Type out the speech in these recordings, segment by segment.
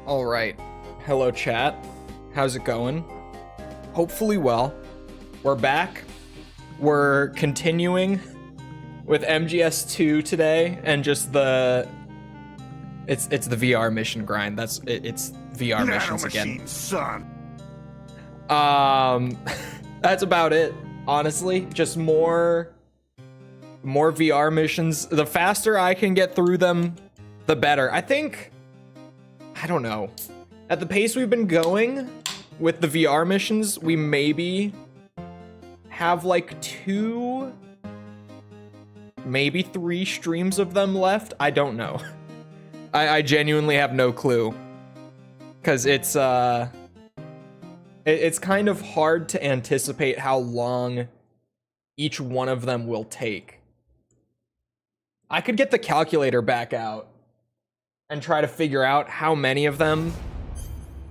All right. Hello, chat. How's it going? Hopefully well. We're back. We're continuing with MGS2 today, and just it's the VR mission grind. It's VR missions again. Son. That's about it. Honestly, just more VR missions. The faster I can get through them, the better. I don't know. At the pace we've been going with the VR missions, we maybe have like 2, maybe 3 streams of them left. I don't know. I genuinely have no clue. Because it's kind of hard to anticipate how long each one of them will take. I could get the calculator back out and try to figure out how many of them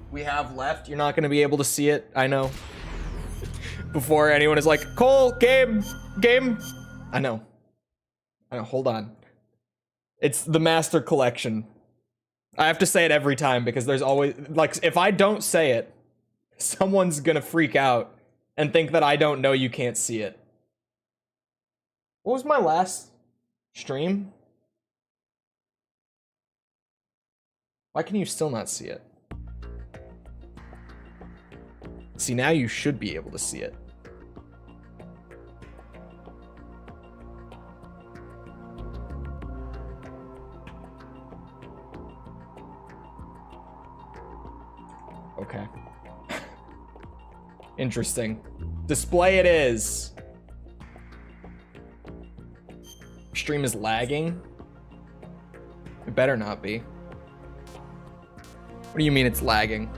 we have left. You're not going to be able to see it, I know. Before anyone is like, Cole, game. I know, hold on. It's the Master Collection. I have to say it every time because there's always, like, if I don't say it, someone's gonna freak out and think that I don't know you can't see it. What was my last stream? Why can you still not see it? See, now you should be able to see it. Okay. Interesting. Display it is. Stream is lagging. It better not be. What do you mean it's lagging?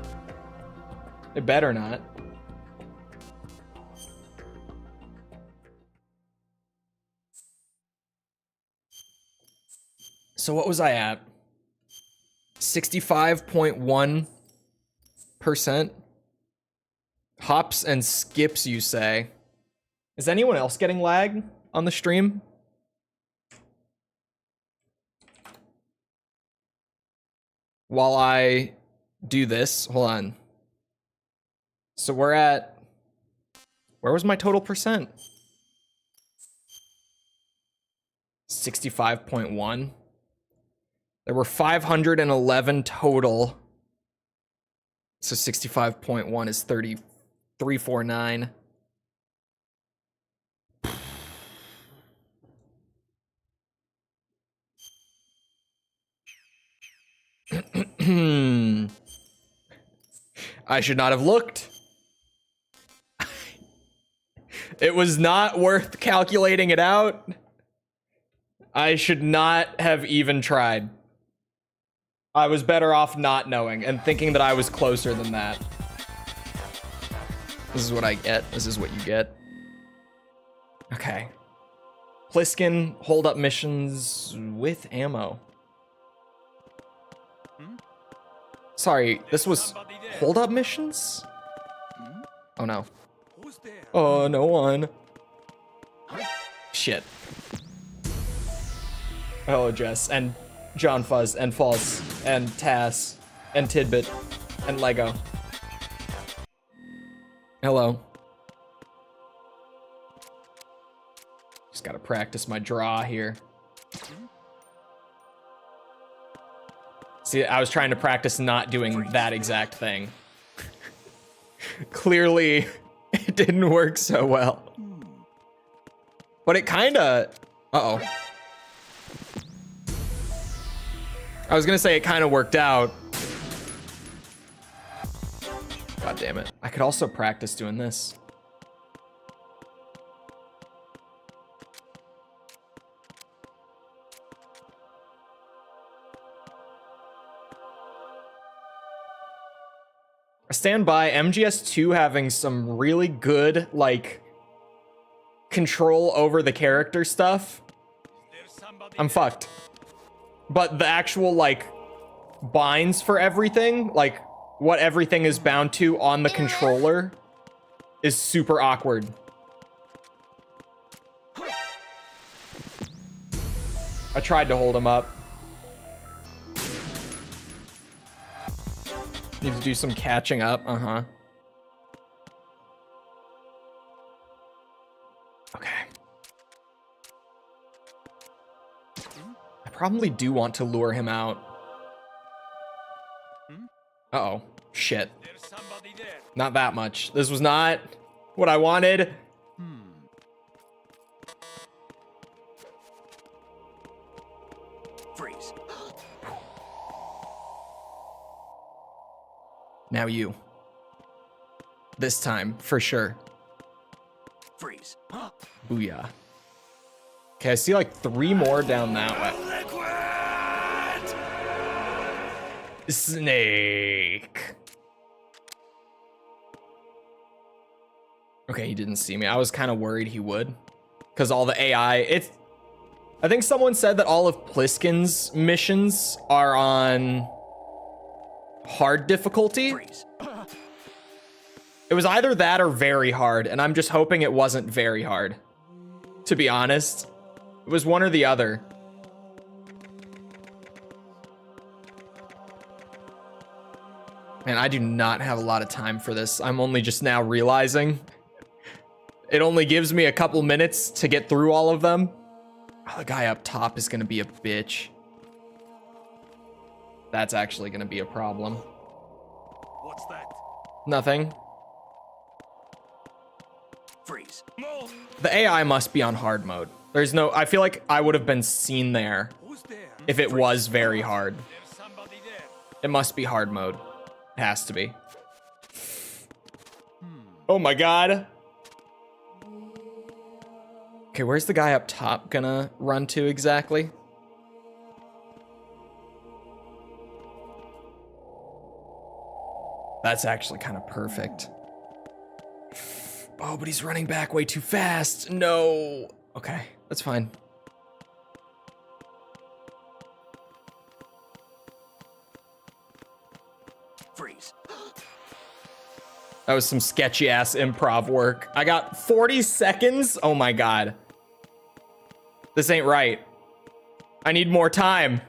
It better not. So what was I at? 65.1%. Hops and skips, you say? Is anyone else getting lag on the stream? While I do this, hold on. So we're at, where was my total percent? 65.1. There were 511 total. So 65.1 is 3349. I should not have looked. It was not worth calculating it out. I should not have even tried. I was better off not knowing and thinking that I was closer than that. This is what I get. This is what you get. Okay. Pliskin hold up missions with ammo. Sorry, this was hold up missions? Oh no. Oh, no one. Shit. Hello, Jess, and John Fuzz, and False, and Tass, and Tidbit, and Lego. Hello. Just gotta practice my draw here. See, I was trying to practice not doing that exact thing. Clearly, it didn't work so well. But it kinda... Uh-oh. I was gonna say it kinda worked out. God damn it. I could also practice doing this. I stand by MGS2 having some really good, like, control over the character stuff. I'm fucked. But the actual, like, binds for everything, like, what everything is bound to on the controller is super awkward. I tried to hold him up. Need to do some catching up. Uh-huh. Okay. I probably do want to lure him out. Uh-oh. Shit. Not that much. This was not what I wanted. Freeze. Now you. This time, for sure. Freeze. Booyah. Okay, I see like 3 more down that way. Snake. Okay, he didn't see me. I was kind of worried he would. Because all the AI, I think someone said that all of Pliskin's missions are on hard difficulty. Freeze. It was either that or very hard, and I'm just hoping it wasn't very hard. To be honest, it was one or the other. Man, I do not have a lot of time for this. I'm only just now realizing. It only gives me a couple minutes to get through all of them. Oh, the guy up top is gonna be a bitch. That's actually gonna be a problem. What's that? Nothing. Freeze. The AI must be on hard mode. There's no, I feel like I would have been seen there Who's there? if it was very hard. There's somebody there. It must be hard mode. It has to be. Oh my god. Okay, where's the guy up top gonna run to exactly? That's actually kind of perfect. Oh, but he's running back way too fast. No. Okay, that's fine. Freeze. That was some sketchy ass improv work. I got 40 seconds. Oh my god. This ain't right. I need more time.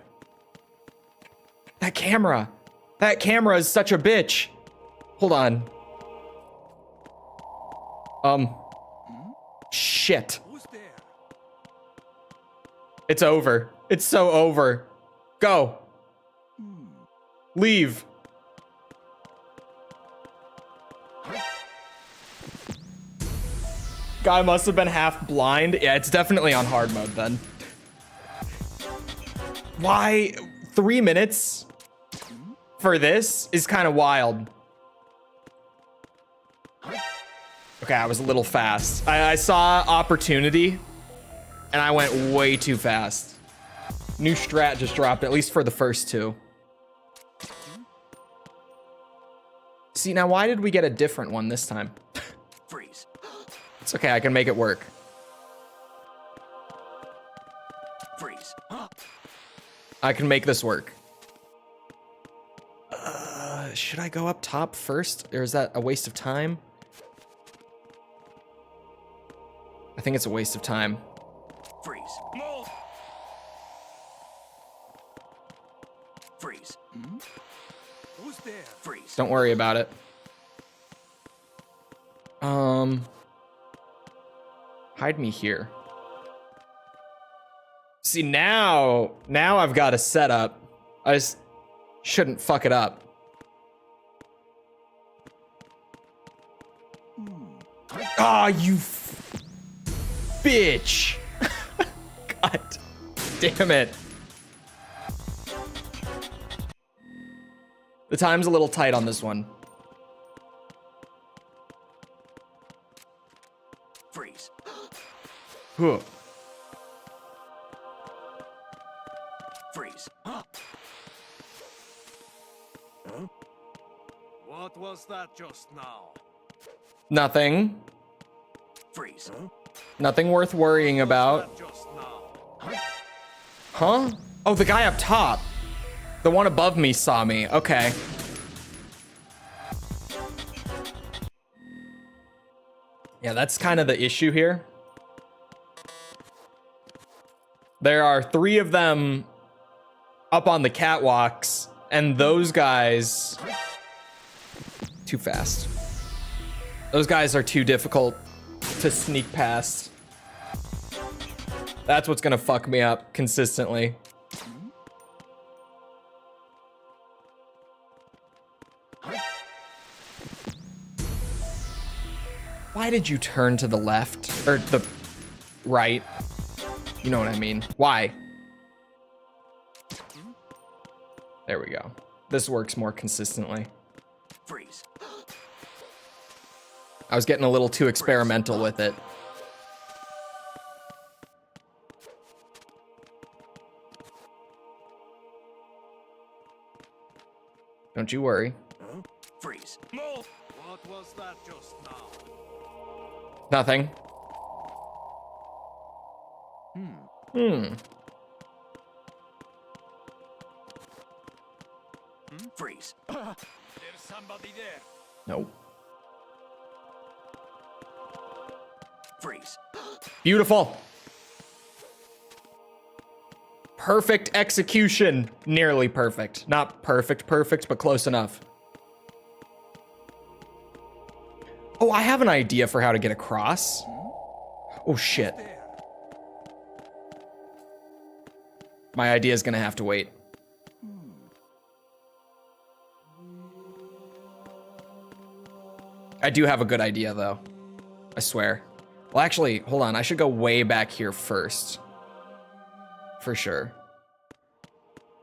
That camera. That camera is such a bitch. Hold on. Shit. Who's there? It's over. It's so over. Go. Leave. Guy must have been half blind. Yeah, it's definitely on hard mode then. Why? 3 minutes for this is kind of wild. Okay, I was a little fast. I saw opportunity and I went way too fast. New strat just dropped, at least for the first 2. See, now why did we get a different one this time? Freeze. It's okay, I can make it work. Freeze. I can make this work. Should I go up top first? Or is that a waste of time? I think it's a waste of time. Freeze. Move. Freeze. Who's there? Freeze. Don't worry about it. Hide me here. See, now I've got a setup. I just shouldn't fuck it up. Ah, you bitch. God damn it. The time's a little tight on this one. Freeze. Huh. Freeze. What was that just now? Nothing. Freeze. Nothing worth worrying about. Just now. Huh? Oh, the guy up top. The one above me saw me. Okay. Yeah, that's kind of the issue here. There are 3 of them up on the catwalks, and those guys Too fast. Those guys are too difficult to sneak past. That's what's gonna fuck me up consistently. Why did you turn to the left? Or the right? You know what I mean. Why? There we go. This works more consistently. Freeze. I was getting a little too experimental with it. Don't you worry. Freeze. No. What was that just now? Nothing. Freeze. There's somebody there. Nope. Freeze. Beautiful. Perfect execution. Nearly perfect. Not perfect, but close enough. Oh, I have an idea for how to get across. Oh, shit. My idea is gonna have to wait. I do have a good idea, though. I swear. Well, actually, hold on. I should go way back here first. For sure.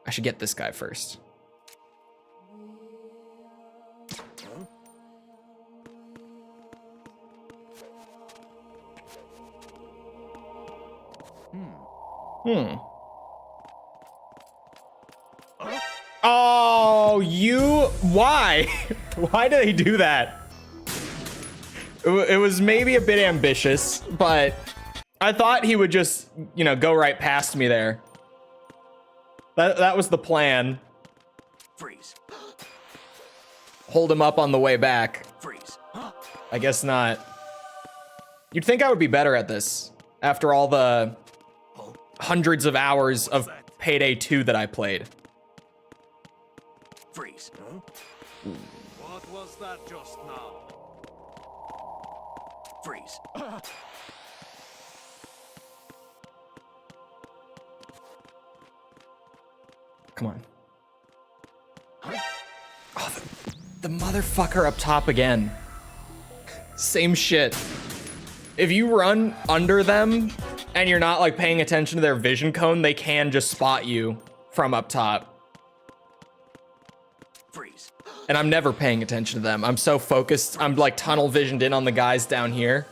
I should get this guy first. Oh, why? Why do they do that? It was maybe a bit ambitious, but I thought he would just, you know, go right past me there. That was the plan. Freeze. Hold him up on the way back. Freeze. I guess not. You'd think I would be better at this after all the hundreds of hours of Payday 2 that I played. Freeze. What was that just now? Freeze. Come on. Oh, the motherfucker up top again. Same shit. If you run under them and you're not like paying attention to their vision cone, they can just spot you from up top. Freeze. And I'm never paying attention to them. I'm so focused. I'm like tunnel visioned in on the guys down here.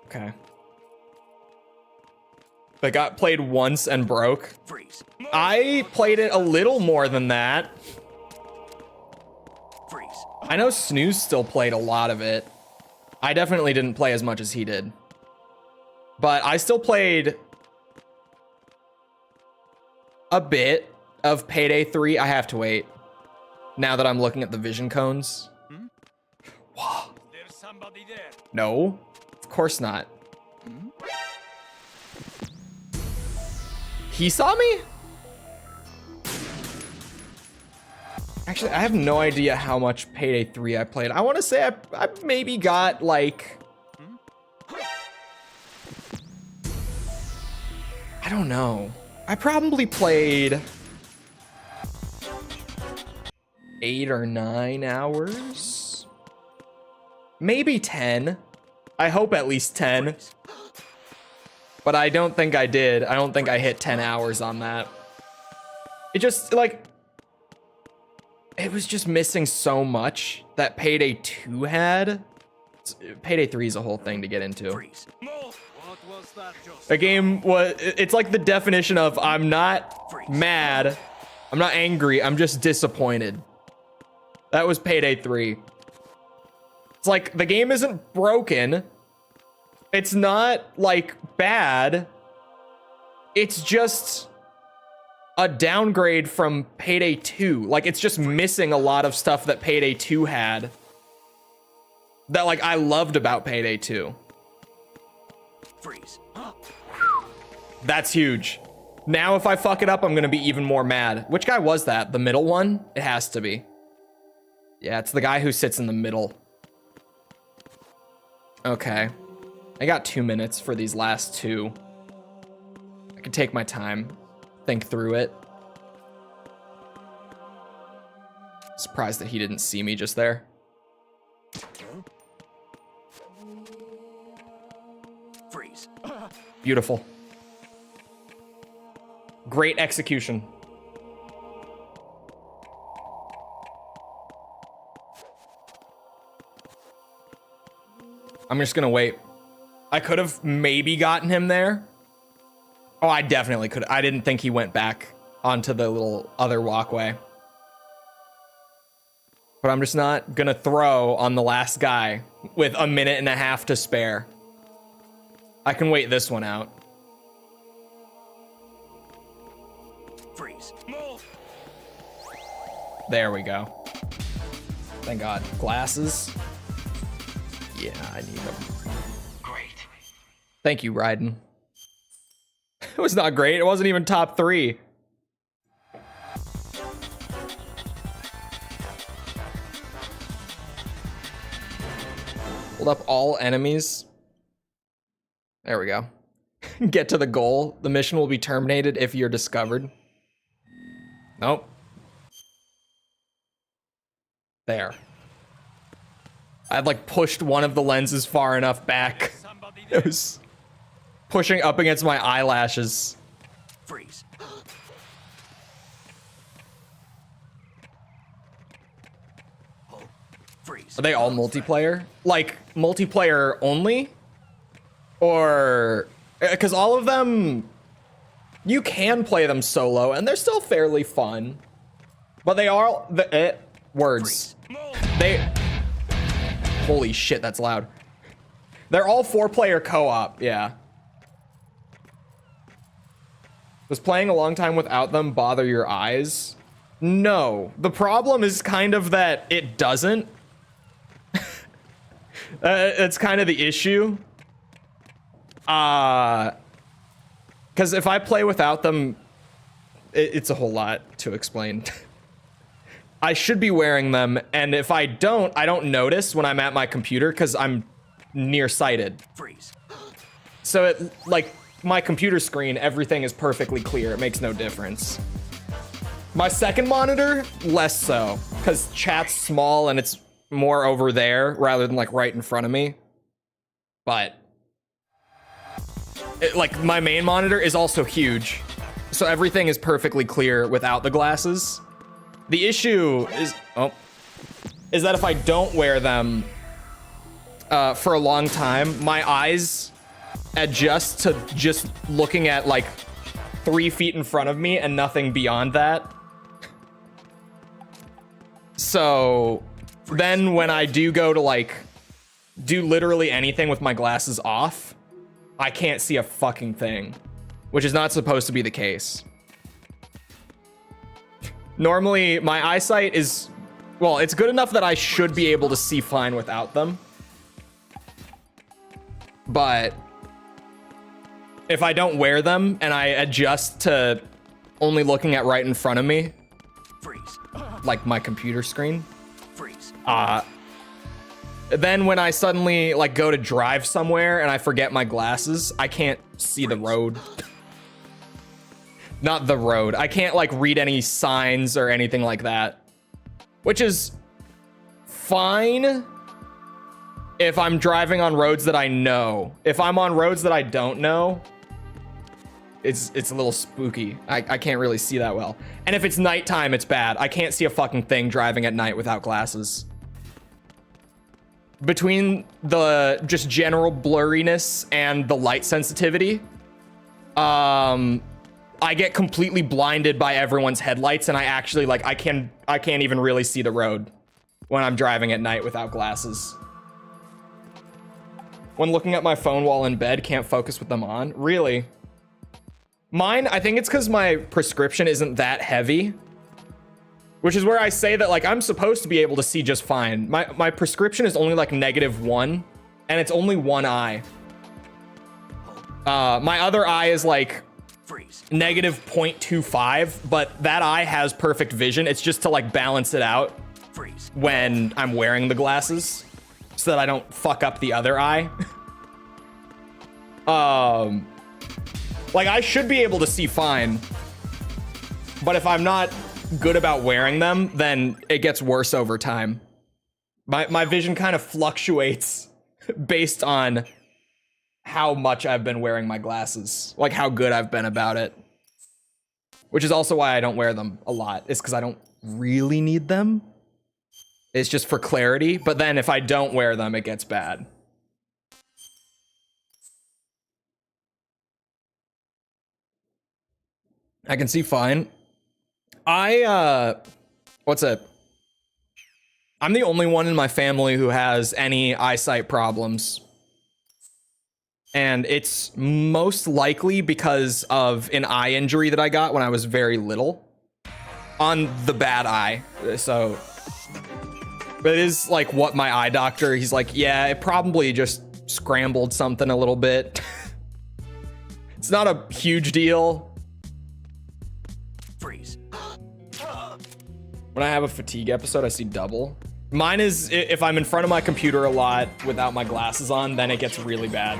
Okay. They got played once and broke. Freeze. I played it a little more than that. Freeze. I know Snooze still played a lot of it. I definitely didn't play as much as he did. But I still played a bit of Payday 3. I have to wait. Now that I'm looking at the vision cones. Wow. There's somebody there. No, of course not. He saw me? Actually, I have no idea how much Payday 3 I played. I want to say I maybe got like... I don't know. I probably played 8 or 9 hours. Maybe 10. I hope at least 10. But I don't think I did. I don't think I hit 10 hours on that. It just, like... It was just missing so much that Payday 2 had. Payday 3 is a whole thing to get into. Freeze. No. What was that just The game was... It's like the definition of I'm not mad. I'm not angry. I'm just disappointed. That was Payday 3. It's like the game isn't broken. It's not like bad. It's just a downgrade from Payday 2. Like it's just missing a lot of stuff that Payday 2 had. That like I loved about Payday 2. Freeze. That's huge. Now if I fuck it up, I'm gonna be even more mad. Which guy was that? The middle one? It has to be. Yeah, it's the guy who sits in the middle. Okay. I got 2 minutes for these last two. I can take my time, think through it. Surprised that he didn't see me just there. Freeze. Beautiful. Great execution. I'm just gonna wait. I could have maybe gotten him there. Oh, I definitely could. I didn't think he went back onto the little other walkway. But I'm just not gonna throw on the last guy with a minute and a half to spare. I can wait this one out. Freeze. Move. There we go. Thank God. Glasses. Yeah, I need them. Great. Thank you, Raiden. It was not great. It wasn't even top 3. Hold up all enemies. There we go. Get to the goal. The mission will be terminated if you're discovered. Nope. There. I'd like pushed one of the lenses far enough back. It was pushing up against my eyelashes. Freeze. Freeze. Are they all multiplayer? Like multiplayer only? Or because all of them, you can play them solo and they're still fairly fun, but they are the words. They, holy shit, that's loud. They're all 4-player co-op, yeah. Does playing a long time without them bother your eyes? No. The problem is kind of that it doesn't. It's kind of the issue. Because if I play without them, it's a whole lot to explain. I should be wearing them, and if I don't notice when I'm at my computer because I'm nearsighted. Freeze. So it, like, my computer screen, everything is perfectly clear. It makes no difference. My second monitor, less so, because chat's small and it's more over there rather than like right in front of me. But like my main monitor is also huge, so everything is perfectly clear without the glasses. The issue is that if I don't wear them for a long time, my eyes adjust to just looking at like 3 feet in front of me and nothing beyond that. So then when I do go to like do literally anything with my glasses off, I can't see a fucking thing, which is not supposed to be the case. Normally my eyesight is, well, it's good enough that I should be able to see fine without them. But if I don't wear them and I adjust to only looking at right in front of me, Freeze. like my computer screen, Freeze. then when I suddenly like go to drive somewhere and I forget my glasses, I can't see the road. Not the road. I can't like read any signs or anything like that, which is fine if I'm driving on roads that I know. If I'm on roads that I don't know, it's a little spooky. I can't really see that well. And if it's nighttime, it's bad. I can't see a fucking thing driving at night without glasses. Between the just general blurriness and the light sensitivity, I get completely blinded by everyone's headlights, and I actually like I can't even really see the road when I'm driving at night without glasses. When looking at my phone while in bed, can't focus with them on. Really? Mine, I think it's because my prescription isn't that heavy, which is where I say that like I'm supposed to be able to see just fine. My prescription is only like -1, and it's only one eye. My other eye is like negative 0.25, but that eye has perfect vision. It's just to like balance it out when I'm wearing the glasses so that I don't fuck up the other eye. Like I should be able to see fine, but if I'm not good about wearing them, then it gets worse over time. My vision kind of fluctuates based on how much I've been wearing my glasses, like how good I've been about it. Which is also why I don't wear them a lot. It's because I don't really need them. It's just for clarity, but then if I don't wear them, it gets bad. I can see fine. What's it? I'm the only one in my family who has any eyesight problems. And it's most likely because of an eye injury that I got when I was very little. On the bad eye. So, but it is like what my eye doctor, he's like, yeah, it probably just scrambled something a little bit. It's not a huge deal. When I have a fatigue episode, I see double. Mine is if I'm in front of my computer a lot without my glasses on, then it gets really bad.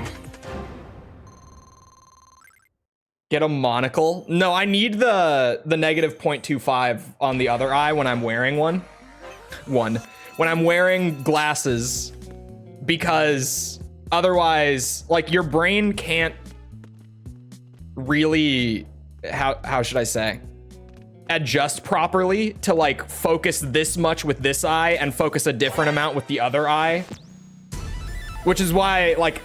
Get a monocle? No, I need the negative 0.25 on the other eye when I'm wearing one. When I'm wearing glasses, because otherwise, like your brain can't really, how should I say? Adjust properly to like focus this much with this eye and focus a different amount with the other eye, which is why like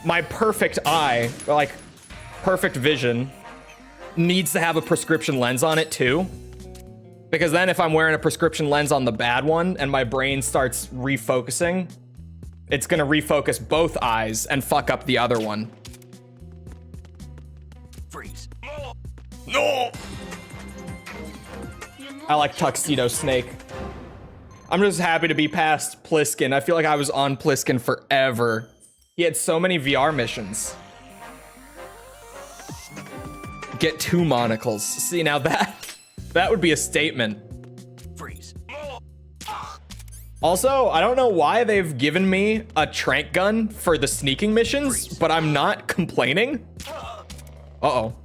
my perfect eye, like perfect vision, needs to have a prescription lens on it too, because then if I'm wearing a prescription lens on the bad one and my brain starts refocusing, it's gonna refocus both eyes and fuck up the other one. No. I like Tuxedo Snake. I'm just happy to be past Pliskin. I feel like I was on Pliskin forever. He had so many VR missions. Get 2 monocles. See, now that would be a statement. Also, I don't know why they've given me a trank gun for the sneaking missions, but I'm not complaining. Uh-oh.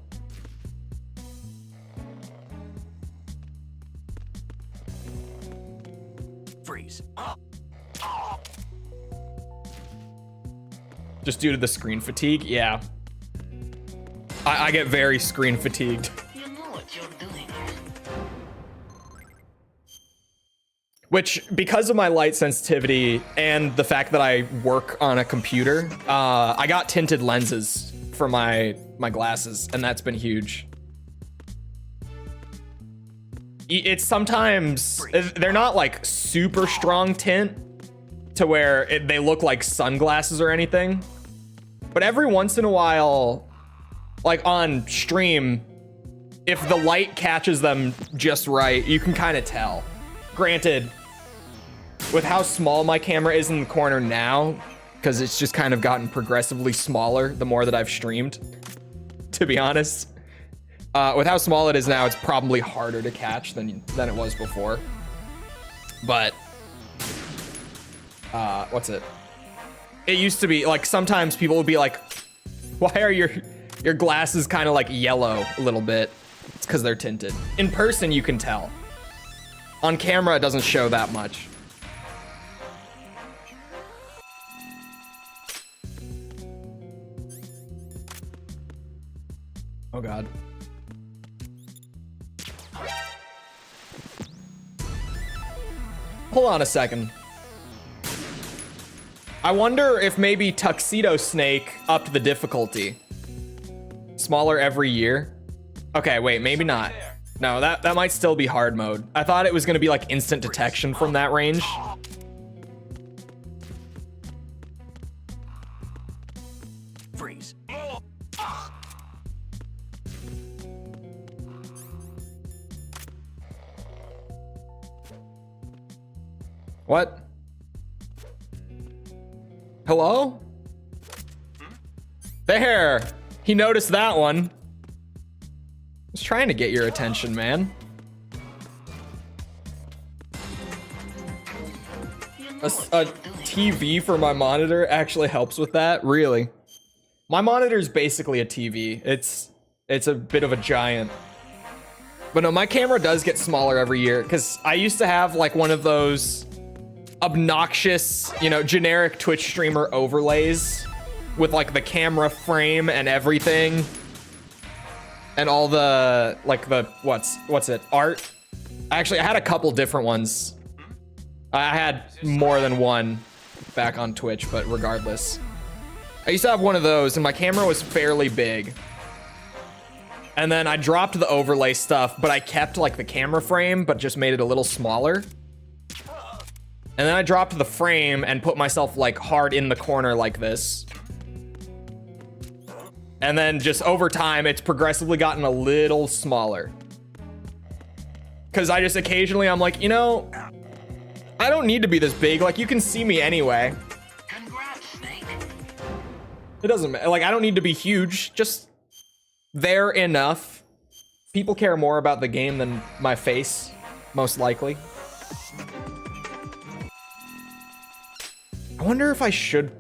Just due to the screen fatigue? Yeah. I get very screen fatigued. You know what you're doing. Which, because of my light sensitivity and the fact that I work on a computer, I got tinted lenses for my glasses, and that's been huge. It's sometimes, they're not like super strong tint to where they look like sunglasses or anything. But every once in a while, like on stream, if the light catches them just right, you can kind of tell. Granted, with how small my camera is in the corner now, because it's just kind of gotten progressively smaller the more that I've streamed, to be honest. With how small it is now, it's probably harder to catch than it was before. But, what's it? It used to be, like, sometimes people would be like, why are your glasses kind of like yellow a little bit? It's because they're tinted. In person, you can tell. On camera, it doesn't show that much. Oh, God. Hold on a second. I wonder if maybe Tuxedo Snake upped the difficulty. Smaller every year. Okay, wait, maybe not. No, that might still be hard mode. I thought it was gonna be like instant detection from that range. Freeze. What? Hello? There! He noticed that one. Just trying to get your attention, man. A TV for my monitor actually helps with that, really. My monitor is basically a TV. It's a bit of a giant. But no, my camera does get smaller every year because I used to have like one of those obnoxious, you know, generic Twitch streamer overlays with like the camera frame and everything. And all the, like the, what's it, art? Actually, I had a couple different ones. I had more than one back on Twitch, but regardless. I used to have one of those and my camera was fairly big. And then I dropped the overlay stuff, but I kept like the camera frame, but just made it a little smaller. And then I dropped the frame and put myself like hard in the corner like this. And then just over time, it's progressively gotten a little smaller. Cause I just occasionally, I'm like, you know, I don't need to be this big. Like you can see me anyway. It doesn't matter. Like I don't need to be huge. Just there enough. People care more about the game than my face, most likely. I wonder if I should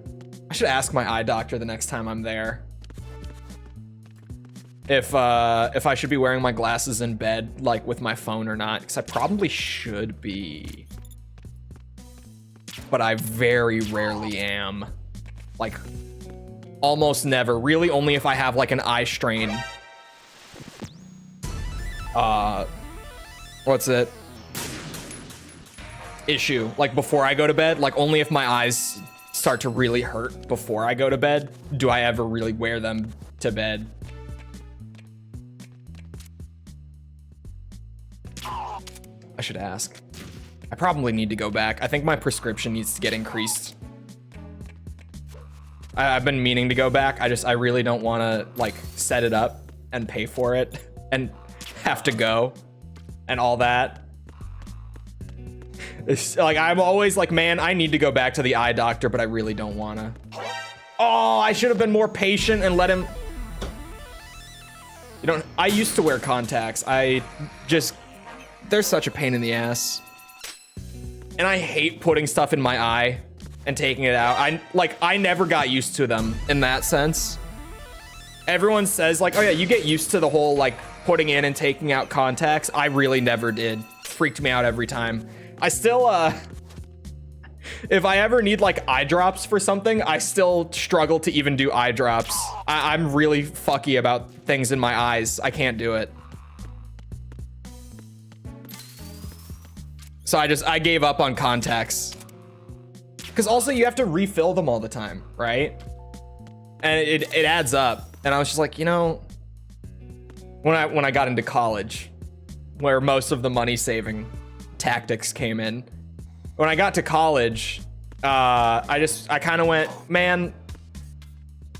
ask my eye doctor the next time I'm there. If I should be wearing my glasses in bed, like with my phone or not, because I probably should be. But I very rarely am. Like, almost never. Really only if I have like an eye strain. What's it? Issue. Like before I go to bed, like only if my eyes start to really hurt before I go to bed, do I ever really wear them to bed. I should ask. I probably need to go back. I think my prescription needs to get increased. I've been meaning to go back. I really don't want to like set it up and pay for it and have to go and all that. It's like, I'm always like, man, I need to go back to the eye doctor, but I really don't want to. Oh, I should have been more patient and let him. You know, I used to wear contacts. They're such a pain in the ass. And I hate putting stuff in my eye and taking it out. I never got used to them in that sense. Everyone says like, oh yeah, you get used to the whole like putting in and taking out contacts. I really never did. Freaked me out every time. I still, if I ever need like eye drops for something, I still struggle to even do eye drops. I'm really fucky about things in my eyes. I can't do it. So I gave up on contacts. Because also you have to refill them all the time, right? And it adds up. And I was just like, you know, when I got into college, where most of the money saving tactics came in, when I got to college, I kind of went, man,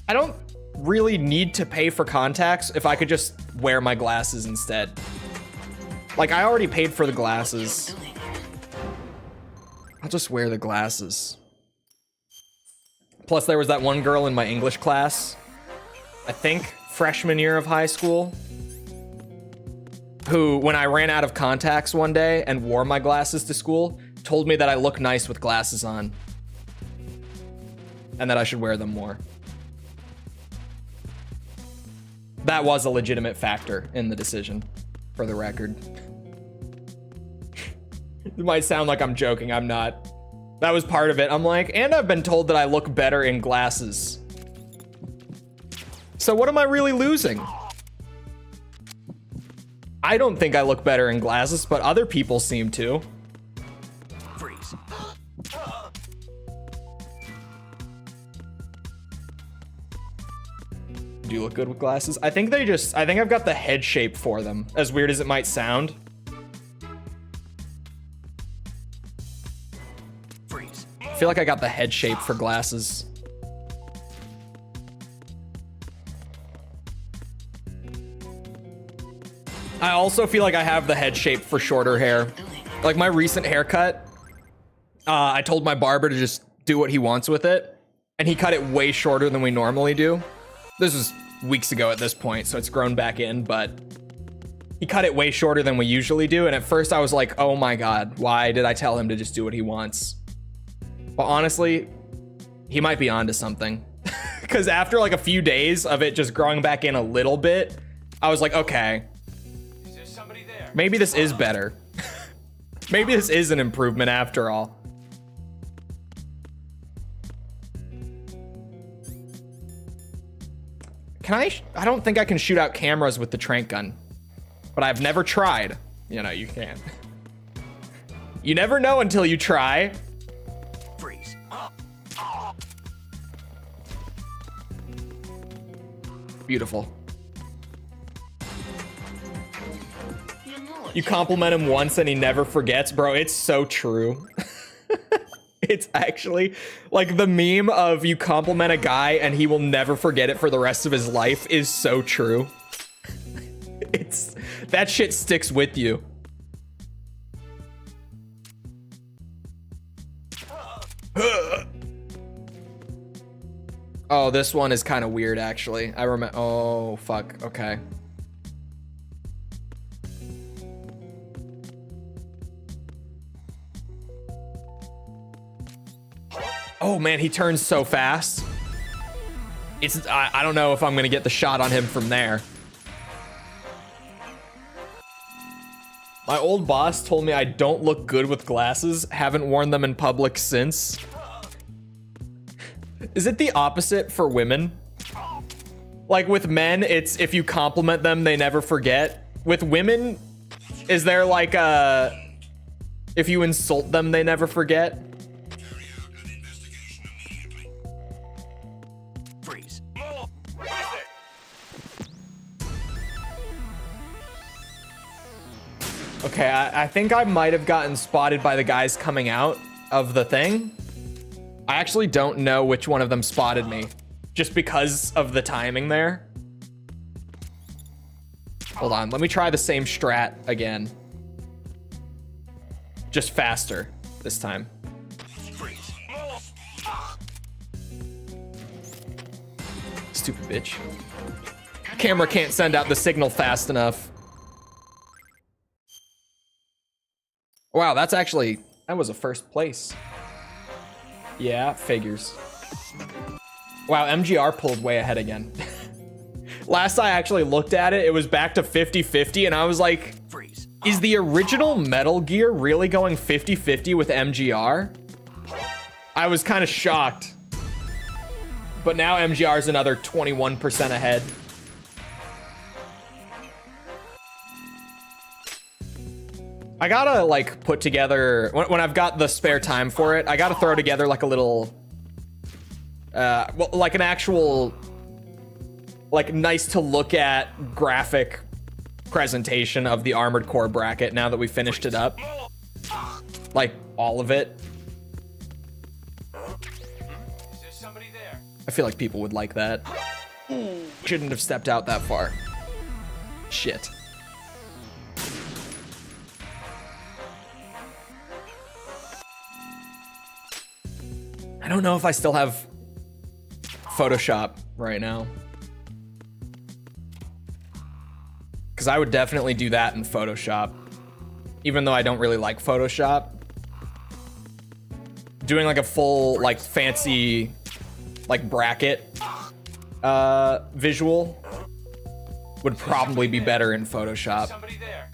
I don't really need to pay for contacts if I could just wear my glasses instead. Like I already paid for the glasses. I'll just wear the glasses. Plus there was that one girl in my English class, I think freshman year of high school, who, when I ran out of contacts one day and wore my glasses to school, told me that I look nice with glasses on. And that I should wear them more. That was a legitimate factor in the decision, for the record. It might sound like I'm joking, I'm not. That was part of it. I'm like, and I've been told that I look better in glasses. So what am I really losing? I don't think I look better in glasses, but other people seem to. Freeze. Do you look good with glasses? I think I've got the head shape for them, as weird as it might sound. Freeze. I feel like I got the head shape for glasses. I also feel like I have the head shape for shorter hair. Like my recent haircut, I told my barber to just do what he wants with it, and he cut it way shorter than we normally do. This was weeks ago at this point, so it's grown back in, but He cut it way shorter than we usually do, and at first I was like, oh my god, why did I tell him to just do what he wants? But honestly, he might be onto something. Because after like a few days of it just growing back in a little bit, I was like, okay, Is there somebody there? maybe this is better. Maybe this is an improvement after all. Can I don't think I can shoot out cameras with the trank gun, but I've never tried. You know, you can. You never know until you try. Freeze. Beautiful. You compliment him once and he never forgets, bro. It's so true. It's actually like the meme of you compliment a guy and he will never forget it for the rest of his life is so true. It's that shit sticks with you. Oh, this one is kind of weird actually. I remember. Oh, fuck. Okay. Oh man, he turns so fast. I don't know if I'm gonna get the shot on him from there. My old boss told me I don't look good with glasses. Haven't worn them in public since. Is it the opposite for women? Like with men, it's if you compliment them, they never forget. With women, is there like if you insult them, they never forget? Freeze. Okay, I think I might have gotten spotted by the guys coming out of the thing. I actually don't know which one of them spotted me, just because of the timing there. Hold on, let me try the same strat again. Just faster this time. Freeze. Stupid bitch. Camera can't send out the signal fast enough. Wow, that was a first place. Yeah, figures. Wow, MGR pulled way ahead again. Last I actually looked at it, it was back to 50-50, and I was like, Freeze. is the original Metal Gear really going 50-50 with MGR? I was kind of shocked. But now MGR is another 21% ahead. I gotta like put together, when I've got the spare time for it, I gotta throw together like a little, well, like an actual, like nice to look at graphic presentation of the Armored Core bracket now that we finished it up. Like all of it. Is there somebody there? I feel like people would like that. Shouldn't have stepped out that far. Shit. I don't know if I still have Photoshop right now. Because I would definitely do that in Photoshop. Even though I don't really like Photoshop. Doing like a full, like fancy, like bracket visual would probably be better in Photoshop. Somebody there.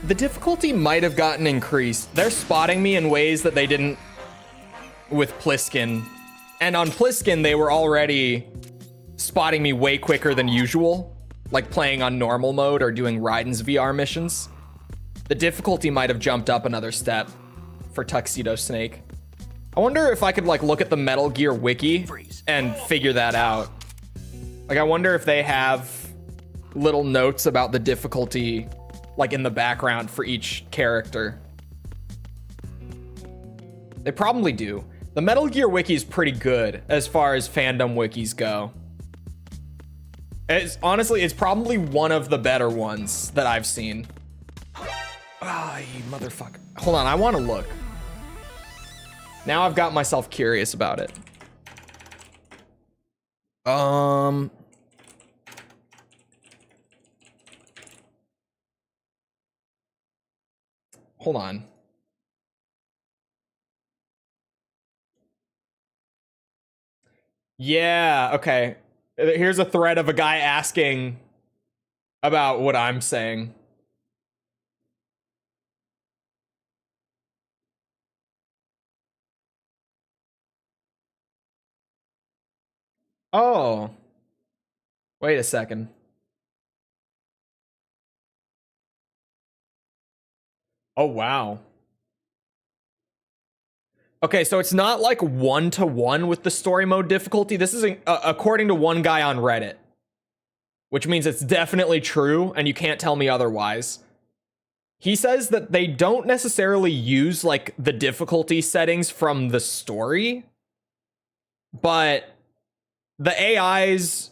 The difficulty might have gotten increased. They're spotting me in ways that they didn't with Pliskin. And on Pliskin, they were already spotting me way quicker than usual, like playing on normal mode or doing Raiden's VR missions. The difficulty might have jumped up another step for Tuxedo Snake. I wonder if I could like look at the Metal Gear wiki and figure that out. Like I wonder if they have little notes about the difficulty like in the background for each character. They probably do. The Metal Gear wiki is pretty good as far as fandom wikis go. Honestly, it's probably one of the better ones that I've seen. Ah, you motherfucker. Hold on, I want to look. Now I've got myself curious about it. Hold on. Yeah, okay. Here's a thread of a guy asking about what I'm saying. Oh. Wait a second. Oh, wow. Okay, so it's not like 1-to-1 with the story mode difficulty. This is according to one guy on Reddit, which means it's definitely true, and you can't tell me otherwise. He says that they don't necessarily use like the difficulty settings from the story, but the AI's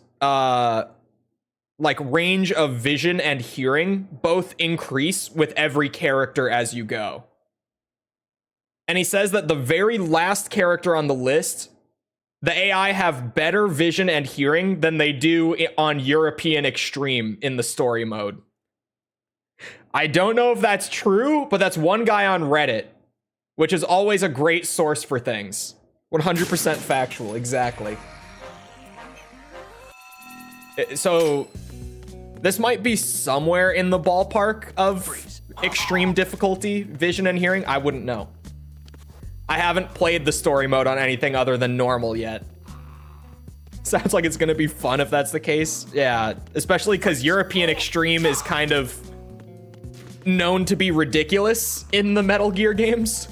like range of vision and hearing both increase with every character as you go. And he says that the very last character on the list, the AI have better vision and hearing than they do on European Extreme in the story mode. I don't know if that's true, but that's one guy on Reddit, which is always a great source for things. 100% factual, exactly. So this might be somewhere in the ballpark of extreme difficulty, vision and hearing. I wouldn't know. I haven't played the story mode on anything other than normal yet. Sounds like it's gonna be fun if that's the case. Yeah, especially because European Extreme is kind of known to be ridiculous in the Metal Gear games.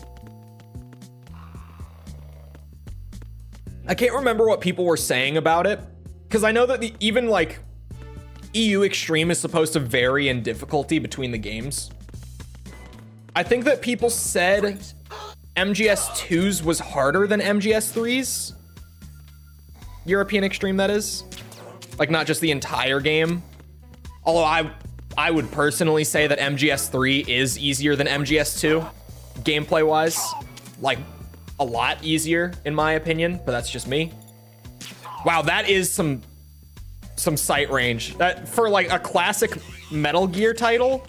I can't remember what people were saying about it, because I know that even like EU Extreme is supposed to vary in difficulty between the games. I think that people said MGS2's was harder than MGS3's. European Extreme, that is. Like, not just the entire game. Although I would personally say that MGS3 is easier than MGS2, gameplay-wise. Like, a lot easier, in my opinion, but that's just me. Wow, that is some sight range. That, for, like, a classic Metal Gear title,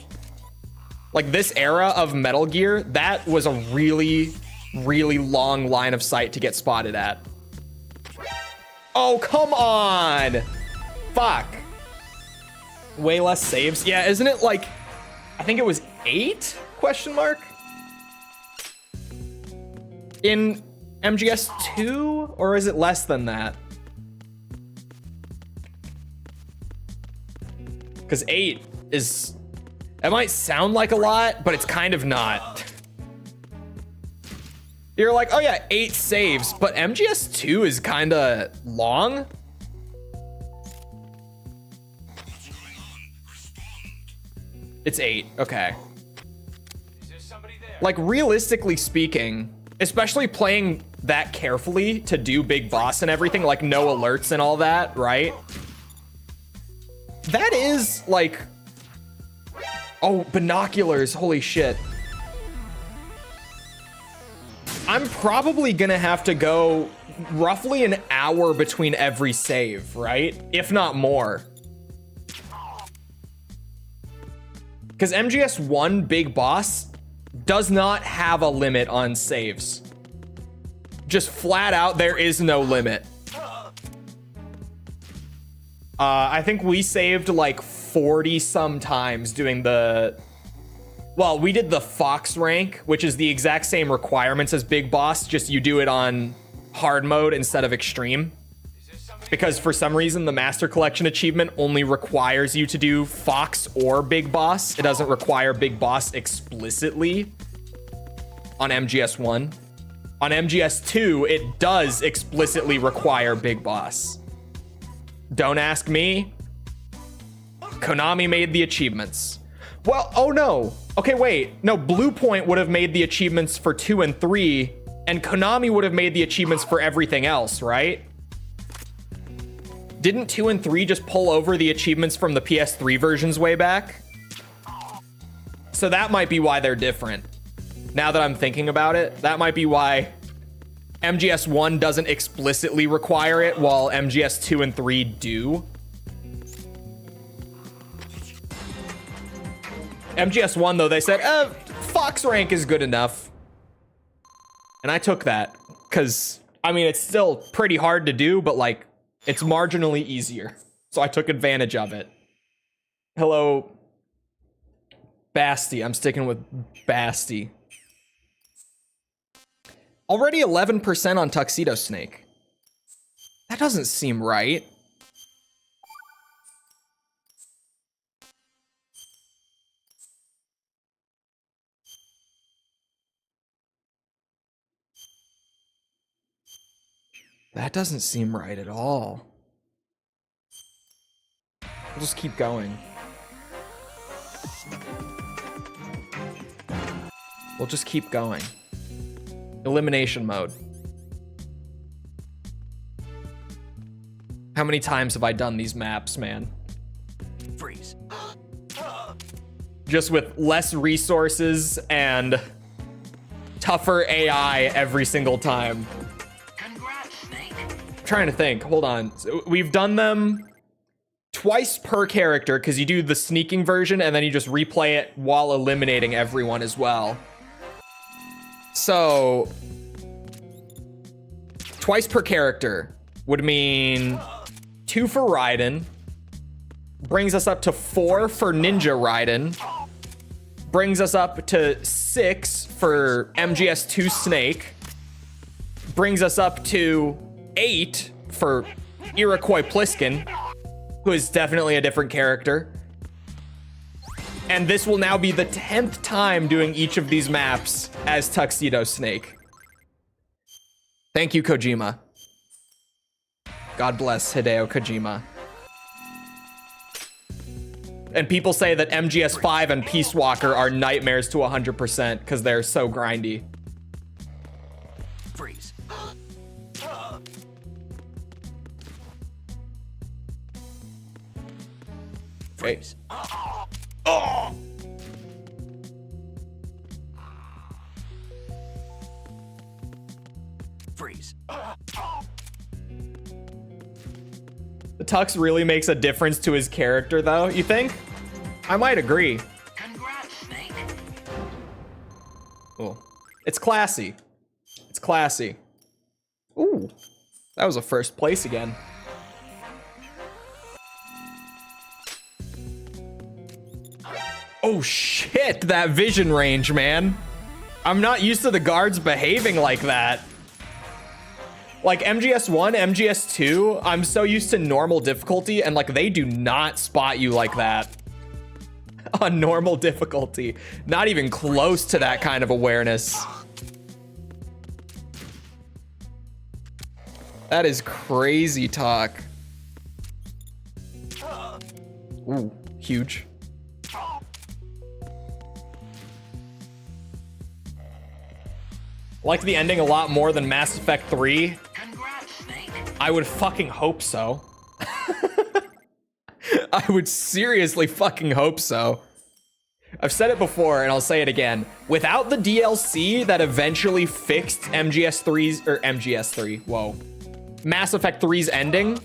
like, this era of Metal Gear, that was a really, really long line of sight to get spotted at. Oh, come on! Fuck. Way less saves. Yeah, isn't it like, I think it was 8? Question mark? In MGS2? Or is it less than that? Because 8 is, it might sound like a lot, but it's kind of not. You're like, oh yeah, 8 saves, but MGS2 is kind of long. It's 8, okay. Like, realistically speaking, especially playing that carefully to do Big Boss and everything, like no alerts and all that, right? That is like, oh, binoculars, holy shit. I'm probably gonna have to go roughly an hour between every save, right? If not more. Because MGS1 Big Boss does not have a limit on saves. Just flat out, there is no limit. I think we saved like 40 some times doing the, well, we did the Fox rank, which is the exact same requirements as Big Boss, just you do it on hard mode instead of extreme. Because for some reason, the Master Collection achievement only requires you to do Fox or Big Boss. It doesn't require Big Boss explicitly on MGS1. On MGS2, it does explicitly require Big Boss. Don't ask me. Konami made the achievements. Well, oh no. Okay, wait. No, Blue Point would have made the achievements for 2 and 3, and Konami would have made the achievements for everything else, right? Didn't 2 and 3 just pull over the achievements from the PS3 versions way back? So that might be why they're different. Now that I'm thinking about it, that might be why MGS1 doesn't explicitly require it, while MGS2 and 3 do. MGS1, though, they said, Fox rank is good enough. And I took that because, I mean, it's still pretty hard to do, but like, it's marginally easier. So I took advantage of it. Hello, Basti. I'm sticking with Basti. Already 11% on Tuxedo Snake. That doesn't seem right. That doesn't seem right at all. We'll just keep going. We'll just keep going. Elimination mode. How many times have I done these maps, man? Freeze. Just with less resources and tougher AI every single time. Congrats, Snake. I'm trying to think. Hold on. So we've done them twice per character because you do the sneaking version and then you just replay it while eliminating everyone as well. So twice per character would mean 2 for Raiden, brings us up to 4 for Ninja Raiden, brings us up to 6 for MGS2 Snake, brings us up to 8 for Iroquois Pliskin, who is definitely a different character. And this will now be the 10th time doing each of these maps as Tuxedo Snake. Thank you, Kojima. God bless Hideo Kojima. And people say that MGS5 and Peace Walker are nightmares to 100% because they're so grindy. Freeze. Freeze. Oh! Freeze. The Tux really makes a difference to his character, though, you think? I might agree. Congrats, Snake. Cool. It's classy. It's classy. Ooh, that was a first place again. Oh shit, that vision range, man. I'm not used to the guards behaving like that. Like MGS1, MGS2, I'm so used to normal difficulty and like they do not spot you like that. On normal difficulty. Not even close to that kind of awareness. That is crazy talk. Ooh, huge. Like the ending a lot more than Mass Effect 3. I would fucking hope so. I would seriously fucking hope so. I've said it before and I'll say it again. Without the DLC that eventually fixed MGS3's, or MGS3, whoa. Mass Effect 3's ending,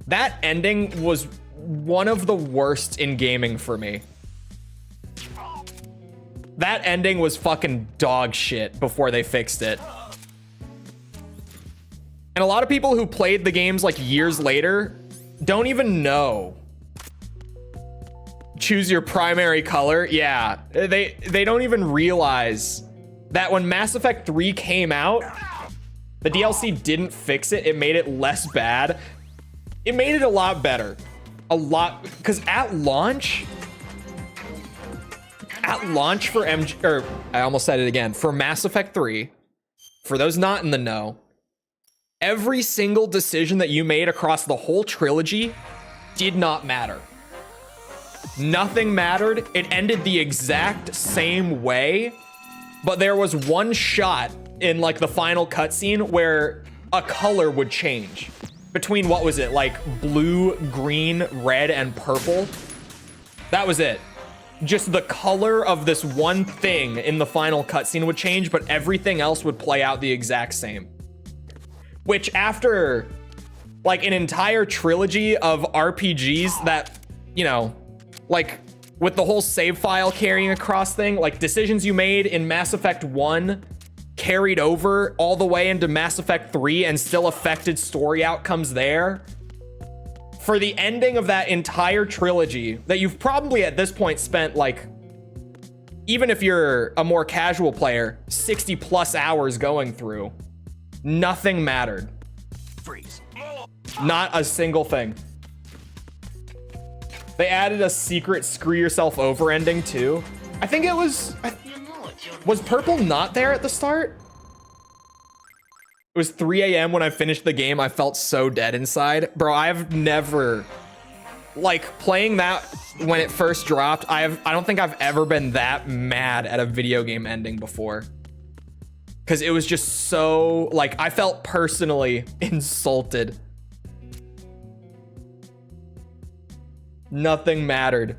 that ending was one of the worst in gaming for me. That ending was fucking dog shit before they fixed it. And a lot of people who played the games like years later don't even know. Choose your primary color. Yeah, they don't even realize that when Mass Effect 3 came out, the DLC didn't fix it. It made it less bad. It made it a lot better. A lot, because at launch for I almost said it again, for Mass Effect 3, for those not in the know, every single decision that you made across the whole trilogy did not matter. Nothing mattered. It ended the exact same way, but there was one shot in like the final cutscene where a color would change between, what was it, like blue, green, red, and purple. That was it. Just the color of this one thing in the final cutscene would change, but everything else would play out the exact same. Which, after like an entire trilogy of RPGs that, you know, like with the whole save file carrying across thing, like decisions you made in Mass Effect 1 carried over all the way into Mass Effect 3 and still affected story outcomes there. For the ending of that entire trilogy that you've probably at this point spent, like, even if you're a more casual player, 60 plus hours going through, nothing mattered. Freeze. Not a single thing. They added a secret screw yourself over ending too. I think it was Purple not there at the start? It was 3 a.m. when I finished the game. I felt so dead inside. Bro, I've never, like, playing that when it first dropped, I don't think I've ever been that mad at a video game ending before. Because it was just so, like, I felt personally insulted. Nothing mattered.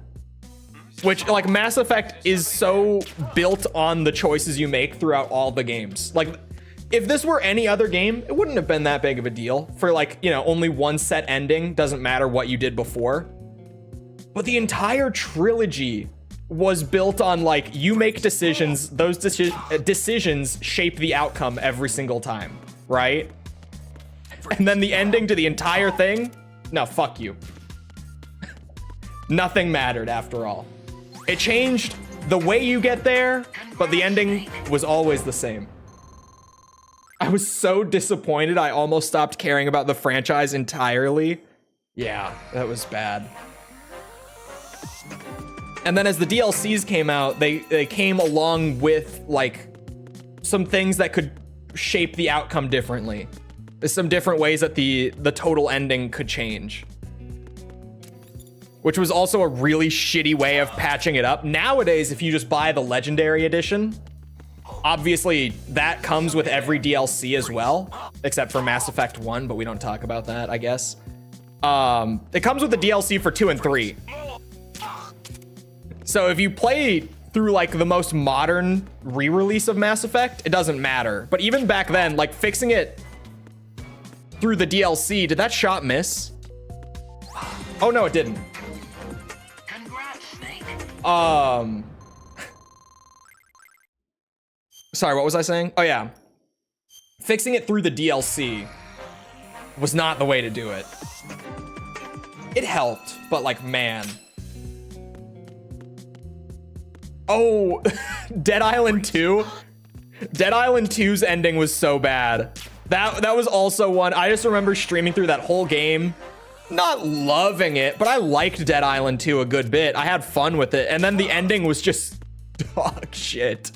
Which, like, Mass Effect is so built on the choices you make throughout all the games. Like, if this were any other game, it wouldn't have been that big of a deal. For, like, you know, only one set ending, doesn't matter what you did before. But the entire trilogy was built on, like, you make decisions, those decisions shape the outcome every single time, right? And then the ending to the entire thing, no, fuck you. Nothing mattered after all. It changed the way you get there, but the ending was always the same. I was so disappointed, I almost stopped caring about the franchise entirely. Yeah, that was bad. And then as the DLCs came out, they came along with, like, some things that could shape the outcome differently. There's some different ways that the total ending could change. Which was also a really shitty way of patching it up. Nowadays, if you just buy the Legendary Edition, obviously that comes with every DLC as well, except for Mass Effect 1, but we don't talk about that, I guess. It comes with the DLC for 2 and 3. So if you play through, like, the most modern re-release of Mass Effect, it doesn't matter. But even back then, like, fixing it through the DLC, did that shot miss? Oh no, it didn't. Sorry, what was I saying? Oh yeah. Fixing it through the DLC was not the way to do it. It helped, but, like, man. Oh, Dead Island 2. Dead Island 2's ending was so bad. That was also one. I just remember streaming through that whole game. Not loving it, but I liked Dead Island 2 a good bit. I had fun with it. And then the ending was just dog shit.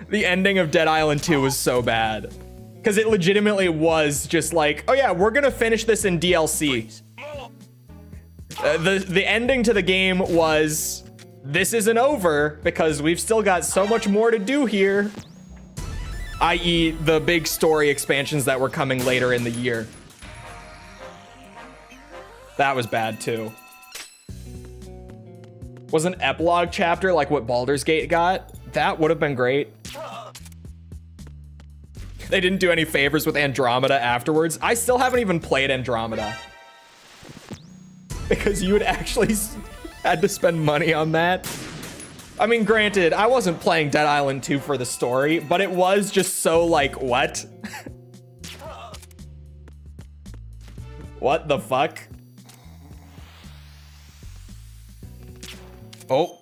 The ending of Dead Island 2 was so bad. Because it legitimately was just like, oh yeah, we're gonna finish this in DLC. The ending to the game was, this isn't over because we've still got so much more to do here. I.e. the big story expansions that were coming later in the year. That was bad too. Was an epilogue chapter like what Baldur's Gate got? That would have been great. They didn't do any favors with Andromeda afterwards. I still haven't even played Andromeda. Because you would actually had to spend money on that. I mean, granted, I wasn't playing Dead Island 2 for the story, but it was just so, like, what? What the fuck? Oh.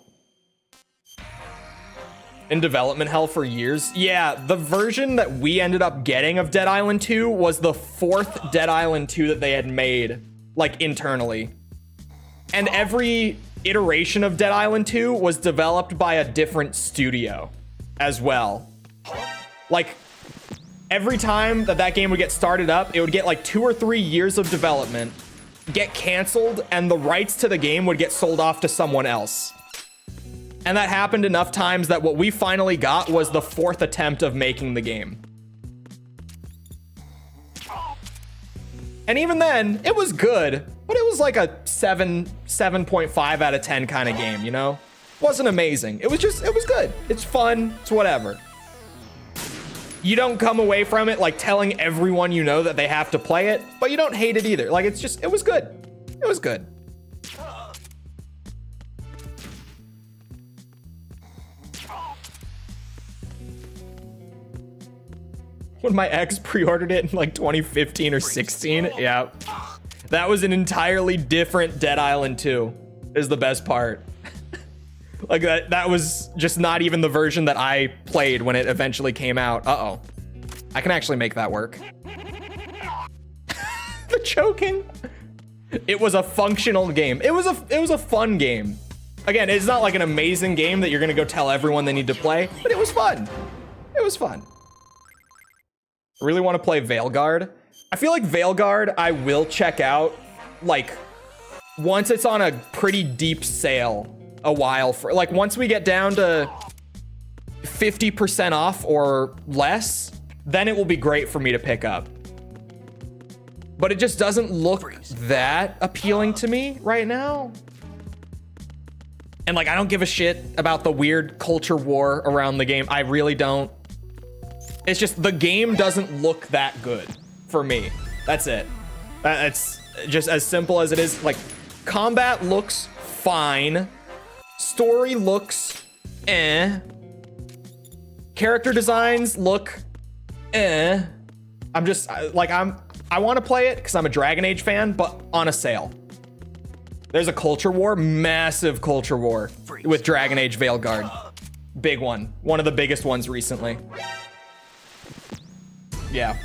In development hell for years. Yeah, the version that we ended up getting of Dead Island 2 was the 4th Dead Island 2 that they had made, like, internally. And every iteration of Dead Island 2 was developed by a different studio as well. Like, every time that game would get started up, it would get like 2 or 3 years of development, get canceled, and the rights to the game would get sold off to someone else. And that happened enough times that what we finally got was the 4th attempt of making the game. And even then, it was good, but it was like a 7.5 out of 10 kind of game, you know? Wasn't amazing. It was good. It's fun. It's whatever. You don't come away from it like telling everyone you know that they have to play it, but you don't hate it either. Like, it was good. It was good. When my ex pre-ordered it in like 2015 or 16. Yeah. That was an entirely different Dead Island 2 is the best part. Like that was just not even the version that I played when it eventually came out. Uh-oh. I can actually make that work. The choking. It was a functional game. It was a fun game. Again, it's not like an amazing game that you're gonna go tell everyone they need to play, but it was fun. It was fun. I really want to play Veilguard. I feel like Veilguard I will check out like once it's on a pretty deep sale a while for like once we get down to 50% off or less, then it will be great for me to pick up. But it just doesn't look that appealing to me right now. And like I don't give a shit about the weird culture war around the game. I really don't. It's just the game doesn't look that good for me. That's it. That's just as simple as it is. Like combat looks fine. Story looks Character designs look I'm just like I want to play it because I'm a Dragon Age fan, but on a sale. There's a culture war, massive culture war with Dragon Age Veilguard. Big one. One of the biggest ones recently. Yeah.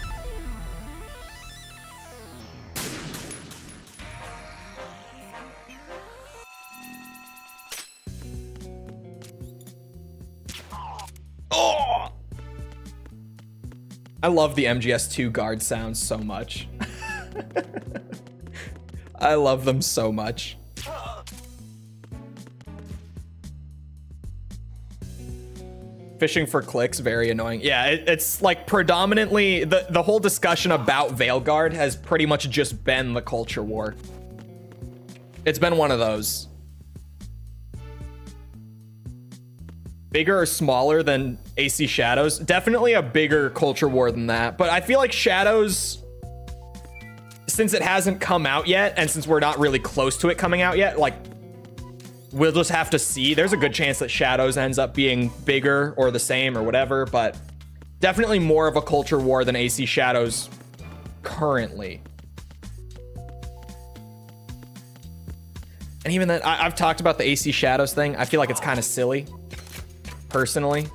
Oh! I love the MGS2 guard sounds so much. I love them so much. Fishing for clicks, very annoying. Yeah, it's like predominantly the whole discussion about Veilguard has pretty much just been the culture war. It's been one of those. Bigger or smaller than AC Shadows? Definitely a bigger culture war than that. But I feel like Shadows, since it hasn't come out yet, and since we're not really close to it coming out yet, like, we'll just have to see. There's a good chance that Shadows ends up being bigger or the same or whatever, but definitely more of a culture war than AC Shadows currently. And even then, I've talked about the AC Shadows thing. I feel like it's kind of silly, personally.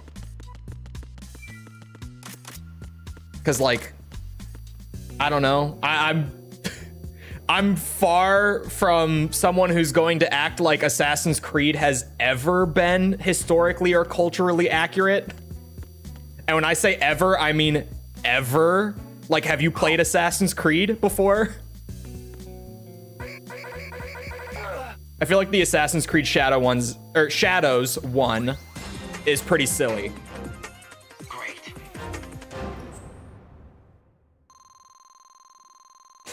Because, like, I don't know. I'm far from someone who's going to act like Assassin's Creed has ever been historically or culturally accurate. And when I say ever, I mean ever. Like, have you played Assassin's Creed before? I feel like the Assassin's Creed Shadows one is pretty silly.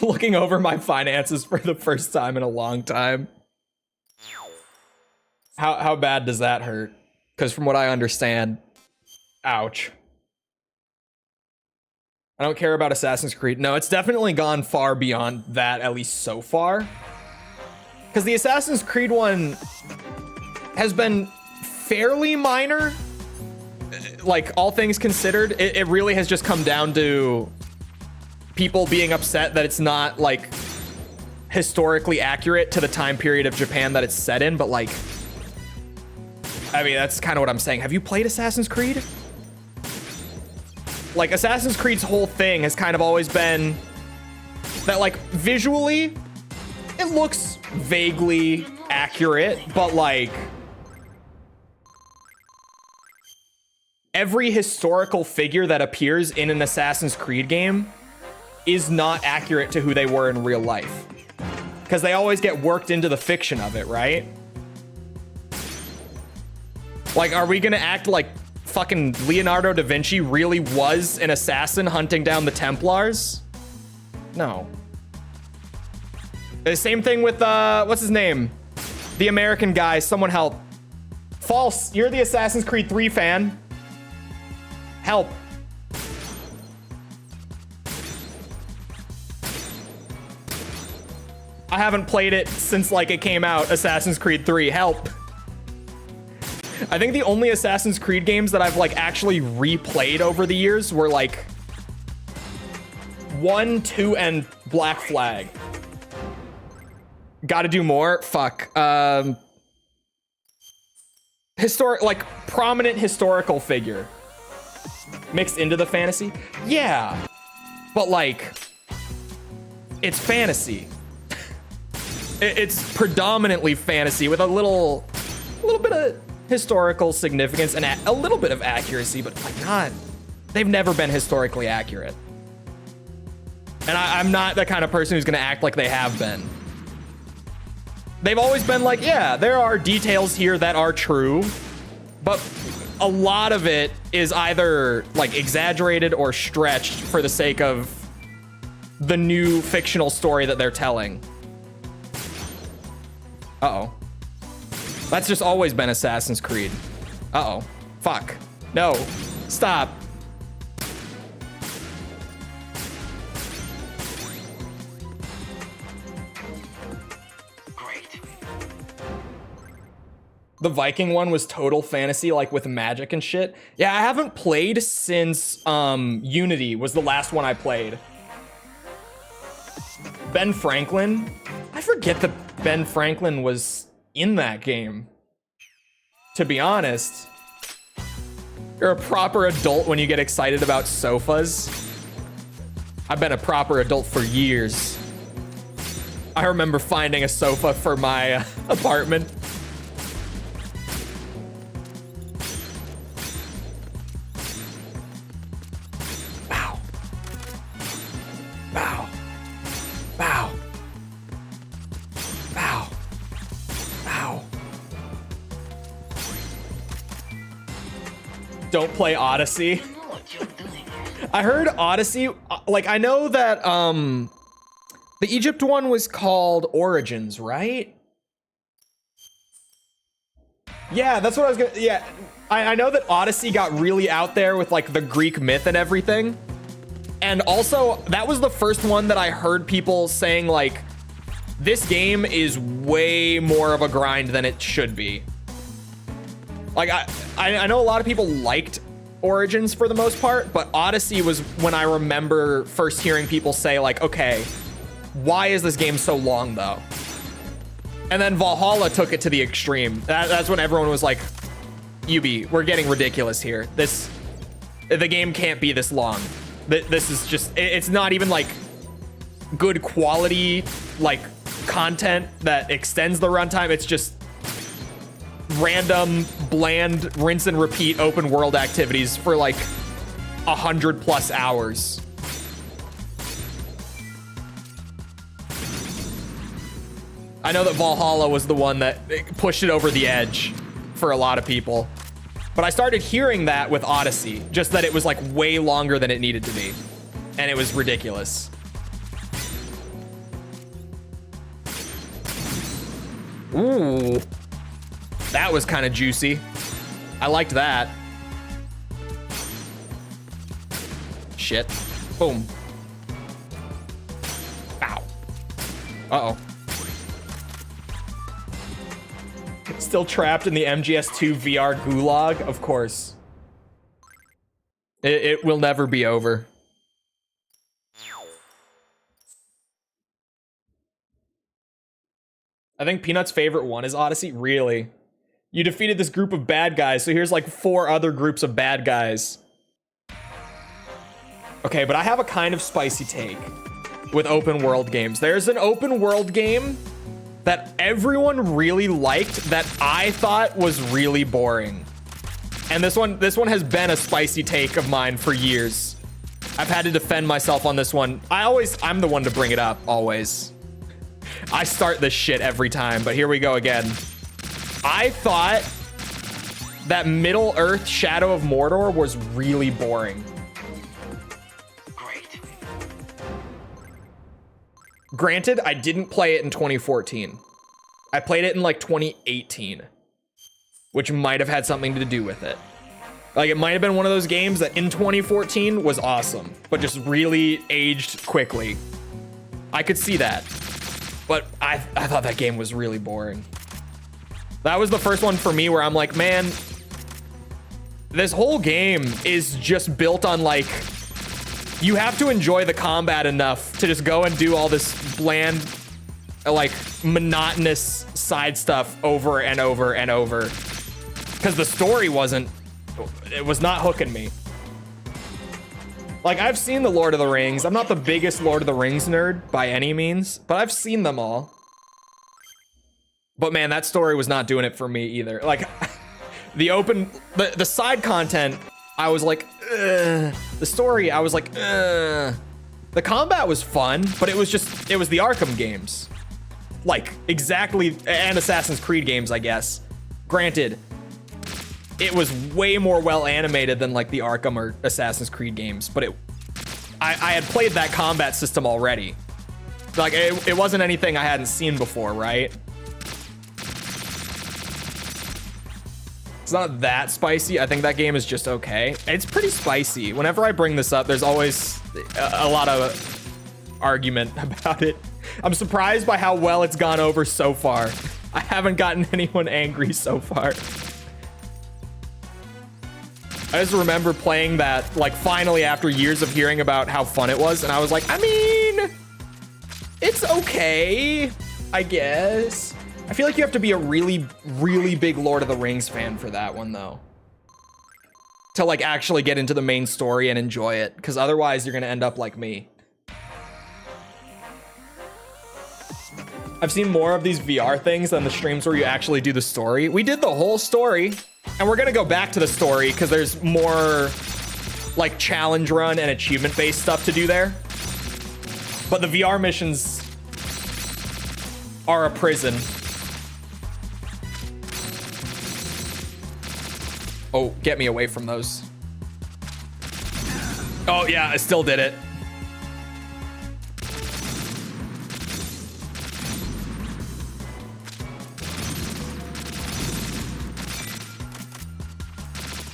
Looking over my finances for the first time in a long time. How bad does that hurt? Because from what I understand, ouch. I don't care about Assassin's Creed. No, it's definitely gone far beyond that, at least so far. Because the Assassin's Creed one has been fairly minor. Like, all things considered, it really has just come down to people being upset that it's not, like, historically accurate to the time period of Japan that it's set in, but, like, I mean, that's kind of what I'm saying. Have you played Assassin's Creed? Like, Assassin's Creed's whole thing has kind of always been that, like, visually, it looks vaguely accurate, but, like, every historical figure that appears in an Assassin's Creed game is not accurate to who they were in real life. Because they always get worked into the fiction of it, right? Like, are we gonna act like fucking Leonardo da Vinci really was an assassin hunting down the Templars? No. The same thing with, what's his name? The American guy, someone help. False, you're the Assassin's Creed 3 fan. Help. I haven't played it since, like, it came out, Assassin's Creed 3. Help. I think the only Assassin's Creed games that I've, like, actually replayed over the years were, like, 1, 2, and Black Flag. Gotta do more? Fuck. Like, prominent historical figure. Mixed into the fantasy? Yeah. But, like, it's fantasy. It's predominantly fantasy with a little bit of historical significance and a little bit of accuracy, but my God, they've never been historically accurate. And I'm not the kind of person who's gonna act like they have been. They've always been like, yeah, there are details here that are true, but a lot of it is either like exaggerated or stretched for the sake of the new fictional story that they're telling. Uh-oh. That's just always been Assassin's Creed. Uh-oh. Fuck. No. Stop. Great. The Viking one was total fantasy, like with magic and shit. Yeah, I haven't played since Unity was the last one I played. Ben Franklin? I forget that Ben Franklin was in that game. To be honest, you're a proper adult when you get excited about sofas. I've been a proper adult for years. I remember finding a sofa for my apartment. Bow. Bow. Bow. Bow. Bow. Don't play Odyssey. You know what you're doing. I heard Odyssey, like I know that the Egypt one was called Origins, right? Yeah, that's what I was gonna, yeah. I know that Odyssey got really out there with like the Greek myth and everything. And also, that was the first one that I heard people saying like, this game is way more of a grind than it should be. Like, I know a lot of people liked Origins for the most part, but Odyssey was when I remember first hearing people say like, okay, why is this game so long though? And then Valhalla took it to the extreme. That's when everyone was like, Ubi, we're getting ridiculous here. The game can't be this long. This is just, it's not even like good quality, like content that extends the runtime. It's just random, bland, rinse and repeat open world activities for like 100+ hours. I know that Valhalla was the one that pushed it over the edge for a lot of people. But I started hearing that with Odyssey, just that it was like way longer than it needed to be. And it was ridiculous. Ooh. That was kind of juicy. I liked that. Shit. Boom. Ow. Uh-oh. Still trapped in the MGS2 VR gulag? Of course. It will never be over. I think Peanut's favorite one is Odyssey. Really? You defeated this group of bad guys, so here's like 4 other groups of bad guys. Okay, but I have a kind of spicy take with open world games. There's an open world game that everyone really liked that I thought was really boring. And this one has been a spicy take of mine for years. I've had to defend myself on this one. I'm the one to bring it up, always. I start this shit every time, but here we go again. I thought that Middle-earth Shadow of Mordor was really boring. Great. Granted, I didn't play it in 2014. I played it in like 2018, which might have had something to do with it. Like it might have been one of those games that in 2014 was awesome, but just really aged quickly. I could see that, but I thought that game was really boring. That was the first one for me where I'm like, man, this whole game is just built on like you have to enjoy the combat enough to just go and do all this bland, like, monotonous side stuff over and over and over. Because the story it was not hooking me. Like, I've seen the Lord of the Rings. I'm not the biggest Lord of the Rings nerd by any means, but I've seen them all. But man, that story was not doing it for me either. Like, the side content, I was like, ugh. The story, I was like, ugh. The combat was fun, but it was the Arkham games. Like, exactly, and Assassin's Creed games, I guess. Granted, it was way more well animated than like the Arkham or Assassin's Creed games, but I had played that combat system already. Like, it wasn't anything I hadn't seen before, right? It's not that spicy. I think that game is just okay. It's pretty spicy. Whenever I bring this up, there's always a lot of argument about it. I'm surprised by how well it's gone over so far. I haven't gotten anyone angry so far. I just remember playing that, like, finally after years of hearing about how fun it was, and I was like, I mean, it's okay, I guess. I feel like you have to be a really, really big Lord of the Rings fan for that one, though. To, like, actually get into the main story and enjoy it, because otherwise you're gonna end up like me. I've seen more of these VR things than the streams where you actually do the story. We did the whole story, and we're gonna go back to the story because there's more like challenge run and achievement based stuff to do there. But the VR missions are a prison. Oh, get me away from those. Oh yeah, I still did it.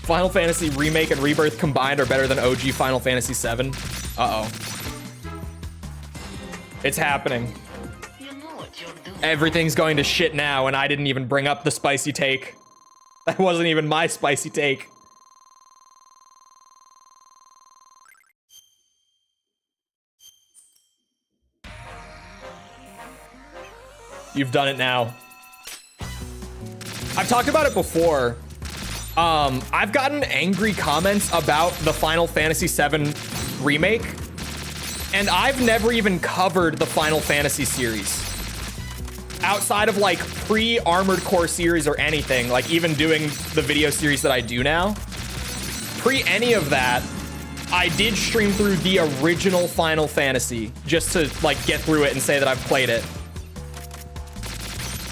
Final Fantasy Remake and Rebirth combined are better than OG Final Fantasy VII. Uh-oh. It's happening. Everything's going to shit now, and I didn't even bring up the spicy take. That wasn't even my spicy take. You've done it now. I've talked about it before. I've gotten angry comments about the Final Fantasy VII remake, and I've never even covered the Final Fantasy series. Outside of like pre-Armored Core series or anything, like even doing the video series that I do now, pre any of that, I did stream through the original Final Fantasy just to like get through it and say that I've played it.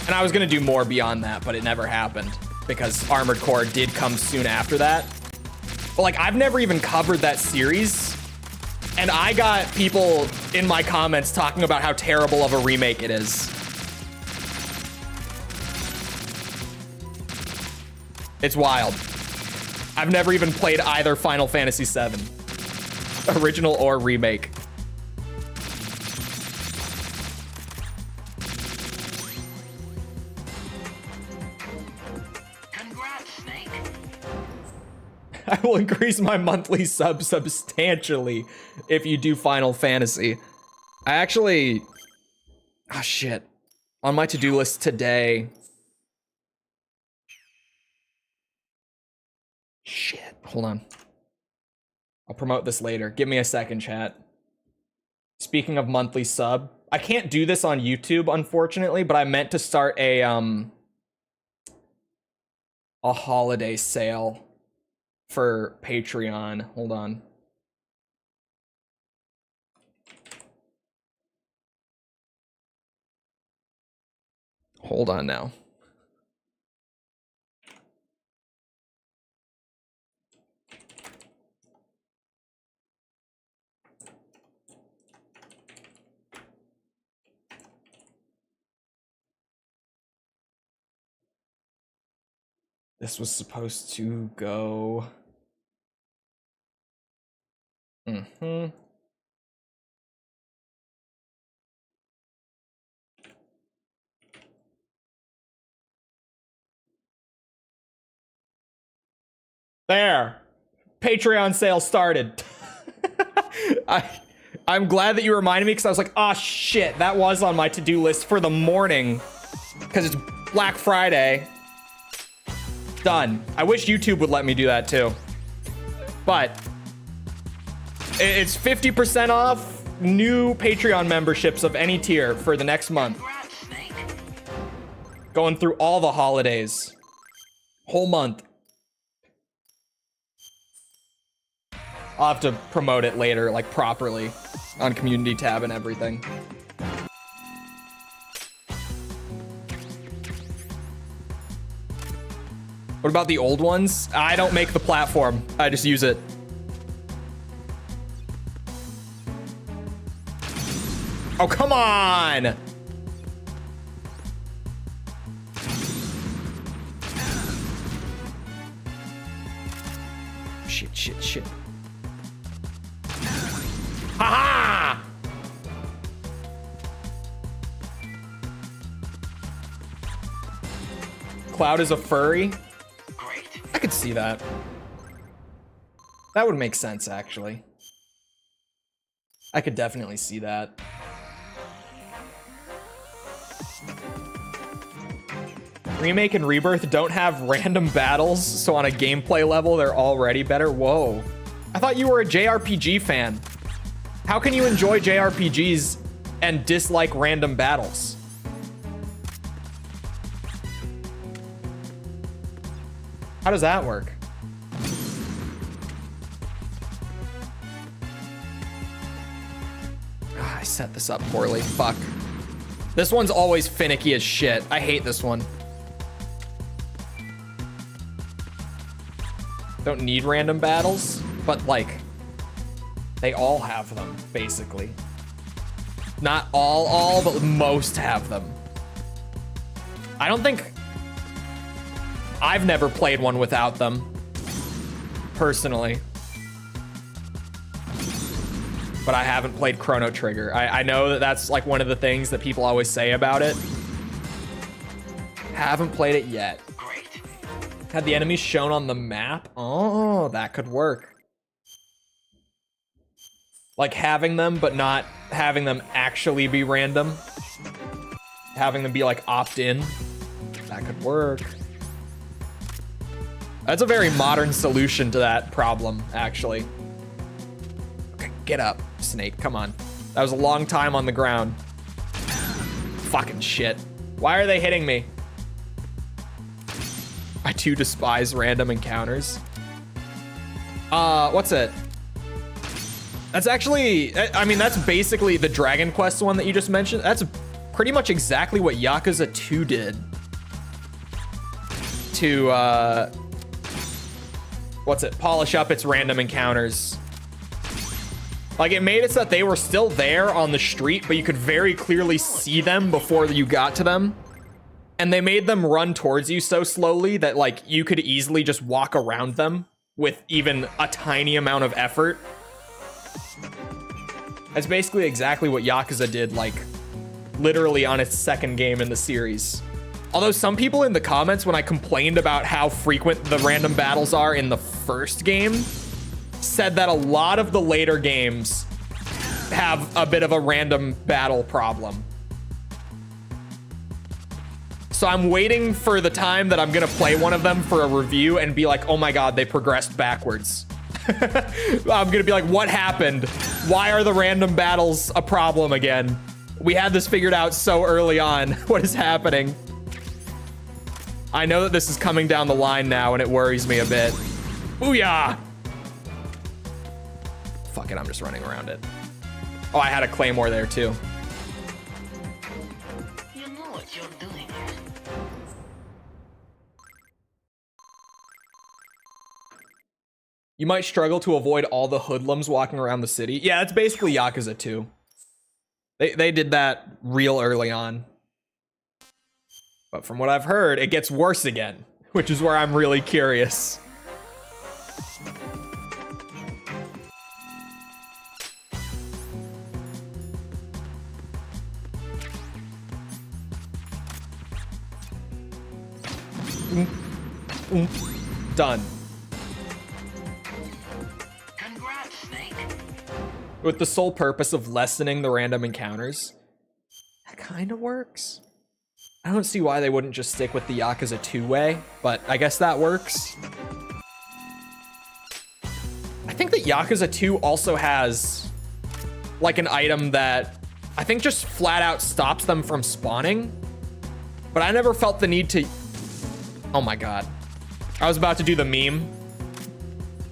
And I was gonna do more beyond that, but it never happened because Armored Core did come soon after that. But like, I've never even covered that series, and I got people in my comments talking about how terrible of a remake it is. It's wild. I've never even played either Final Fantasy VII, original or remake. I will increase my monthly sub substantially if you do Final Fantasy. I actually, oh shit, on my to-do list today. Shit, hold on. I'll promote this later. Give me a second, chat. Speaking of monthly sub, I can't do this on YouTube, unfortunately, but I meant to start a holiday sale for Patreon. Hold on. Hold on now. This was supposed to go. There. Patreon sale started. I'm glad that you reminded me because I was like, oh shit, that was on my to-do list for the morning because it's Black Friday. Done. I wish YouTube would let me do that too. But it's 50% off new Patreon memberships of any tier for the next month. Going through all the holidays. Whole month. I'll have to promote it later, like properly, on community tab and everything. What about the old ones? I don't make the platform. I just use it. Oh, come on! Shit. Ha-ha! Cloud is a furry? I could see that. That would make sense, actually. I could definitely see that. Remake and Rebirth don't have random battles, so on a gameplay level, they're already better. Whoa. I thought you were a JRPG fan. How can you enjoy JRPGs and dislike random battles? How does that work? I set this up poorly. Fuck. This one's always finicky as shit. I hate this one. Don't need random battles, but like, they all have them, basically. Not all, but most have them. I don't think... I've never played one without them, personally. But I haven't played Chrono Trigger. I know that that's like one of the things that people always say about it. Haven't played it yet. Had the enemies shown on the map? Oh, that could work. Like having them, but not having them actually be random. Having them be like opt-in. That could work. That's a very modern solution to that problem, actually. Okay, get up, Snake, come on. That was a long time on the ground. Fucking shit. Why are they hitting me? I too despise random encounters. What's it? That's actually, I mean, that's basically the Dragon Quest one that you just mentioned. That's pretty much exactly what Yakuza 2 did. To, what's it? Polish up its random encounters. Like, it made it so that they were still there on the street, but you could very clearly see them before you got to them. And they made them run towards you so slowly that, like, you could easily just walk around them with even a tiny amount of effort. That's basically exactly what Yakuza did, like, literally on its second game in the series. Although some people in the comments, when I complained about how frequent the random battles are in the first game, said that a lot of the later games have a bit of a random battle problem. So I'm waiting for the time that I'm gonna play one of them for a review and be like, oh my God, they progressed backwards. I'm gonna be like, what happened? Why are the random battles a problem again? We had this figured out so early on. What is happening? I know that this is coming down the line now and it worries me a bit. Booyah! Fuck it, I'm just running around it. Oh, I had a claymore there too. You know what you're doing. You might struggle to avoid all the hoodlums walking around the city. Yeah, it's basically Yakuza 2. They did that real early on. But from what I've heard, it gets worse again, which is where I'm really curious. Done. Congrats, Snake. with the sole purpose of lessening the random encounters. That kind of works. I don't see why they wouldn't just stick with the Yakuza 2 way, but I guess that works. I think that Yakuza 2 also has like an item that I think just flat out stops them from spawning, but I never felt the need to. Oh my god. I was about to do the meme.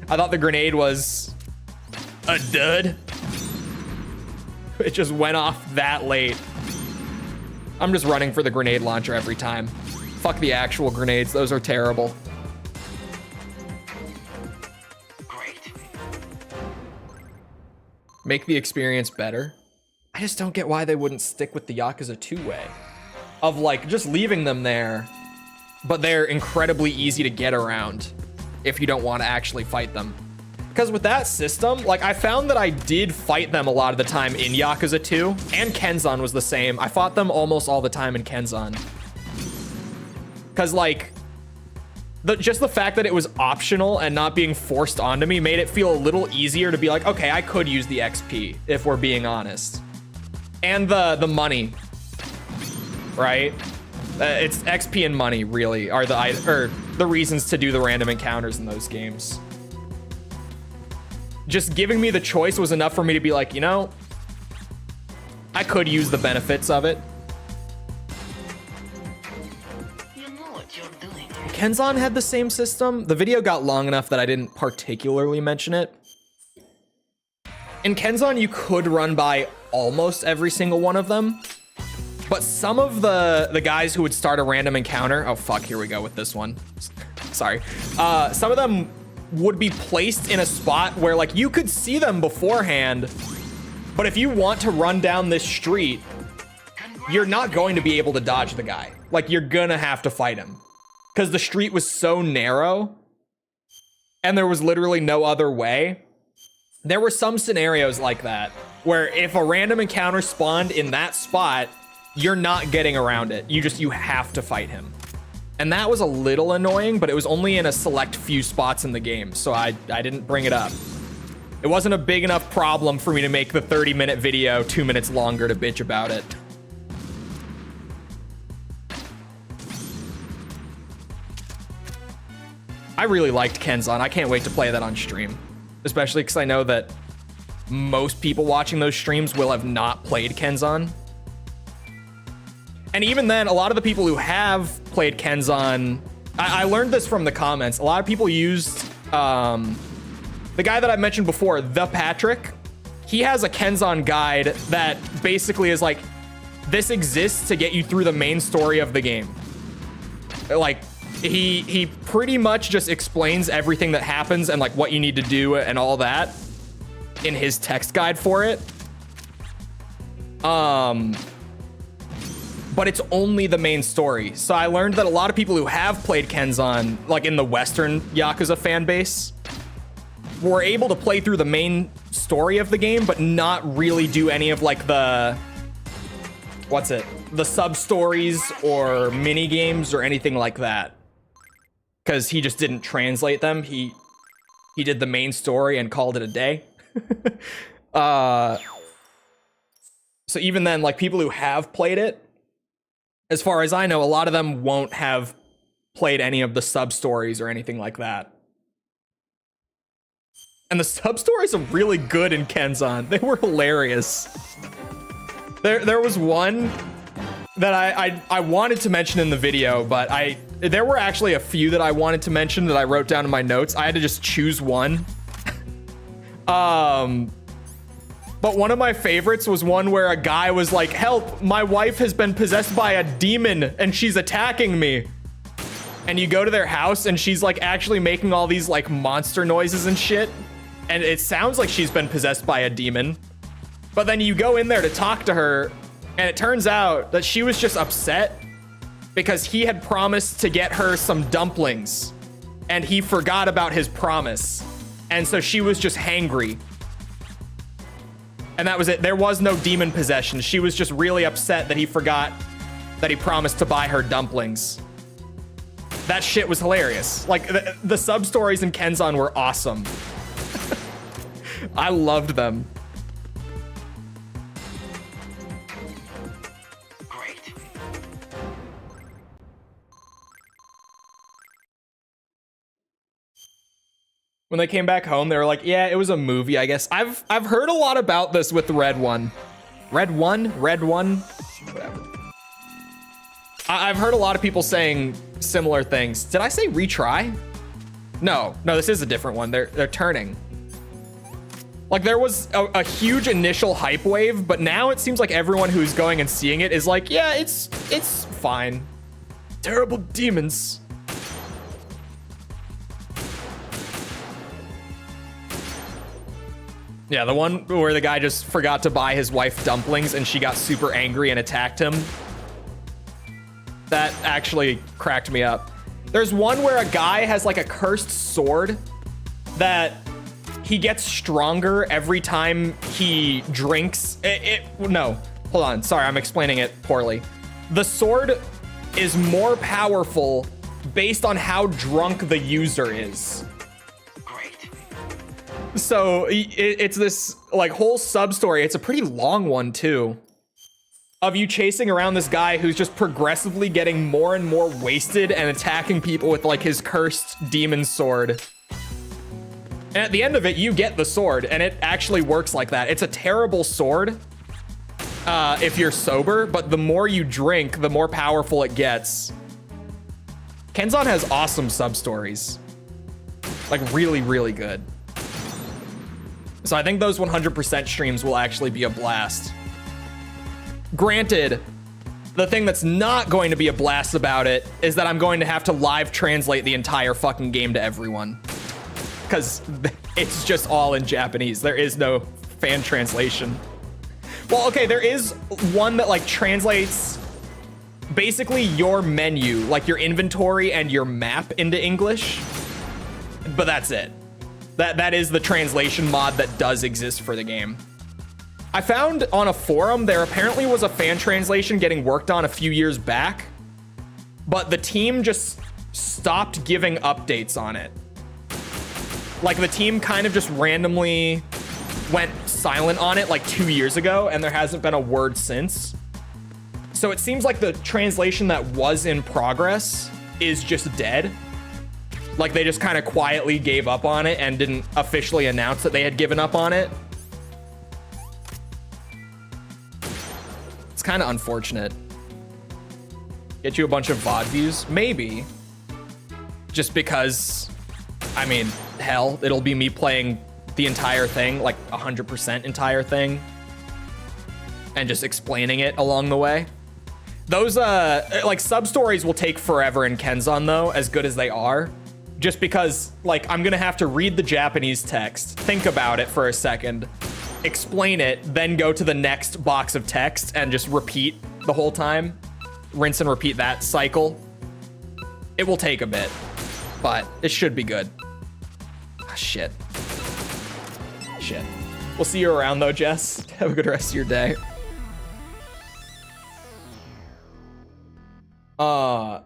I thought the grenade was a dud. It just went off that late. I'm just running for the grenade launcher every time. Fuck the actual grenades, those are terrible. Great. Make the experience better. I just don't get why they wouldn't stick with the Yakuza 2 way. Of like, just leaving them there, but they're incredibly easy to get around if you don't want to actually fight them. Because with that system, like I found that I did fight them a lot of the time in Yakuza 2, and Kenzan was the same. I fought them almost all the time in Kenzan. Because like, just the fact that it was optional and not being forced onto me made it feel a little easier to be like, okay, I could use the XP if we're being honest. And the money, right? It's XP and money really are the reasons to do the random encounters in those games. Just giving me the choice was enough for me to be like, you know, I could use the benefits of it. You know what you're doing. Kenzan had the same system. The video got long enough that I didn't particularly mention it. In Kenzan, you could run by almost every single one of them. But some of the guys who would start a random encounter, oh fuck, here we go with this one. Sorry. Some of them would be placed in a spot where like you could see them beforehand, but if you want to run down this street, you're not going to be able to dodge the guy. Like you're gonna have to fight him because the street was so narrow and there was literally no other way. There were some scenarios like that where if a random encounter spawned in that spot, you're not getting around it. You have to fight him. And that was a little annoying, but it was only in a select few spots in the game, so I didn't bring it up. It wasn't a big enough problem for me to make the 30-minute video 2 minutes longer to bitch about it. I really liked Kenzan. I can't wait to play that on stream, especially because I know that most people watching those streams will have not played Kenzan. And even then, a lot of the people who have played Kenzan, I learned this from the comments. A lot of people used the guy that I mentioned before, the Patrick. He has a Kenzan guide that basically is like, this exists to get you through the main story of the game. Like, he pretty much just explains everything that happens and like what you need to do and all that in his text guide for it. But it's only the main story. So I learned that a lot of people who have played Kenzan, like in the Western Yakuza fan base, were able to play through the main story of the game, but not really do any of like the, the sub-stories or mini-games or anything like that. Because he just didn't translate them. He did the main story and called it a day. So even then, like people who have played it, as far as I know, a lot of them won't have played any of the sub-stories or anything like that. And the sub-stories are really good in Kenzan. They were hilarious. There was one that I wanted to mention in the video, but there were actually a few that I wanted to mention that I wrote down in my notes. I had to just choose one. But one of my favorites was one where a guy was like, help, my wife has been possessed by a demon and she's attacking me. And you go to their house and she's like actually making all these like monster noises and shit. And it sounds like she's been possessed by a demon. But then you go in there to talk to her and it turns out that she was just upset because he had promised to get her some dumplings and he forgot about his promise. And so she was just hangry. And that was it. There was no demon possession. She was just really upset that he forgot that he promised to buy her dumplings. That shit was hilarious. Like, the sub-stories in Kenzan were awesome. I loved them. When they came back home, they were like, yeah, it was a movie, I guess. I've heard a lot about this with the Red One. Red One? Whatever. I've heard a lot of people saying similar things. Did I say retry? No, this is a different one. They're turning. Like, there was a huge initial hype wave, but now it seems like everyone who's going and seeing it is like, yeah, it's fine. Terrible demons. Yeah, the one where the guy just forgot to buy his wife dumplings and she got super angry and attacked him. That actually cracked me up. There's one where a guy has like a cursed sword that he gets stronger every time he drinks. No, hold on. Sorry, I'm explaining it poorly. The sword is more powerful based on how drunk the user is. So it's this like whole sub story. It's a pretty long one too, of you chasing around this guy who's just progressively getting more and more wasted and attacking people with like his cursed demon sword. And at the end of it, you get the sword, and it actually works like that. It's a terrible sword if you're sober, but the more you drink, the more powerful it gets. Kenzan has awesome sub stories, like really, really good. So I think those 100% streams will actually be a blast. Granted, the thing that's not going to be a blast about it is that I'm going to have to live translate the entire fucking game to everyone. Because it's just all in Japanese. There is no fan translation. Well, okay, there is one that like translates basically your menu, like your inventory and your map into English. But that's it. That is the translation mod that does exist for the game. I found on a forum there apparently was a fan translation getting worked on a few years back, but the team just stopped giving updates on it. Like the team kind of just randomly went silent on it like 2 years ago, and there hasn't been a word since. So it seems like the translation that was in progress is just dead. Like they just kind of quietly gave up on it and didn't officially announce that they had given up on it. It's kind of unfortunate. Get you a bunch of VOD views? Maybe. Just because, I mean, hell, it'll be me playing the entire thing, like 100% entire thing, and just explaining it along the way. Those, like, sub-stories will take forever in Kenzan, though, as good as they are. Just because, like, I'm gonna have to read the Japanese text, think about it for a second, explain it, then go to the next box of text and just repeat the whole time. Rinse and repeat that cycle. It will take a bit, but it should be good. Ah, shit. We'll see you around, though, Jess. Have a good rest of your day. I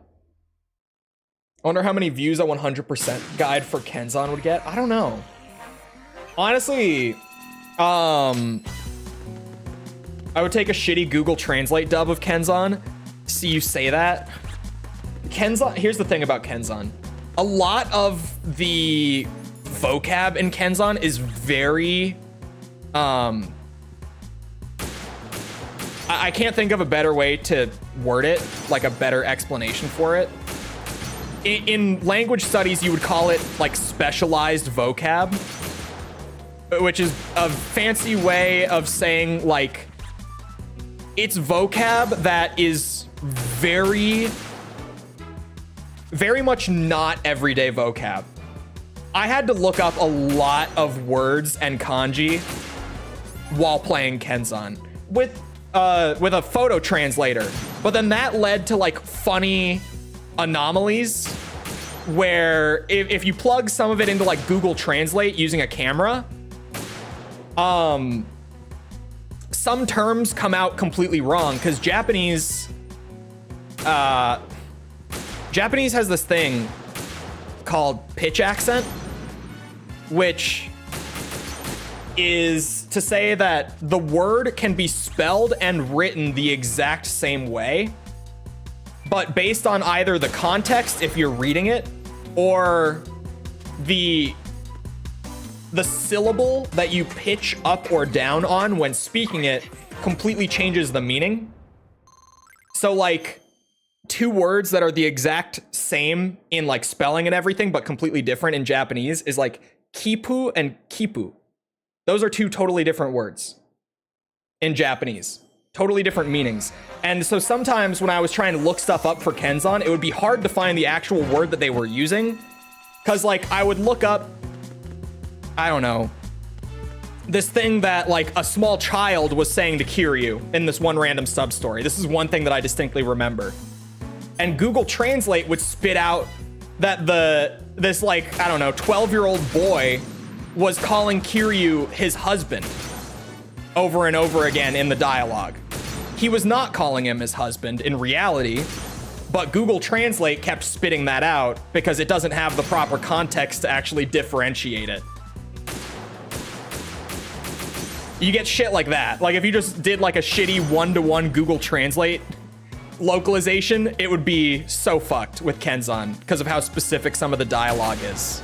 wonder how many views a 100% guide for Kenzan would get. I don't know. Honestly, I would take a shitty Google Translate dub of Kenzan. See you say that. Kenzan, here's the thing about Kenzan. A lot of the vocab in Kenzan is very, I can't think of a better way to word it, like a better explanation for it. In language studies, you would call it like specialized vocab, which is a fancy way of saying like it's vocab that is very, very much not everyday vocab. I had to look up a lot of words and kanji while playing Kenzan with a photo translator, but then that led to like funny anomalies where if you plug some of it into like Google Translate using a camera, some terms come out completely wrong because Japanese has this thing called pitch accent, which is to say that the word can be spelled and written the exact same way, but based on either the context if you're reading it or the the syllable that you pitch up or down on when speaking it completely changes the meaning. So like 2 words that are the exact same in like spelling and everything, but completely different in Japanese is like kipu and kipu. Those are 2 totally different words in Japanese. Totally different meanings. And so sometimes when I was trying to look stuff up for Kenzan, it would be hard to find the actual word that they were using. Cause like I would look up, I don't know, this thing that like a small child was saying to Kiryu in this one random sub story. This is one thing that I distinctly remember. And Google Translate would spit out that this like, I don't know, 12-year-old boy was calling Kiryu his husband over and over again in the dialogue. He was not calling him his husband in reality, but Google Translate kept spitting that out because it doesn't have the proper context to actually differentiate it. You get shit like that. Like if you just did like a shitty 1-to-1 Google Translate localization, it would be so fucked with Kenzan because of how specific some of the dialogue is.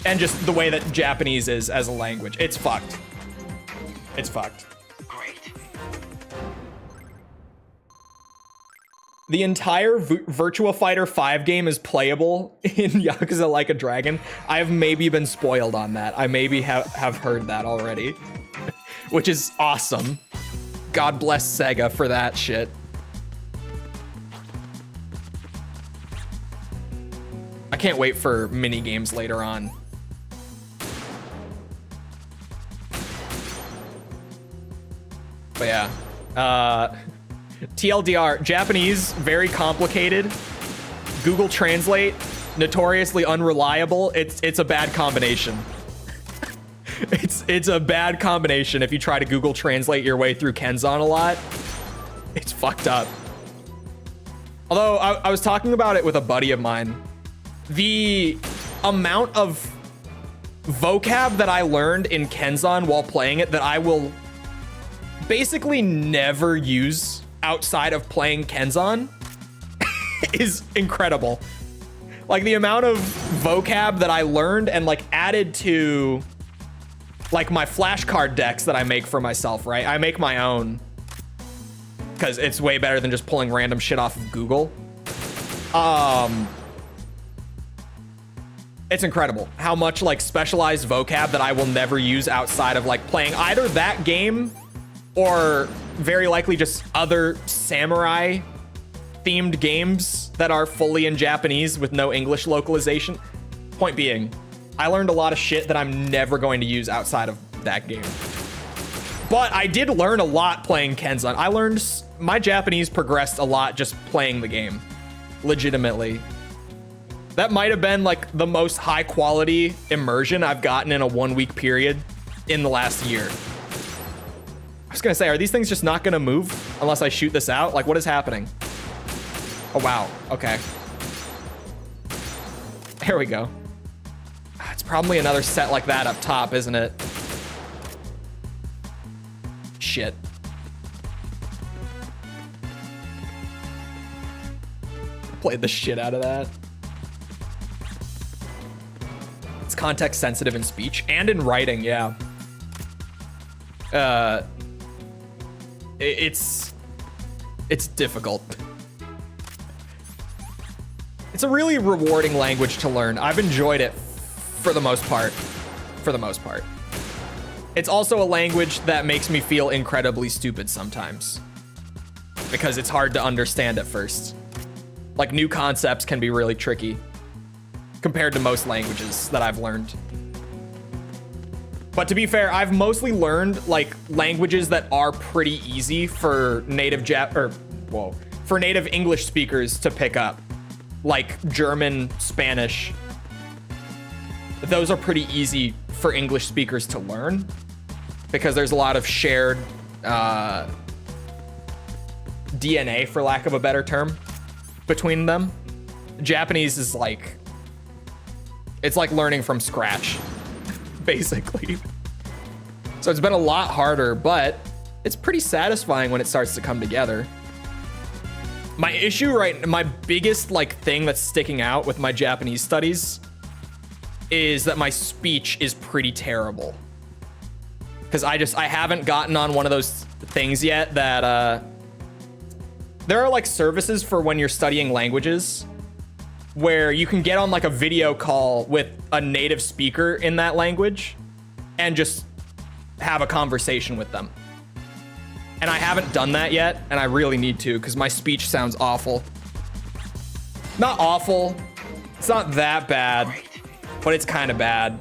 And just the way that Japanese is as a language. It's fucked. It's fucked. Great. The entire Virtua Fighter 5 game is playable in Yakuza Like a Dragon. I have maybe been spoiled on that. I maybe have heard that already, which is awesome. God bless Sega for that shit. I can't wait for mini games later on. But yeah, TLDR, Japanese, very complicated. Google Translate, notoriously unreliable. It's a bad combination. It's a bad combination if you try to Google Translate your way through Kenzan a lot. It's fucked up. Although I was talking about it with a buddy of mine. The amount of vocab that I learned in Kenzan while playing it that I will basically never use outside of playing Kenzan is incredible. Like the amount of vocab that I learned and like added to like my flashcard decks that I make for myself, right? I make my own because it's way better than just pulling random shit off of Google. It's incredible how much like specialized vocab that I will never use outside of like playing either that game or very likely just other samurai themed games that are fully in Japanese with no English localization. Point being, I learned a lot of shit that I'm never going to use outside of that game. But I did learn a lot playing Kenzan. I learned, my Japanese progressed a lot just playing the game, legitimately. That might have been like the most high quality immersion I've gotten in a 1-week period in the last year. I was gonna say, are these things just not gonna move unless I shoot this out? Like, what is happening? Oh, wow. Okay. There we go. It's probably another set like that up top, isn't it? Shit. Played the shit out of that. It's context sensitive in speech and in writing, yeah. It's difficult. It's a really rewarding language to learn. I've enjoyed it for the most part. It's also a language that makes me feel incredibly stupid sometimes because it's hard to understand at first. Like new concepts can be really tricky compared to most languages that I've learned. But to be fair, I've mostly learned like languages that are pretty easy for native for native English speakers to pick up, like German, Spanish. Those are pretty easy for English speakers to learn because there's a lot of shared DNA, for lack of a better term, between them. Japanese is like, it's like learning from scratch, basically. So it's been a lot harder, but it's pretty satisfying when it starts to come together. My issue my biggest like thing that's sticking out with my Japanese studies is that my speech is pretty terrible. Because I haven't gotten on one of those things yet that, there are like services for when you're studying languages where you can get on like a video call with a native speaker in that language and just have a conversation with them. And I haven't done that yet, and I really need to because my speech sounds awful. Not awful. It's not that bad, but it's kind of bad.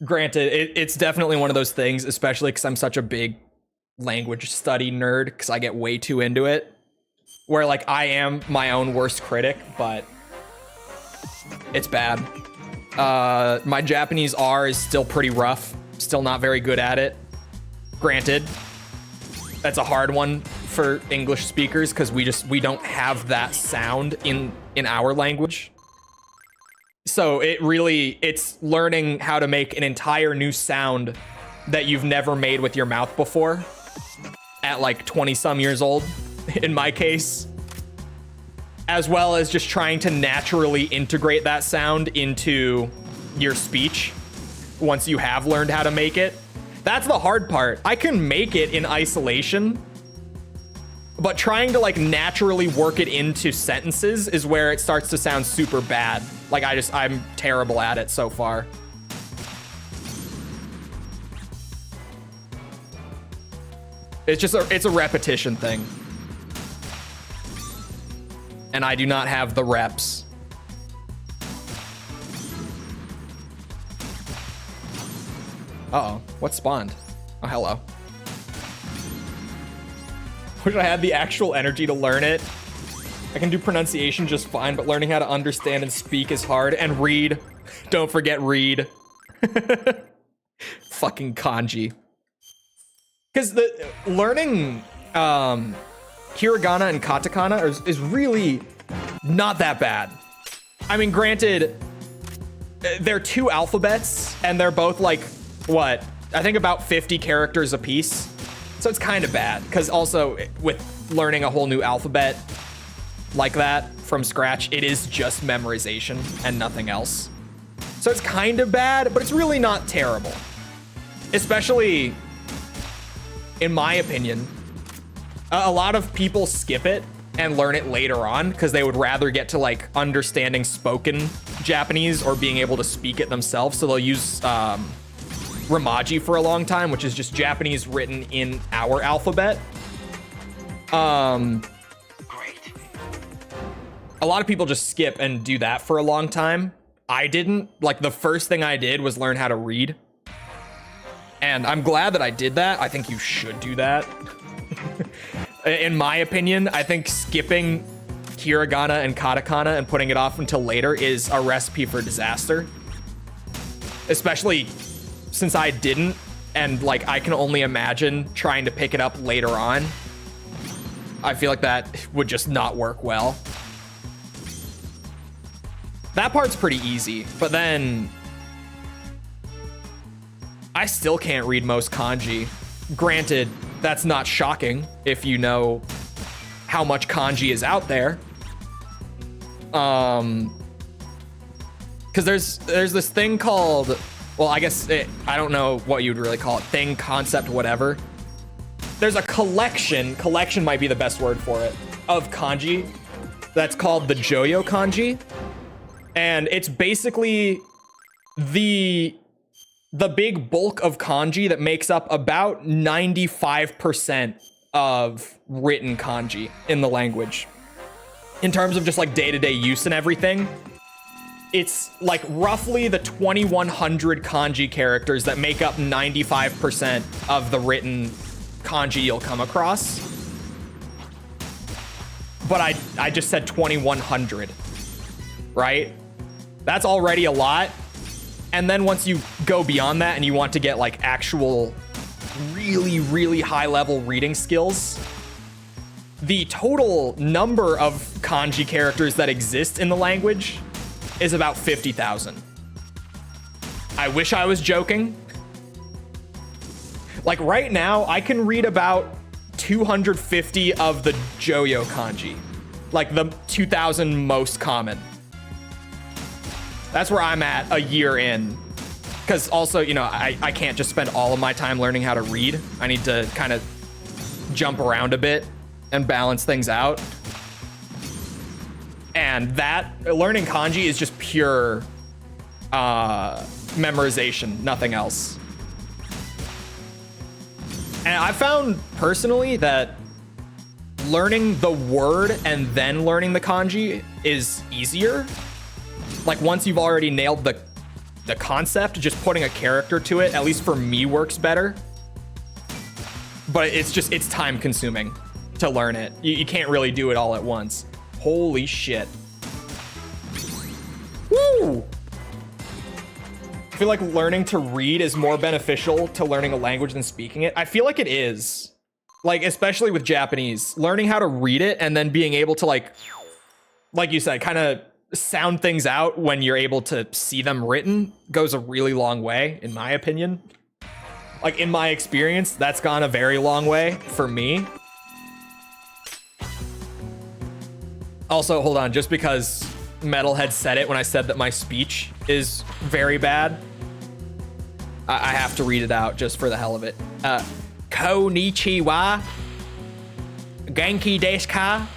Granted, it's definitely one of those things, especially because I'm such a big language study nerd, because I get way too into it, where like I am my own worst critic, but it's bad. My Japanese R is still pretty rough, still not very good at it. Granted, that's a hard one for English speakers because we don't have that sound in our language. So it's learning how to make an entire new sound that you've never made with your mouth before at like 20 some years old, in my case, as well as just trying to naturally integrate that sound into your speech once you have learned how to make it. That's the hard part. I can make it in isolation, but trying to like naturally work it into sentences is where it starts to sound super bad. Like I'm terrible at it so far. It's a repetition thing. And I do not have the reps. Uh-oh, what spawned? Oh, hello. Wish I had the actual energy to learn it. I can do pronunciation just fine, but learning how to understand and speak is hard. And read. Don't forget read. Fucking kanji. Because the learning hiragana and katakana is really not that bad. I mean, granted, they're two alphabets, and they're both like, what? I think about 50 characters apiece. So it's kind of bad, because also with learning a whole new alphabet like that from scratch, it is just memorization and nothing else. So it's kind of bad, but it's really not terrible. Especially, in my opinion, a lot of people skip it and learn it later on because they would rather get to like understanding spoken Japanese or being able to speak it themselves. So they'll use Romaji for a long time, which is just Japanese written in our alphabet. A lot of people just skip and do that for a long time. I didn't. Like, the first thing I did was learn how to read. And I'm glad that I did that. I think you should do that. In my opinion, I think skipping hiragana and katakana and putting it off until later is a recipe for disaster. Especially since I didn't, and like I can only imagine trying to pick it up later on. I feel like that would just not work well. That part's pretty easy, but then I still can't read most kanji. Granted, that's not shocking if you know how much kanji is out there. Because there's this thing called, well, I guess I don't know what you'd really call it, thing, concept, whatever. There's a collection might be the best word for it, of kanji that's called the Joyo kanji. And it's basically the big bulk of kanji that makes up about 95% of written kanji in the language. In terms of just like day-to-day use and everything, it's like roughly the 2100 kanji characters that make up 95% of the written kanji you'll come across. But I just said 2100, right? That's already a lot. And then once you go beyond that and you want to get like actual really, really high level reading skills, the total number of kanji characters that exist in the language is about 50,000. I wish I was joking. Like right now, I can read about 250 of the Joyo kanji, like the 2,000 most common. That's where I'm at a year in. Because also, you know, I can't just spend all of my time learning how to read. I need to kind of jump around a bit and balance things out. And that, learning kanji is just pure memorization, nothing else. And I found personally that learning the word and then learning the kanji is easier. Like once you've already nailed the concept, just putting a character to it, at least for me, works better. But it's time consuming to learn it. You can't really do it all at once. Holy shit. Woo! I feel like learning to read is more beneficial to learning a language than speaking it. I feel like it is. Like, especially with Japanese. Learning how to read it and then being able to, like you said, kind of sound things out when you're able to see them written goes a really long way, in my opinion. Like, in my experience, that's gone a very long way for me. Also, hold on, just because Metalhead said it when I said that my speech is very bad, I have to read it out just for the hell of it. Konnichiwa. Genki desu ka?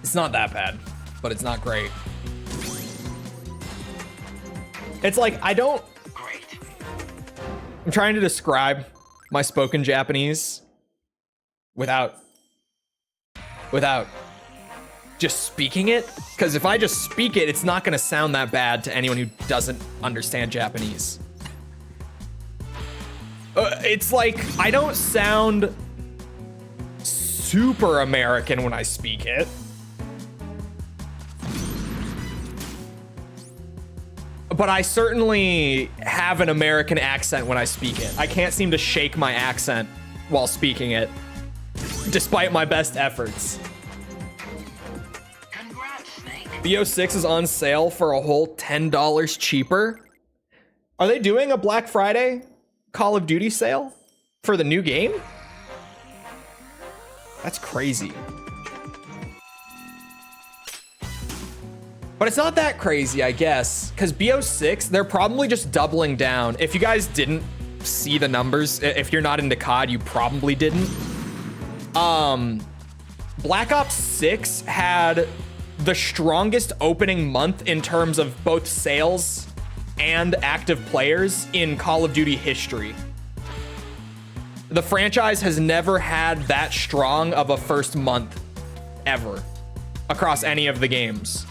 It's not that bad, but it's not great. It's like, I'm trying to describe my spoken Japanese without just speaking it. Because if I just speak it, it's not gonna sound that bad to anyone who doesn't understand Japanese. It's like, I don't sound super American when I speak it. But I certainly have an American accent when I speak it. I can't seem to shake my accent while speaking it, despite my best efforts. Congrats, Snake. BO6 is on sale for a whole $10 cheaper. Are they doing a Black Friday Call of Duty sale for the new game? That's crazy. But it's not that crazy, I guess, because BO6, they're probably just doubling down. If you guys didn't see the numbers, if you're not into COD, you probably didn't. Black Ops 6 had the strongest opening month in terms of both sales and active players in Call of Duty history. The franchise has never had that strong of a first month ever across any of the games.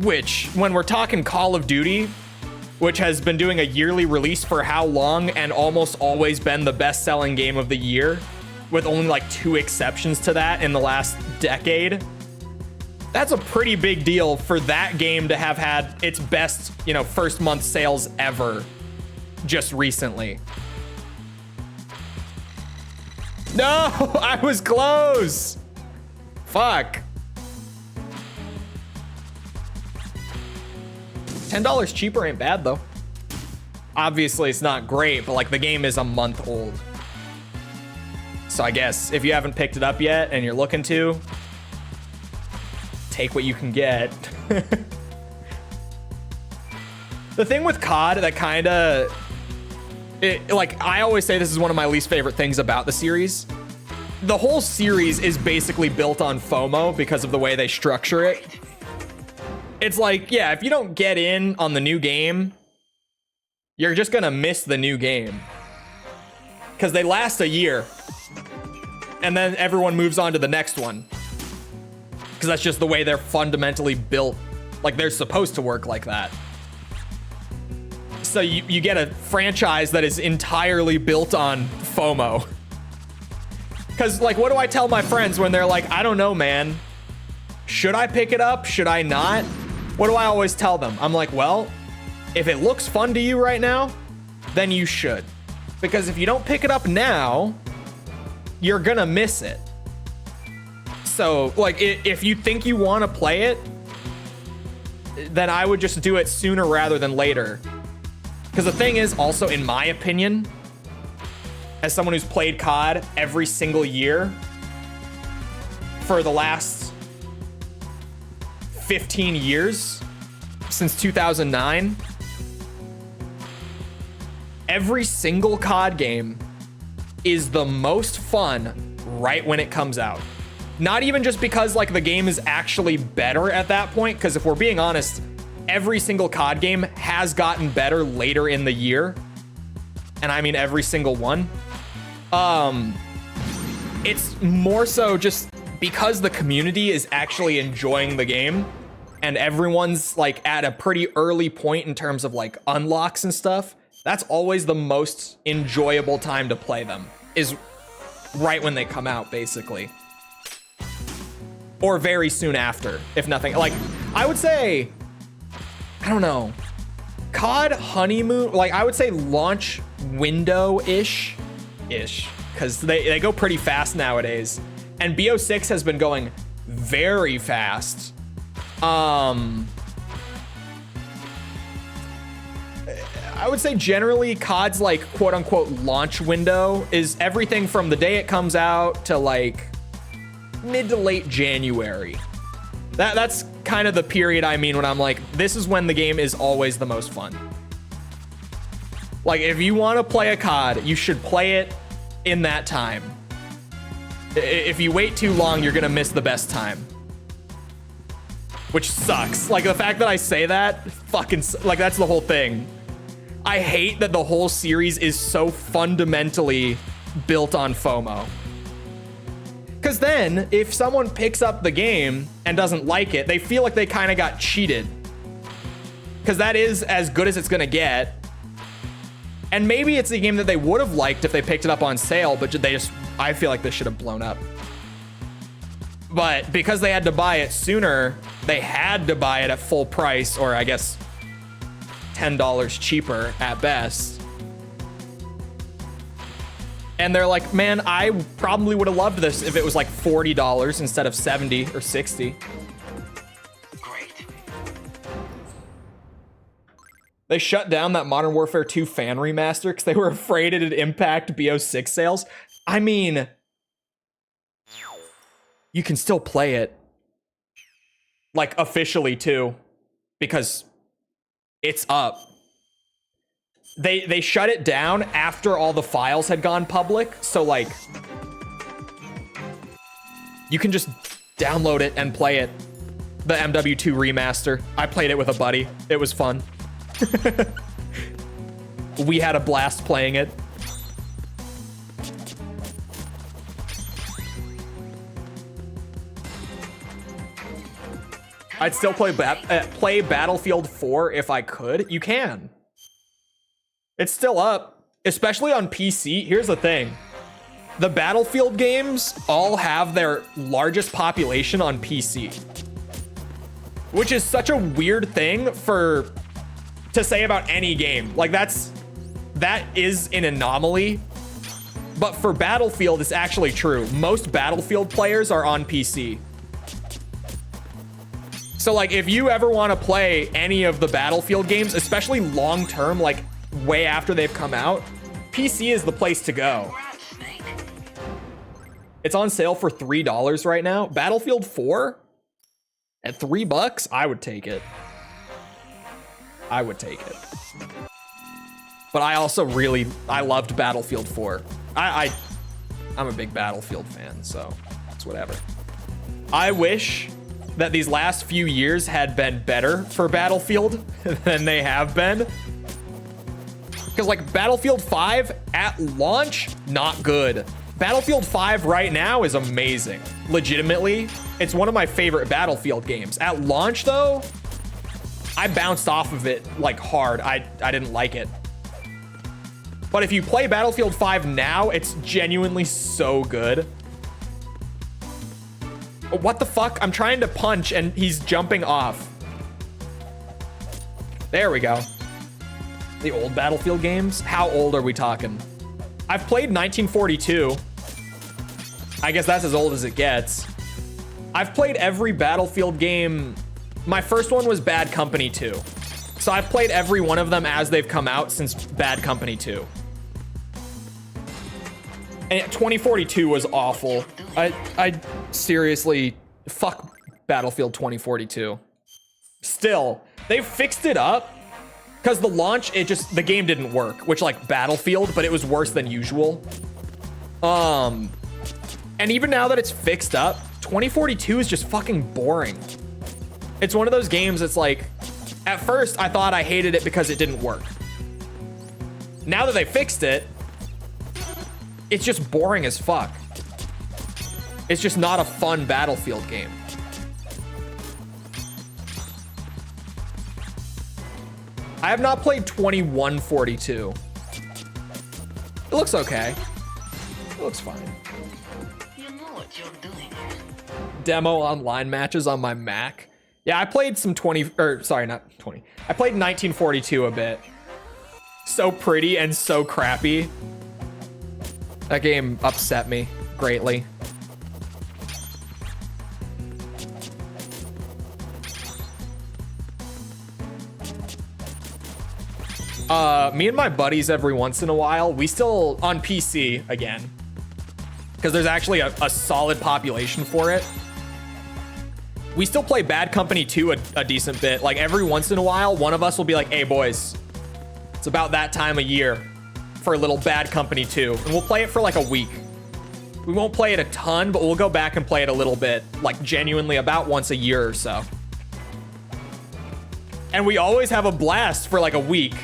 Which, when we're talking Call of Duty, which has been doing a yearly release for how long and almost always been the best-selling game of the year, with only like 2 exceptions to that in the last decade, that's a pretty big deal for that game to have had its best, you know, first month sales ever just recently. No, I was close. Fuck. $10 cheaper ain't bad though. Obviously it's not great, but like the game is a month old. So I guess if you haven't picked it up yet and you're looking to, take what you can get. The thing with COD that kinda, like I always say this is one of my least favorite things about the series. The whole series is basically built on FOMO because of the way they structure it. It's like, yeah, if you don't get in on the new game, you're just gonna miss the new game. Because they last a year. And then everyone moves on to the next one. Because that's just the way they're fundamentally built. Like, they're supposed to work like that. So you get a franchise that is entirely built on FOMO. Because, like, what do I tell my friends when they're like, I don't know, man. Should I pick it up? Should I not? What do I always tell them? I'm like, well, if it looks fun to you right now, then you should. Because if you don't pick it up now, you're gonna miss it. So, like, if you think you want to play it, then I would just do it sooner rather than later. Because the thing is, also, in my opinion, as someone who's played COD every single year for the last 15 years, since 2009, every single COD game is the most fun right when it comes out. Not even just because like the game is actually better at that point, because if we're being honest, every single COD game has gotten better later in the year. And I mean every single one. It's more so just because the community is actually enjoying the game and everyone's like at a pretty early point in terms of like unlocks and stuff. That's always the most enjoyable time to play them, is right when they come out, basically. Or very soon after, if nothing. Like, I would say, I don't know, COD honeymoon, like I would say launch window-ish, because they go pretty fast nowadays. And BO6 has been going very fast. I would say generally COD's like quote unquote launch window is everything from the day it comes out to like mid to late January. That's kind of the period I mean when I'm like, this is when the game is always the most fun. Like if you want to play a COD, you should play it in that time. If you wait too long, you're gonna miss the best time. Which sucks. Like the fact that I say that, fucking, like that's the whole thing. I hate that the whole series is so fundamentally built on FOMO. Because then, if someone picks up the game and doesn't like it, they feel like they kind of got cheated. Because that is as good as it's going to get. And maybe it's a game that they would have liked if they picked it up on sale, but they just, I feel like this should have blown up. But because they had to buy it sooner, they had to buy it at full price, or I guess $10 cheaper at best. And they're like, man, I probably would have loved this if it was like $40 instead of $70 or $60. Great. They shut down that Modern Warfare 2 fan remaster because they were afraid it'd impact BO6 sales. I mean, you can still play it. Like officially too, because it's up. They shut it down after all the files had gone public, so like you can just download it and play it. The MW2 remaster. I played it with a buddy. It was fun. We had a blast playing it. I'd still play Battlefield 4 if I could. You can. It's still up, especially on PC. Here's the thing. The Battlefield games all have their largest population on PC. Which is such a weird thing to say about any game. Like that is an anomaly. But for Battlefield, it's actually true. Most Battlefield players are on PC. So like if you ever want to play any of the Battlefield games, especially long term, like way after they've come out, PC is the place to go. It's on sale for $3 right now. Battlefield 4 at $3, I would take it. I would take it. But I also I loved Battlefield 4. I'm a big Battlefield fan, so it's whatever. I wish that these last few years had been better for Battlefield than they have been. Because like Battlefield 5 at launch, not good. Battlefield 5 right now is amazing. Legitimately, it's one of my favorite Battlefield games. At launch though, I bounced off of it like hard. I didn't like it. But if you play Battlefield 5 now, it's genuinely so good. What the fuck? I'm trying to punch and he's jumping off. There we go. The old Battlefield games? How old are we talking? I've played 1942. I guess that's as old as it gets. I've played every Battlefield game My first one was Bad Company 2. So I've played every one of them as they've come out since Bad Company 2. And 2042 was awful. I seriously, fuck Battlefield 2042. Still, they fixed it up because the launch, the game didn't work, which like Battlefield, but it was worse than usual. And even now that it's fixed up, 2042 is just fucking boring. It's one of those games that's like, at first I thought I hated it because it didn't work. Now that they fixed it, it's just boring as fuck. It's just not a fun Battlefield game. I have not played 2142. It looks okay. It looks fine. You know what you're doing. Demo online matches on my Mac. Yeah, I played some I played 1942 a bit. So pretty and so crappy. That game upset me greatly. Me and my buddies every once in a while, we still, on PC again, because there's actually a solid population for it. We still play Bad Company 2 a decent bit. Like every once in a while, one of us will be like, hey boys, it's about that time of year for a little Bad Company 2. And we'll play it for like a week. We won't play it a ton, but we'll go back and play it a little bit, like genuinely about once a year or so. And we always have a blast for like a week.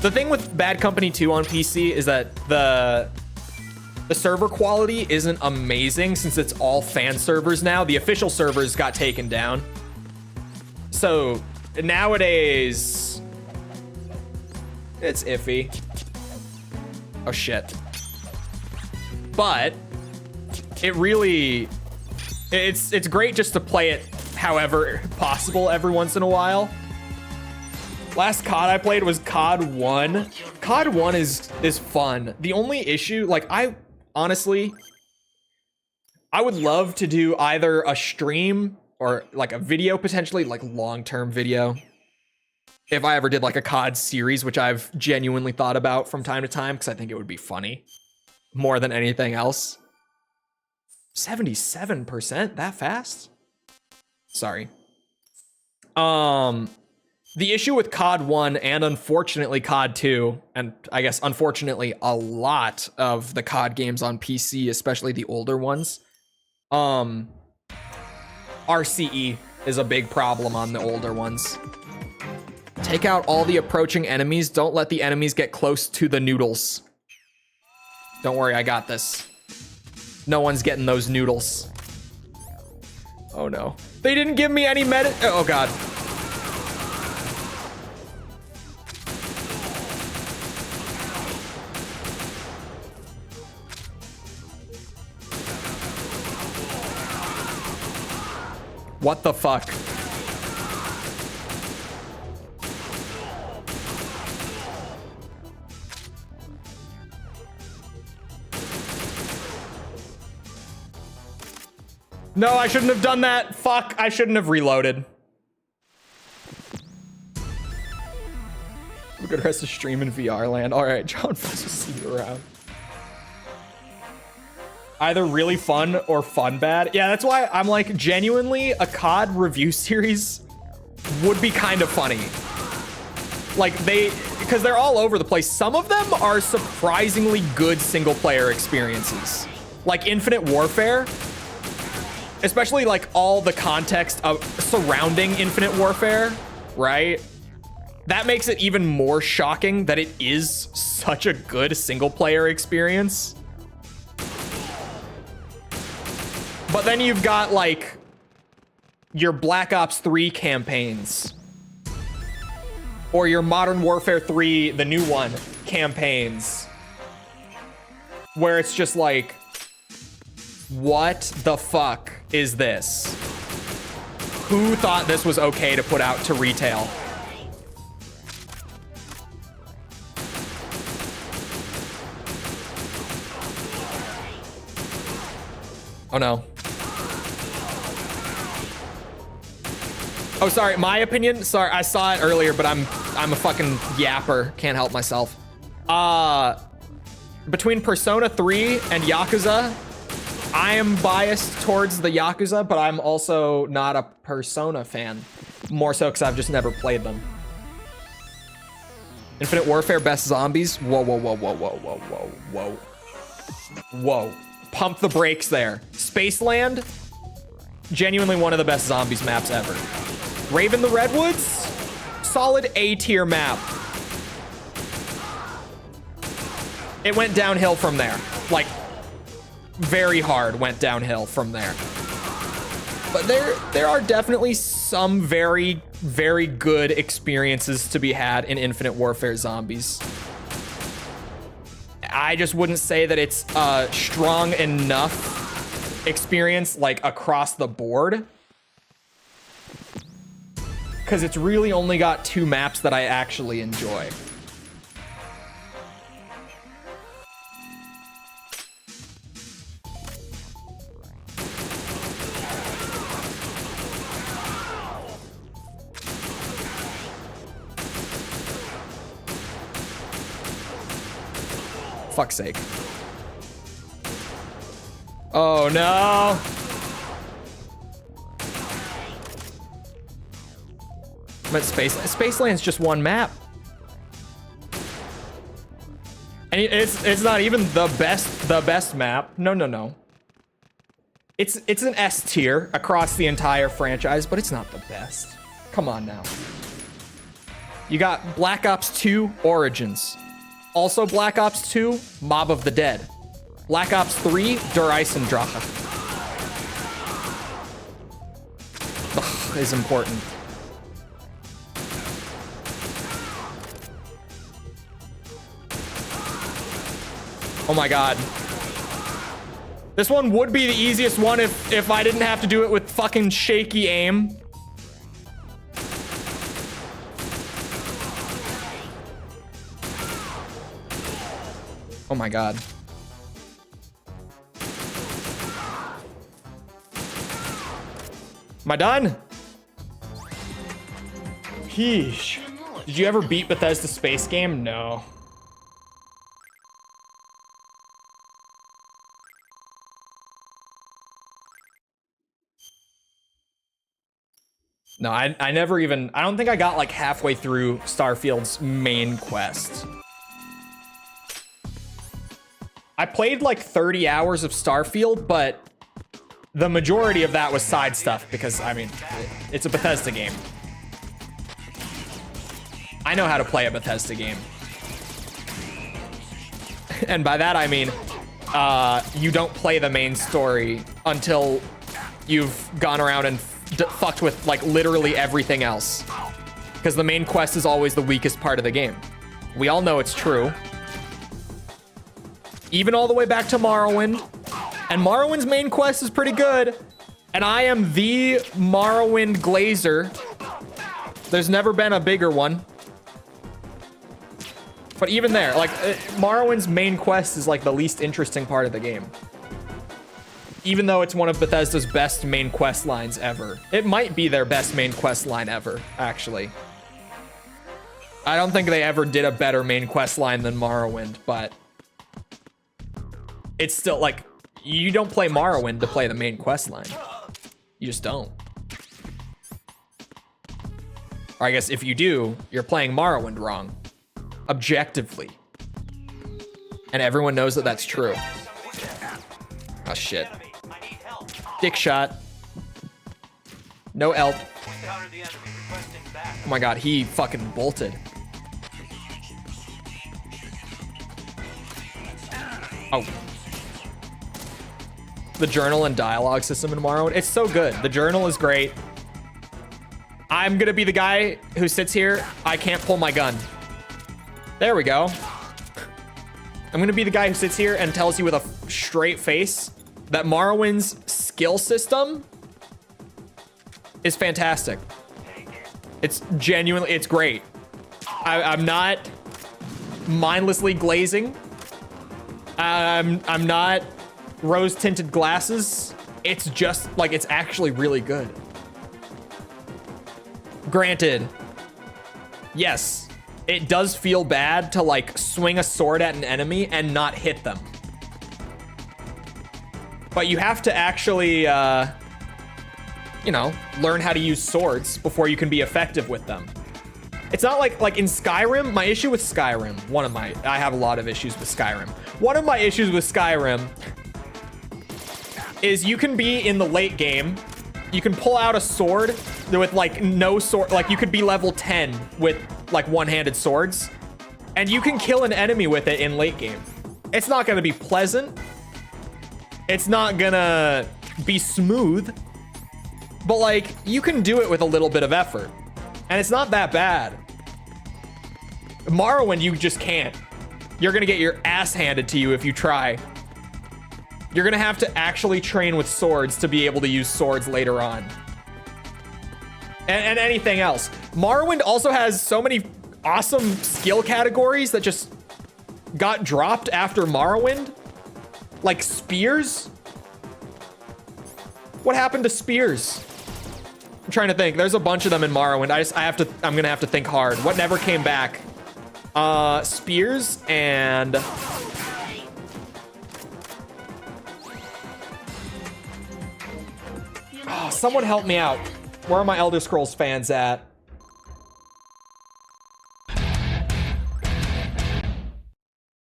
The thing with Bad Company 2 on PC is that the server quality isn't amazing since it's all fan servers now. The official servers got taken down. So nowadays, it's iffy. Oh shit. But it really, it's great just to play it however possible every once in a while. Last COD I played was COD 1. COD 1 is fun. The only issue, like I would love to do either a stream or like a video, potentially like long-term video. If I ever did like a COD series, which I've genuinely thought about from time to time, because I think it would be funny more than anything else. 77%? That fast? Sorry. The issue with COD 1 and unfortunately COD 2, and I guess unfortunately a lot of the COD games on PC, especially the older ones, RCE is a big problem on the older ones. Take out all the approaching enemies. Don't let the enemies get close to the noodles. Don't worry, I got this. No one's getting those noodles. Oh no. They didn't give me any oh god. What the fuck? No, I shouldn't have done that. Fuck, I shouldn't have reloaded. We're gonna rest the stream in VR land. All right, John, see you around. Either really fun or fun bad. Yeah, that's why I'm like, genuinely, a COD review series would be kind of funny. Like because they're all over the place. Some of them are surprisingly good single player experiences. Like Infinite Warfare, especially like all the context of surrounding Infinite Warfare, right? That makes it even more shocking that it is such a good single player experience. But then you've got like your Black Ops 3 campaigns or your Modern Warfare 3, the new one, campaigns, where it's just like, what the fuck is this? Who thought this was okay to put out to retail? Oh no. Oh, sorry, my opinion. Sorry, I saw it earlier, but I'm a fucking yapper. Can't help myself. Between Persona 3 and Yakuza, I am biased towards the Yakuza, but I'm also not a Persona fan. More so because I've just never played them. Infinite Warfare, best zombies. Whoa, whoa, whoa, whoa, whoa, whoa, whoa, whoa. Whoa. Pump the brakes there. Spaceland, genuinely one of the best zombies maps ever. Raven the Redwoods, solid A tier map. It went downhill from there. Like, very hard went downhill from there. But there are definitely some very, very good experiences to be had in Infinite Warfare Zombies. I just wouldn't say that it's a strong enough experience, like, across the board. Because it's really only got 2 maps that I actually enjoy. Fuck's sake. Oh no. But Spaceland's just one map. And it's not even the best map. No. It's an S tier across the entire franchise, but it's not the best. Come on now. You got Black Ops 2 Origins. Also Black Ops 2, Mob of the Dead. Black Ops 3, Der Eisendrache. Ugh, is important. Oh my god. This one would be the easiest one if I didn't have to do it with fucking shaky aim. Oh my god. Am I done? Sheesh. Did you ever beat Bethesda space game? No. No, I never even, I don't think I got like halfway through Starfield's main quest. I played like 30 hours of Starfield, but the majority of that was side stuff because, I mean, it's a Bethesda game. I know how to play a Bethesda game. And by that, I mean, you don't play the main story until you've gone around and fucked with like literally everything else. Because the main quest is always the weakest part of the game. We all know it's true. Even all the way back to Morrowind. And Morrowind's main quest is pretty good. And I am the Morrowind glazer. There's never been a bigger one. But even there, like, Morrowind's main quest is like the least interesting part of the game. Even though it's one of Bethesda's best main quest lines ever. It might be their best main quest line ever, actually. I don't think they ever did a better main quest line than Morrowind, but it's still like, you don't play Morrowind to play the main quest line. You just don't. Or I guess if you do, you're playing Morrowind wrong. Objectively. And everyone knows that that's true. Oh shit. Dick shot. No elp. Oh my god, he fucking bolted. Oh. The journal and dialogue system in Morrowind, it's so good. The journal is great. I'm gonna be the guy who sits here. I can't pull my gun. There we go. I'm gonna be the guy who sits here and tells you with a straight face that Morrowind's skill system is fantastic. It's genuinely, it's great. I'm not mindlessly glazing. I'm not rose-tinted glasses. It's just like, it's actually really good. Granted, yes, it does feel bad to like swing a sword at an enemy and not hit them. But you have to actually, you know, learn how to use swords before you can be effective with them. It's not like in Skyrim, my issue with Skyrim, I have a lot of issues with Skyrim. One of my issues with Skyrim is you can be in the late game, you can pull out a sword with like no sword, like you could be level 10 with like one-handed swords, and you can kill an enemy with it in late game. It's not gonna be pleasant. It's not gonna be smooth, but like you can do it with a little bit of effort, and it's not that bad. Morrowind, you just can't. You're gonna get your ass handed to you if you try. You're gonna have to actually train with swords to be able to use swords later on. And anything else. Morrowind also has so many awesome skill categories that just got dropped after Morrowind. Like spears. What happened to spears? I'm trying to think. There's a bunch of them in Morrowind. I'm gonna have to think hard. What never came back? Spears and oh, someone help me out. Where are my Elder Scrolls fans at?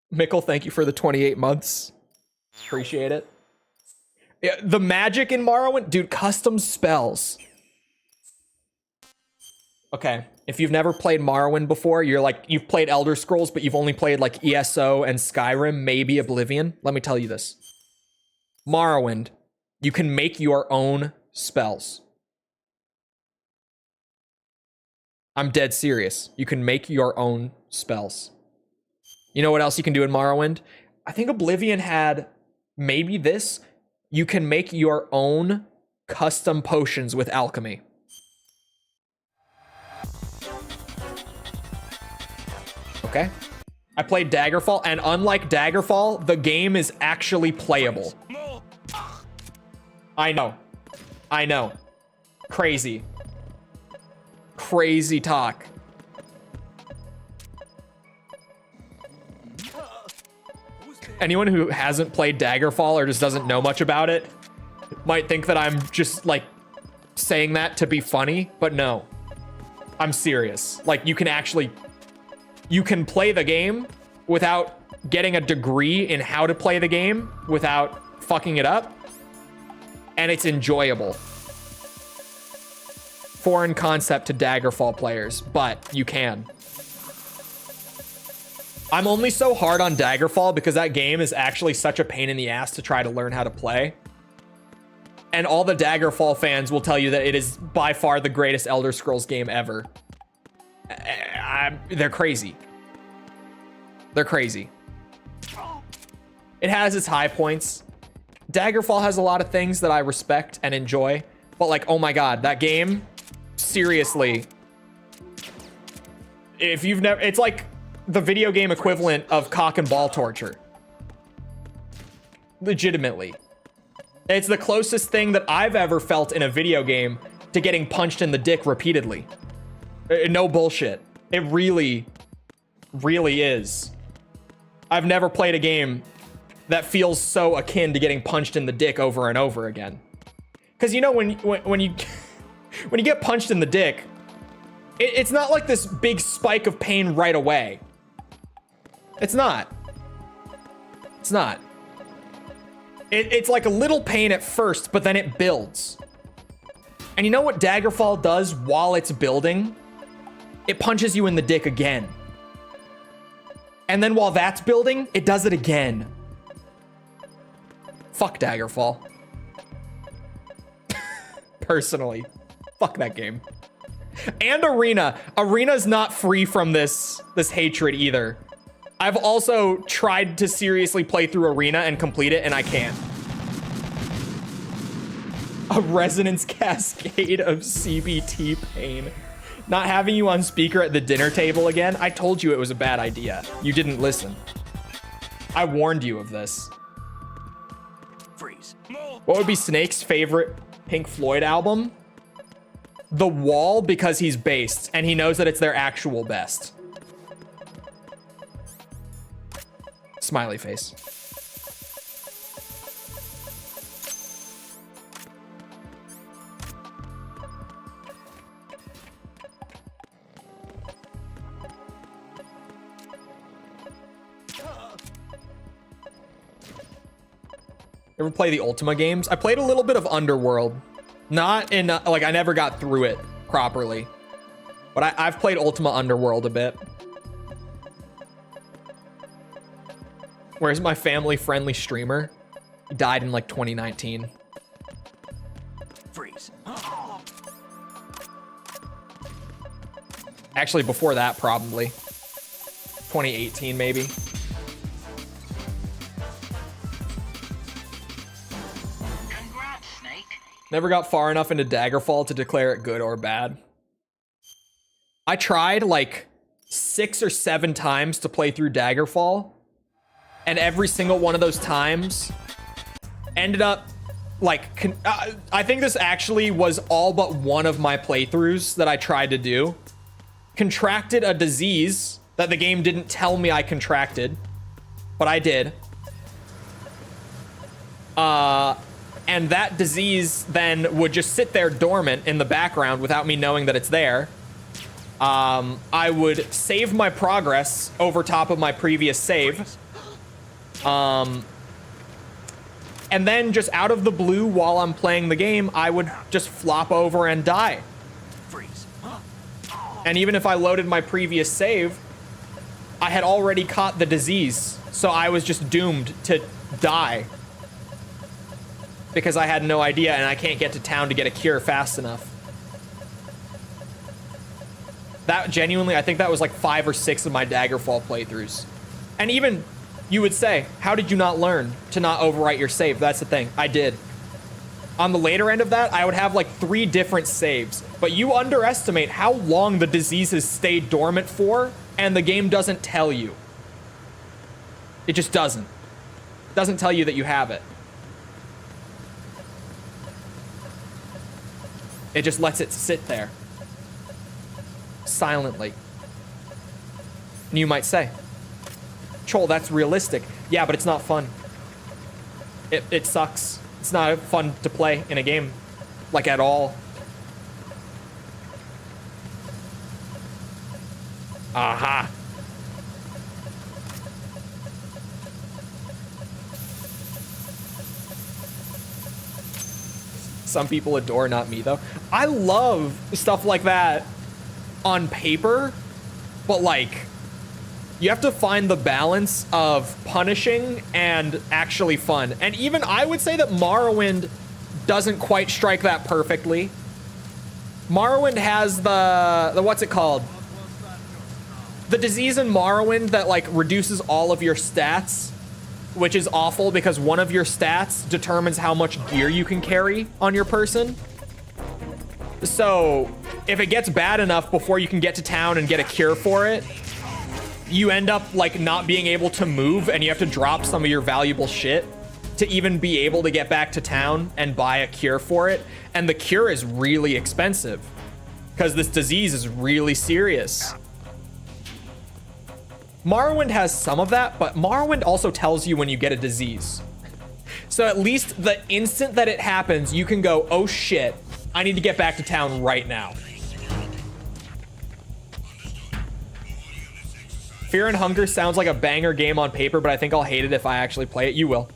Mickle, thank you for the 28 months. Appreciate it. Yeah, the magic in Morrowind, dude, custom spells. Okay, if you've never played Morrowind before, you've played Elder Scrolls, but you've only played like ESO and Skyrim, maybe Oblivion. Let me tell you this. Morrowind, you can make your own spells. I'm dead serious. You can make your own spells. You know what else you can do in Morrowind? I think Oblivion had maybe this. You can make your own custom potions with alchemy. Okay. I played Daggerfall, and unlike Daggerfall, the game is actually playable. I know. Crazy. Crazy talk. Anyone who hasn't played Daggerfall or just doesn't know much about it might think that I'm just like saying that to be funny, but no. I'm serious. Like you can play the game without getting a degree in how to play the game without fucking it up, and it's enjoyable. Foreign concept to Daggerfall players, but you can. I'm only so hard on Daggerfall because that game is actually such a pain in the ass to try to learn how to play. And all the Daggerfall fans will tell you that it is by far the greatest Elder Scrolls game ever. They're crazy. They're crazy. It has its high points. Daggerfall has a lot of things that I respect and enjoy, but like, oh my god, that game, seriously. If you've never, it's like the video game equivalent of cock and ball torture. Legitimately. It's the closest thing that I've ever felt in a video game to getting punched in the dick repeatedly. No bullshit. It really, really is. I've never played a game that feels so akin to getting punched in the dick over and over again. Because you know when you when you get punched in the dick, it's not like this big spike of pain right away. It's not. It's not. It's like a little pain at first, but then it builds. And you know what Daggerfall does while it's building? It punches you in the dick again. And then while that's building, it does it again. Fuck Daggerfall. Personally. Fuck that game. And Arena. Arena's not free from this hatred either. I've also tried to seriously play through Arena and complete it, and I can't. A resonance cascade of CBT pain. Not having you on speaker at the dinner table again. I told you it was a bad idea. You didn't listen. I warned you of this. Freeze. What would be Snake's favorite Pink Floyd album? the wall because he's based and he knows that it's their actual best. Smiley face. Ever play the Ultima games? I played a little bit of Underworld. Not in, like, I never got through it properly. But I've played Ultima Underworld a bit. Where's my family-friendly streamer? He died in, like, 2019. Freeze. Actually, before that, probably. 2018, maybe. Congrats, Snake. Never got far enough into Daggerfall to declare it good or bad. I tried like 6 or 7 times to play through Daggerfall, and every single one of those times ended up like, I think this actually was all but one of my playthroughs that I tried to do. Contracted a disease that the game didn't tell me I contracted, but I did. And that disease then would just sit there dormant in the background without me knowing that it's there. I would save my progress over top of my previous save. And then just out of the blue while I'm playing the game, I would just flop over and die. Freeze. And even if I loaded my previous save, I had already caught the disease. So I was just doomed to die. Because I had no idea and I can't get to town to get a cure fast enough. That genuinely, I think that was like 5 or 6 of my Daggerfall playthroughs. And even, you would say, how did you not learn to not overwrite your save? That's the thing, I did. On the later end of that, I would have like 3 different saves. But you underestimate how long the diseases stay dormant for, and the game doesn't tell you. It just doesn't. It doesn't tell you that you have it. It just lets it sit there. Silently. And you might say, Chol, that's realistic. Yeah, but it's not fun. It sucks. It's not fun to play in a game, like at all. Aha. Some people adore, not me though. I love stuff like that on paper, but like, you have to find the balance of punishing and actually fun. And even I would say that Morrowind doesn't quite strike that perfectly. Morrowind has the what's it called? The disease in Morrowind that like reduces all of your stats, which is awful because one of your stats determines how much gear you can carry on your person. So if it gets bad enough before you can get to town and get a cure for it, you end up like not being able to move and you have to drop some of your valuable shit to even be able to get back to town and buy a cure for it. And the cure is really expensive because this disease is really serious. Morrowind has some of that, but Morrowind also tells you when you get a disease. So at least the instant that it happens, you can go, oh shit, I need to get back to town right now. Fear and Hunger sounds like a banger game on paper, but I think I'll hate it if I actually play it. You will.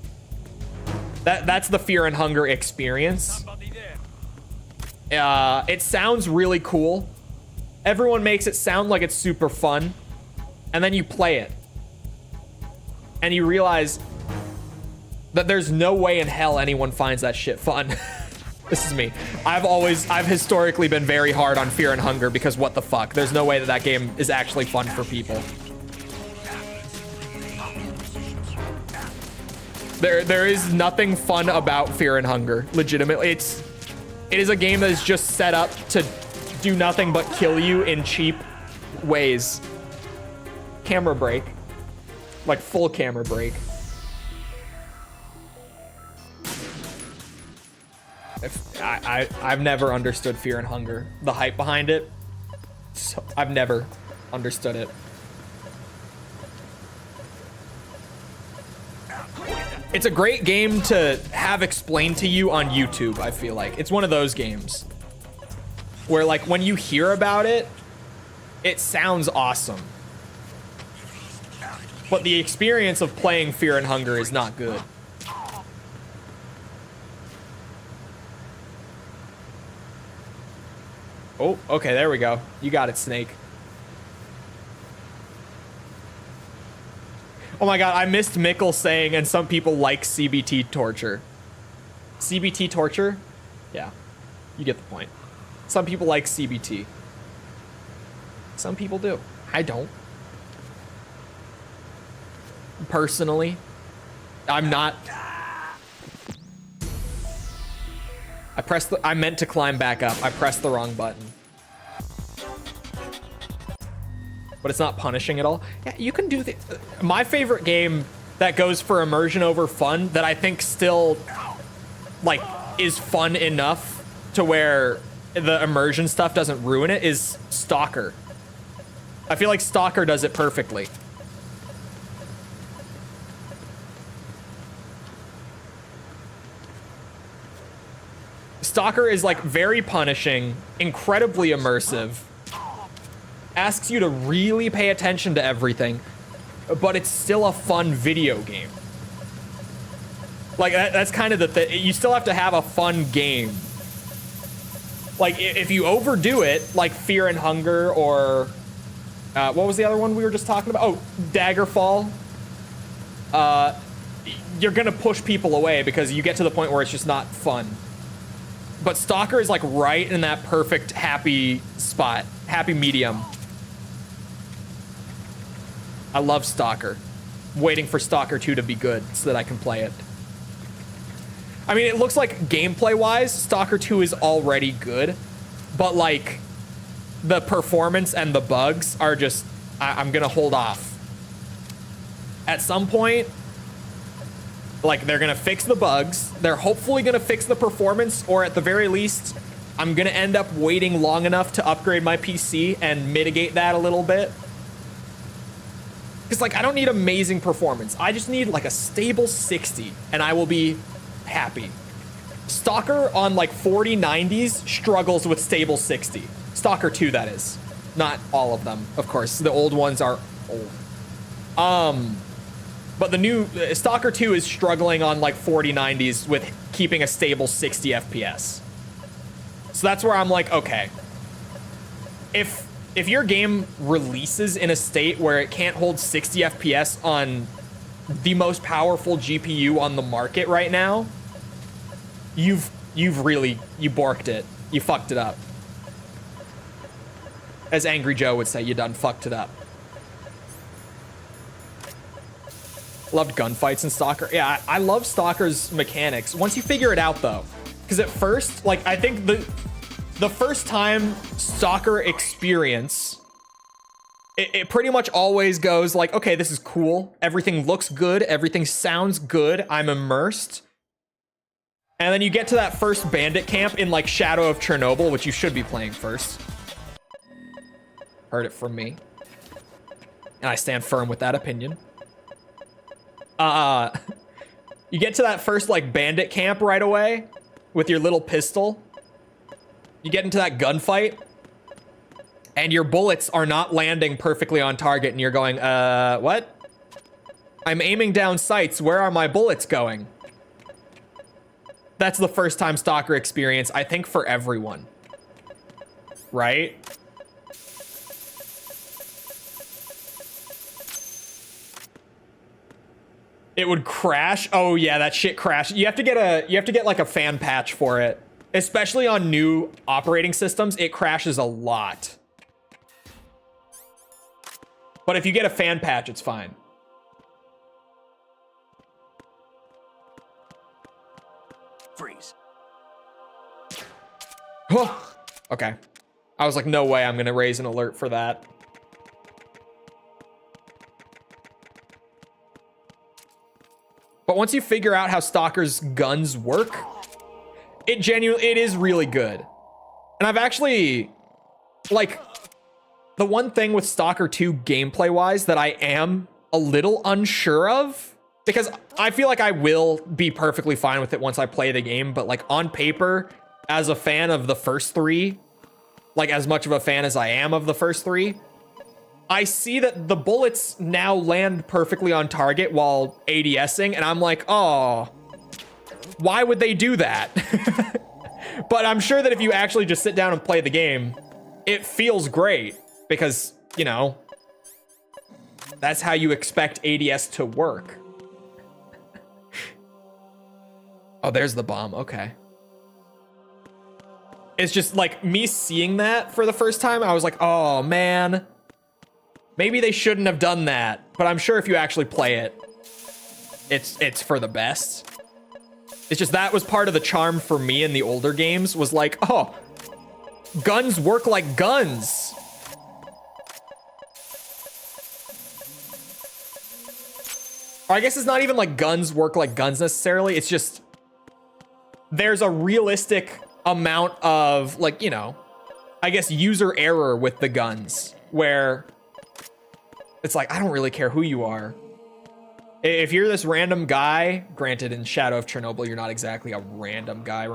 That's the Fear and Hunger experience. It sounds really cool. Everyone makes it sound like it's super fun. And then you play it. And you realize that there's no way in hell anyone finds that shit fun. This is me. I've historically been very hard on Fear and Hunger because what the fuck? There's no way that that game is actually fun for people. There is nothing fun about Fear and Hunger. Legitimately, it is a game that is just set up to do nothing but kill you in cheap ways. Camera break. Like full camera break. I've never understood Fear and Hunger. The hype behind it, so I've never understood it. It's a great game to have explained to you on YouTube, I feel like. It's one of those games where, like, when you hear about it, it sounds awesome. But the experience of playing Fear and Hunger is not good. Oh, okay, there we go. You got it, Snake. Oh my god, I missed Mickle saying, and some people like CBT torture. CBT torture? Yeah, you get the point. Some people like CBT. Some people do. I don't. Personally, I'm not. I meant to climb back up. I pressed the wrong button. But it's not punishing at all. Yeah, you can do the. My favorite game that goes for immersion over fun that I think still, like, is fun enough to where the immersion stuff doesn't ruin it is Stalker. I feel like Stalker does it perfectly. Stalker is like very punishing, incredibly immersive, asks you to really pay attention to everything, but it's still a fun video game. Like that's kind of the thing. You still have to have a fun game. Like if you overdo it, like Fear and Hunger or what was the other one we were just talking about? Oh, Daggerfall. You're gonna push people away because you get to the point where it's just not fun. But Stalker is like right in that perfect happy spot, happy medium. I love Stalker. I'm waiting for Stalker 2 to be good so that I can play it. I mean, it looks like gameplay-wise, Stalker 2 is already good, but like the performance and the bugs are just, I'm gonna hold off. At some point, like they're gonna fix the bugs, they're hopefully gonna fix the performance, or at the very least, I'm gonna end up waiting long enough to upgrade my PC and mitigate that a little bit. Because like, I don't need amazing performance. I just need like a stable 60 and I will be happy. Stalker on like 4090s struggles with stable 60. Stalker 2, that is. Not all of them, of course. The old ones are old. But the new Stalker 2 is struggling on like 4090s with keeping a stable 60 FPS. So that's where I'm like, okay. If your game releases in a state where it can't hold 60 FPS on the most powerful GPU on the market right now, you've really, you borked it. You fucked it up. As Angry Joe would say, you done fucked it up. Loved gunfights in Stalker. Yeah, I love Stalker's mechanics. Once you figure it out, though. Because at first, like, I think the first time Stalker experience, it pretty much always goes like, okay, this is cool. Everything looks good. Everything sounds good. I'm immersed. And then you get to that first bandit camp in, like, Shadow of Chernobyl, which you should be playing first. Heard it from me. And I stand firm with that opinion. You get to that first like bandit camp right away with your little pistol. You get into that gunfight and your bullets are not landing perfectly on target and you're going, what? I'm aiming down sights. Where are my bullets going? That's the first time Stalker experience, I think, for everyone. Right? It would crash. Oh yeah, that shit crashed. You have to get like a fan patch for it. Especially on new operating systems, it crashes a lot. But if you get a fan patch, it's fine. Freeze. Oh, okay. I was like, no way I'm gonna raise an alert for that. But once you figure out how Stalker's guns work, it is really good. And I've actually, like, the one thing with Stalker 2 gameplay wise that I am a little unsure of, because I feel like I will be perfectly fine with it once I play the game, but like on paper, as a fan of the first three, like as much of a fan as I am of the first three, I see that the bullets now land perfectly on target while ADSing, and I'm like, oh, why would they do that? But I'm sure that if you actually just sit down and play the game, it feels great because, you know, that's how you expect ADS to work. Oh, there's the bomb. Okay. It's just like me seeing that for the first time. I was like, oh man, maybe they shouldn't have done that. But I'm sure if you actually play it, it's for the best. It's just that was part of the charm for me in the older games, was like, oh, guns work like guns. Or I guess it's not even like guns work like guns necessarily. It's just there's a realistic amount of, like, you know, I guess user error with the guns where it's like, I don't really care who you are. If you're this random guy, granted in Shadow of Chernobyl, you're not exactly a random guy,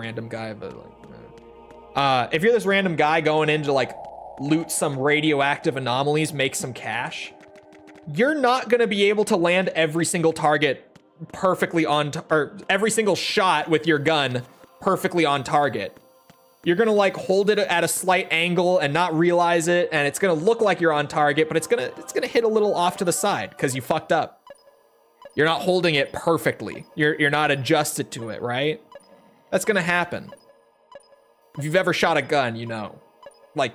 but like, if you're this random guy going in to like loot some radioactive anomalies, make some cash, you're not going to be able to land every single target perfectly on, or every single shot with your gun perfectly on target. You're going to like hold it at a slight angle and not realize it, and it's going to look like you're on target, but it's going to hit a little off to the side because you fucked up. You're not holding it perfectly. You're not adjusted to it, right? That's going to happen. If you've ever shot a gun, you know. Like,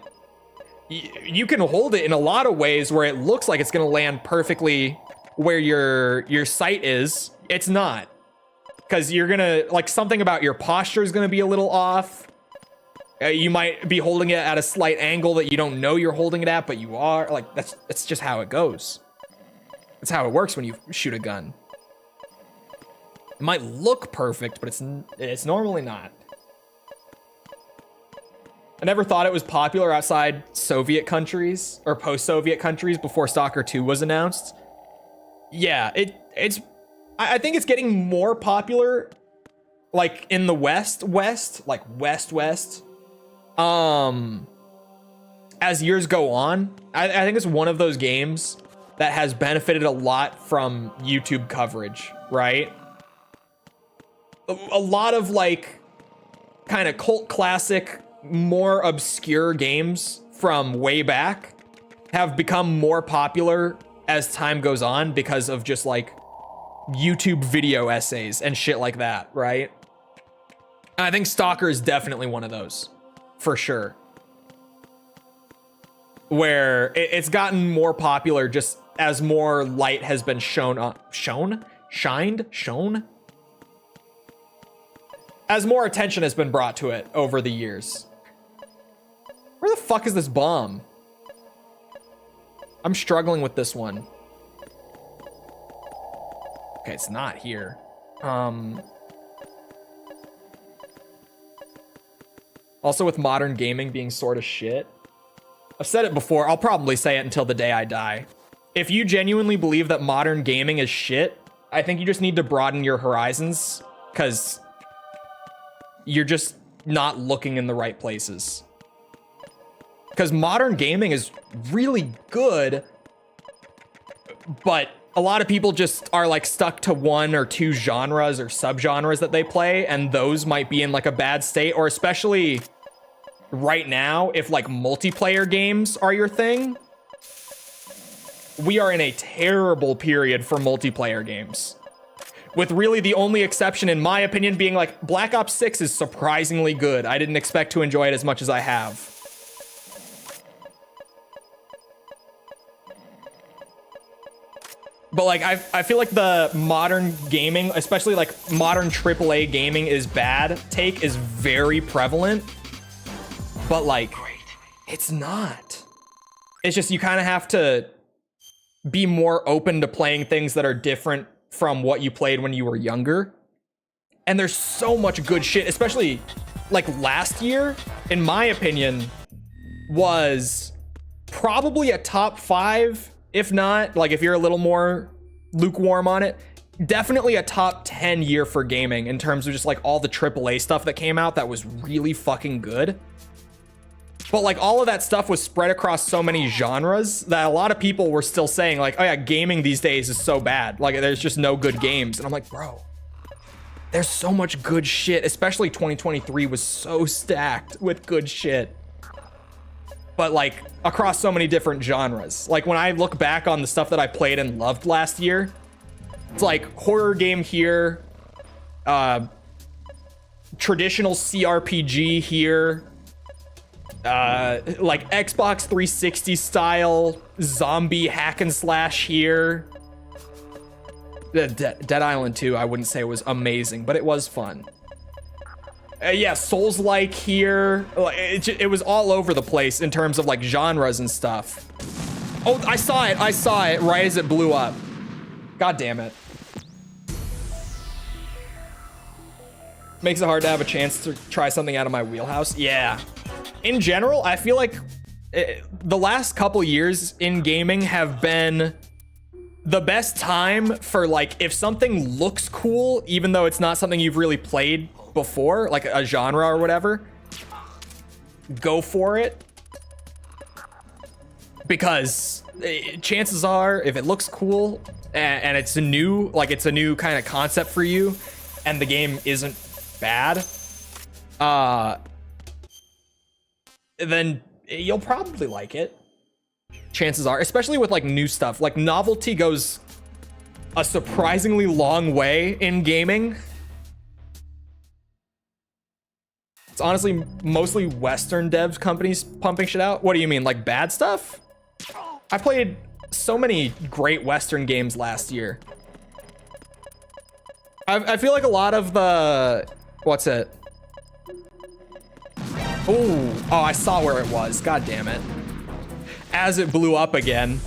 you can hold it in a lot of ways where it looks like it's going to land perfectly where your sight is. It's not. Because you're going to, like, something about your posture is going to be a little off. You might be holding it at a slight angle that you don't know you're holding it at, but you are. Like, that's just how it goes. That's how it works when you shoot a gun. It might look perfect, but it's normally not. I never thought it was popular outside Soviet countries or post-Soviet countries before Stalker 2 was announced. Yeah, I think it's getting more popular, like in the West, like West. As years go on, I think it's one of those games that has benefited a lot from YouTube coverage, right? A lot of like kind of cult classic, more obscure games from way back have become more popular as time goes on because of just like YouTube video essays and shit like that, right? And I think Stalker is definitely one of those, for sure. Where it's gotten more popular just as more light has been shown? As more attention has been brought to it over the years. Where the fuck is this bomb? I'm struggling with this one. Okay, it's not here. Also with modern gaming being sort of shit. I've said it before, I'll probably say it until the day I die. If you genuinely believe that modern gaming is shit, I think you just need to broaden your horizons, because you're just not looking in the right places. Because modern gaming is really good, but a lot of people just are like stuck to one or two genres or subgenres that they play, and those might be in like a bad state, or especially right now, if like multiplayer games are your thing, we are in a terrible period for multiplayer games. With really the only exception, in my opinion, being like Black Ops 6 is surprisingly good. I didn't expect to enjoy it as much as I have. But like, I feel like the modern gaming, especially like modern AAA gaming is bad take is very prevalent. But like, it's not. It's just you kind of have to be more open to playing things that are different from what you played when you were younger. And there's so much good shit, especially like last year, in my opinion, was probably a top 5, if not, like if you're a little more lukewarm on it, definitely a top 10 year for gaming in terms of just like all the AAA stuff that came out that was really fucking good. But like all of that stuff was spread across so many genres that a lot of people were still saying like, oh yeah, gaming these days is so bad. Like there's just no good games. And I'm like, bro, there's so much good shit. Especially 2023 was so stacked with good shit. But like across so many different genres. Like when I look back on the stuff that I played and loved last year, it's like horror game here, traditional CRPG here, like Xbox 360 style zombie hack and slash here. Dead Island 2, I wouldn't say was amazing, but it was fun. Yeah, Souls-like here. It was all over the place in terms of like genres and stuff. Oh, I saw it right as it blew up. God damn it. Makes it hard to have a chance to try something out of my wheelhouse. Yeah. In general, I feel like the last couple years in gaming have been the best time for like, if something looks cool, even though it's not something you've really played before, like a genre or whatever, go for it. Because chances are, if it looks cool and it's a new, like it's a new kind of concept for you, and the game isn't bad, then you'll probably like it. Chances are, especially with like new stuff, like novelty goes a surprisingly long way in gaming. It's honestly mostly Western devs companies pumping shit out. What do you mean, like bad stuff? I played so many great Western games last year. I feel like a lot of the, what's it? Oh, I saw where it was. God damn it. As it blew up again.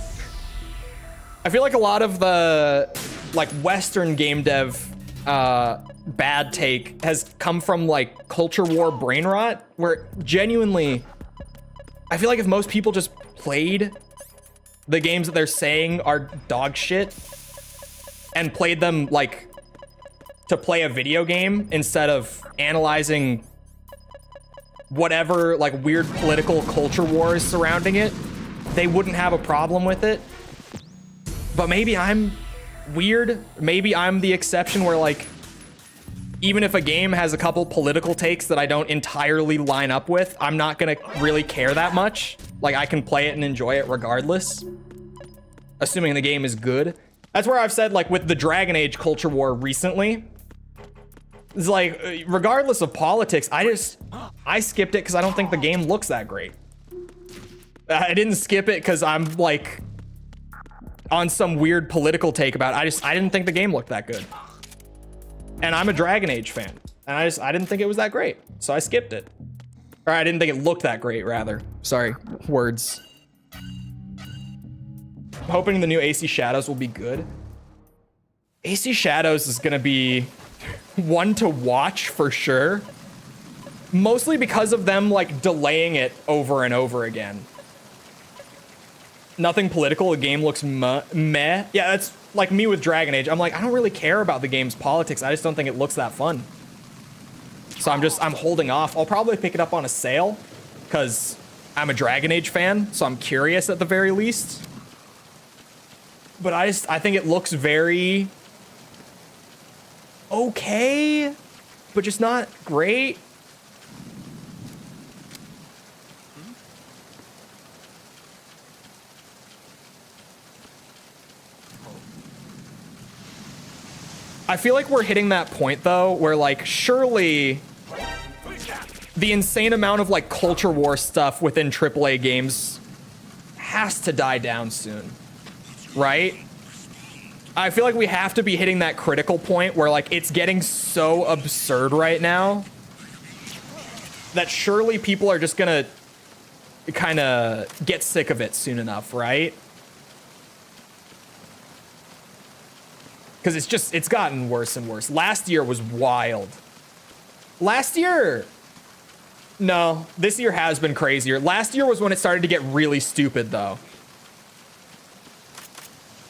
I feel like a lot of the like Western game dev bad take has come from like culture war brain rot, where genuinely I feel like if most people just played the games that they're saying are dog shit and played them like to play a video game instead of analyzing whatever like weird political culture wars surrounding it, they wouldn't have a problem with it. But maybe I'm weird. Maybe I'm the exception where like, even if a game has a couple political takes that I don't entirely line up with, I'm not gonna really care that much. Like I can play it and enjoy it regardless, assuming the game is good. That's where I've said like with the Dragon Age culture war recently, it's like, regardless of politics, I skipped it because I don't think the game looks that great. I didn't skip it because I'm like on some weird political take about it. I didn't think the game looked that good. And I'm a Dragon Age fan. And I didn't think it was that great. So I skipped it. Or I didn't think it looked that great, rather. Sorry, words. I'm hoping the new AC Shadows will be good. AC Shadows is gonna be one to watch for sure. Mostly because of them like delaying it over and over again. Nothing political, the game looks meh. Yeah, that's like me with Dragon Age. I'm like, I don't really care about the game's politics. I just don't think it looks that fun. So I'm holding off. I'll probably pick it up on a sale because I'm a Dragon Age fan, so I'm curious at the very least. But I think it looks very okay, but just not great. I feel like we're hitting that point though, where like surely the insane amount of like culture war stuff within AAA games has to die down soon, right? I feel like we have to be hitting that critical point where like it's getting so absurd right now that surely people are just gonna kind of get sick of it soon enough, right? Because it's gotten worse and worse. Last year was wild. Last year, No, this year has been crazier. Last year was when it started to get really stupid, though.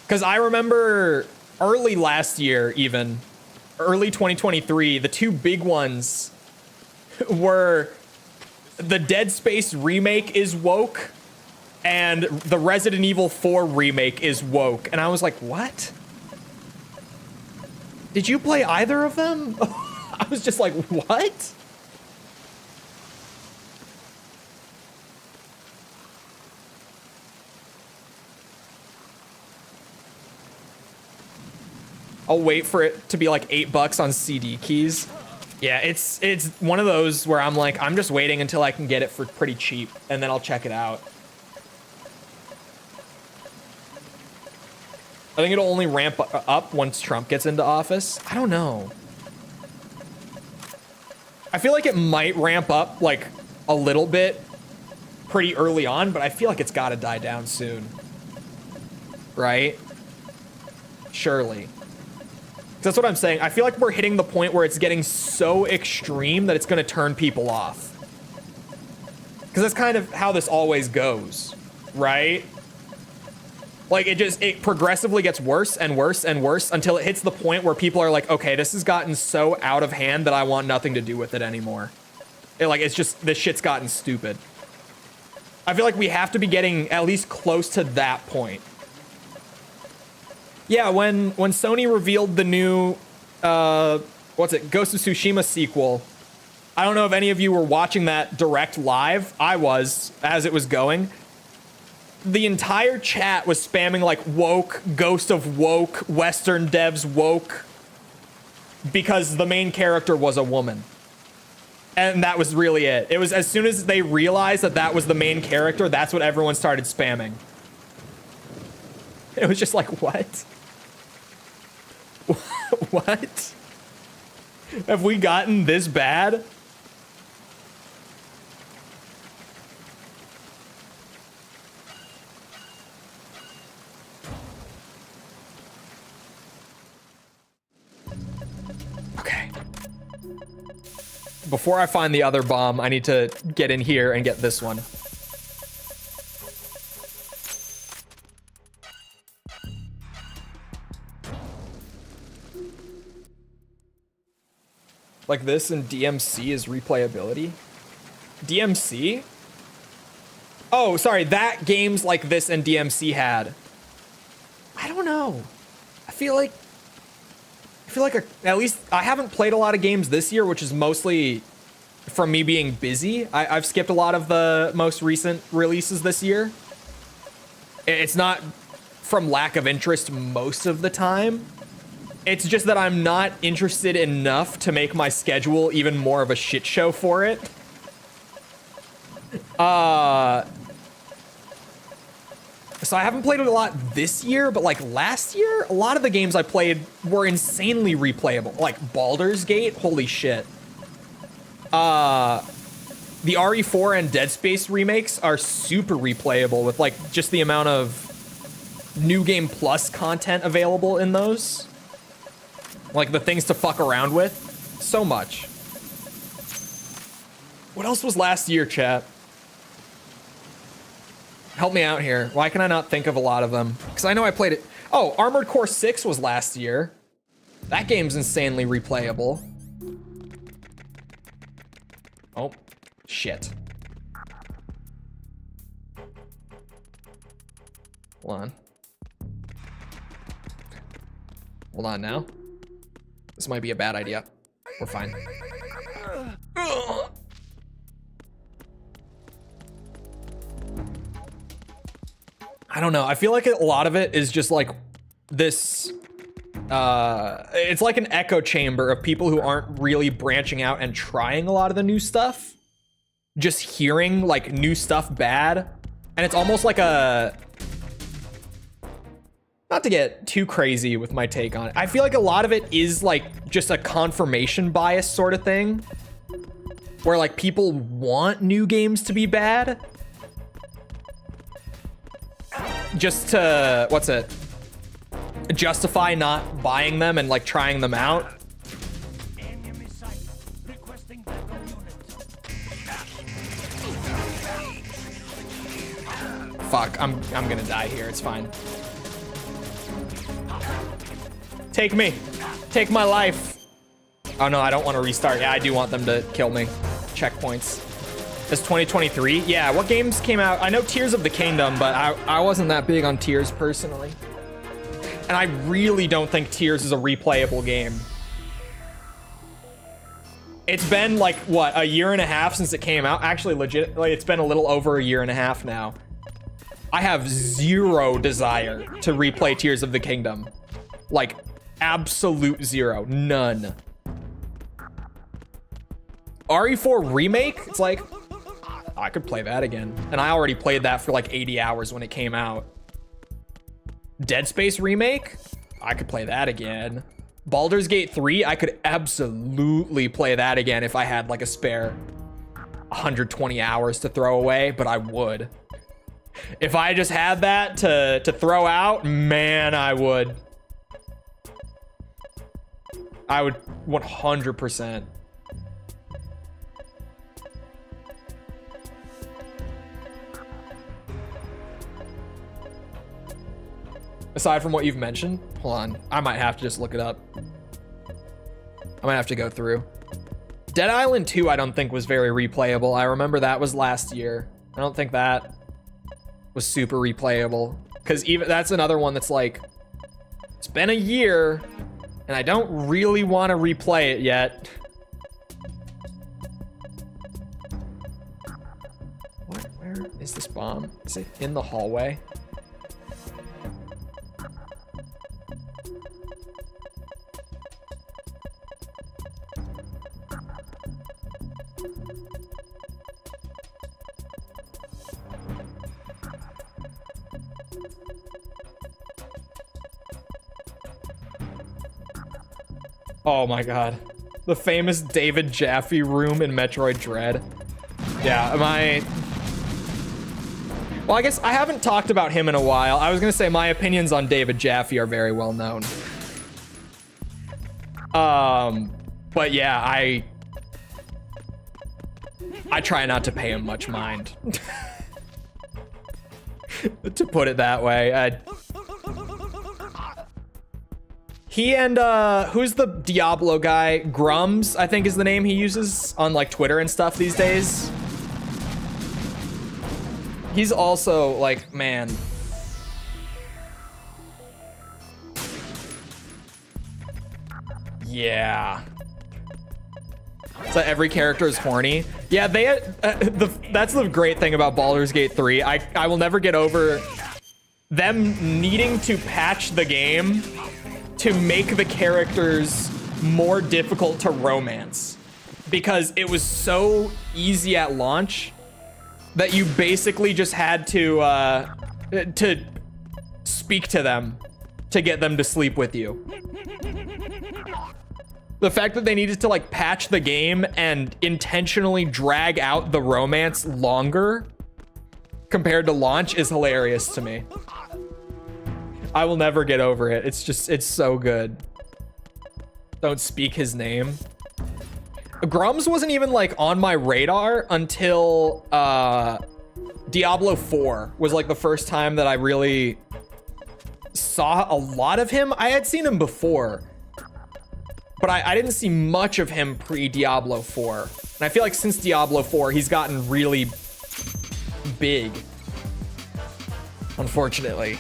Because I remember early last year, even early 2023, the two big ones were the Dead Space remake is woke and the Resident Evil 4 remake is woke. And I was like, what? Did you play either of them? I was just like, what? I'll wait for it to be like $8 on CD keys. Yeah, it's one of those where I'm like, I'm just waiting until I can get it for pretty cheap, and then I'll check it out. I think it'll only ramp up once Trump gets into office. I don't know. I feel like it might ramp up like a little bit pretty early on, but I feel like it's got to die down soon. Right? Surely. That's what I'm saying. I feel like we're hitting the point where it's getting so extreme that it's going to turn people off. Because that's kind of how this always goes, right? Like it progressively gets worse and worse and worse until it hits the point where people are like, okay, this has gotten so out of hand that I want nothing to do with it anymore. It's just, this shit's gotten stupid. I feel like we have to be getting at least close to that point. Yeah, when Sony revealed the new, Ghost of Tsushima sequel, I don't know if any of you were watching that direct live. I was, as it was going. The entire chat was spamming like woke, Ghost of woke, Western devs woke, because the main character was a woman. And that was really it. It was as soon as they realized that that was the main character, that's what everyone started spamming. It was just like, what? What? Have we gotten this bad? Okay. Before I find the other bomb, I need to get in here and get this one. Like this in DMC is replayability? DMC? Oh, sorry, that games like this and DMC had. I don't know. I feel like at least I haven't played a lot of games this year, which is mostly from me being busy. I've skipped a lot of the most recent releases this year. It's not from lack of interest most of the time. It's just that I'm not interested enough to make my schedule even more of a shit show for it. So I haven't played it a lot this year, but like last year, a lot of the games I played were insanely replayable. Like Baldur's Gate, holy shit. The RE4 and Dead Space remakes are super replayable with like just the amount of New Game Plus content available in those. Like the things to fuck around with. So much. What else was last year, chat? Help me out here. Why can I not think of a lot of them? Because I know I played it. Oh, Armored Core 6 was last year. That game's insanely replayable. Oh, shit. Hold on. Hold on now. This might be a bad idea. We're fine. I don't know. I feel like a lot of it is just like this. It's like an echo chamber of people who aren't really branching out and trying a lot of the new stuff. Just hearing like new stuff bad. And it's almost like a... Not to get too crazy with my take on it. I feel like a lot of it is like just a confirmation bias sort of thing. Where like people want new games to be bad. Just to, what's it? Justify not buying them and like trying them out. Fuck, I'm gonna die here. It's fine. Take me. Take my life. Oh no, I don't want to restart. Yeah, I do want them to kill me. Checkpoints. It's 2023. Yeah, what games came out? I know Tears of the Kingdom, but I wasn't that big on Tears personally. And I really don't think Tears is a replayable game. It's been like, what, a year and a half since it came out? Actually, legit, like, it's been a little over a year and a half now. I have zero desire to replay Tears of the Kingdom. Like, absolute zero. None. RE4 Remake? It's like, I could play that again. And I already played that for like 80 hours when it came out. Dead Space Remake? I could play that again. Baldur's Gate 3? I could absolutely play that again if I had like a spare 120 hours to throw away, but I would. If I just had that to throw out, man, I would. I would 100%. Aside from what you've mentioned, hold on. I might have to just look it up. I might have to go through. Dead Island 2, I don't think was very replayable. I remember that was last year. I don't think that was super replayable. Because even that's another one that's like, it's been a year, and I don't really want to replay it yet. Where is this bomb? Is it in the hallway? Oh my god. The famous David Jaffe room in Metroid Dread. Yeah, well, I guess I haven't talked about him in a while. I was gonna say my opinions on David Jaffe are very well known. But yeah, I try not to pay him much mind. To put it that way. He and, who's the Diablo guy? Grums, I think is the name he uses on, like, Twitter and stuff these days. He's also, like, man. Yeah. So every character is horny. Yeah, they, that's the great thing about Baldur's Gate 3. I will never get over them needing to patch the game to make the characters more difficult to romance, because it was so easy at launch that you basically just had to speak to them to get them to sleep with you. The fact that they needed to like patch the game and intentionally drag out the romance longer compared to launch is hilarious to me. I will never get over it. It's just, it's so good. Don't speak his name. Grums wasn't even like on my radar until Diablo 4 was like the first time that I really saw a lot of him. I had seen him before, but I didn't see much of him pre-Diablo 4. And I feel like since Diablo 4, he's gotten really big, unfortunately.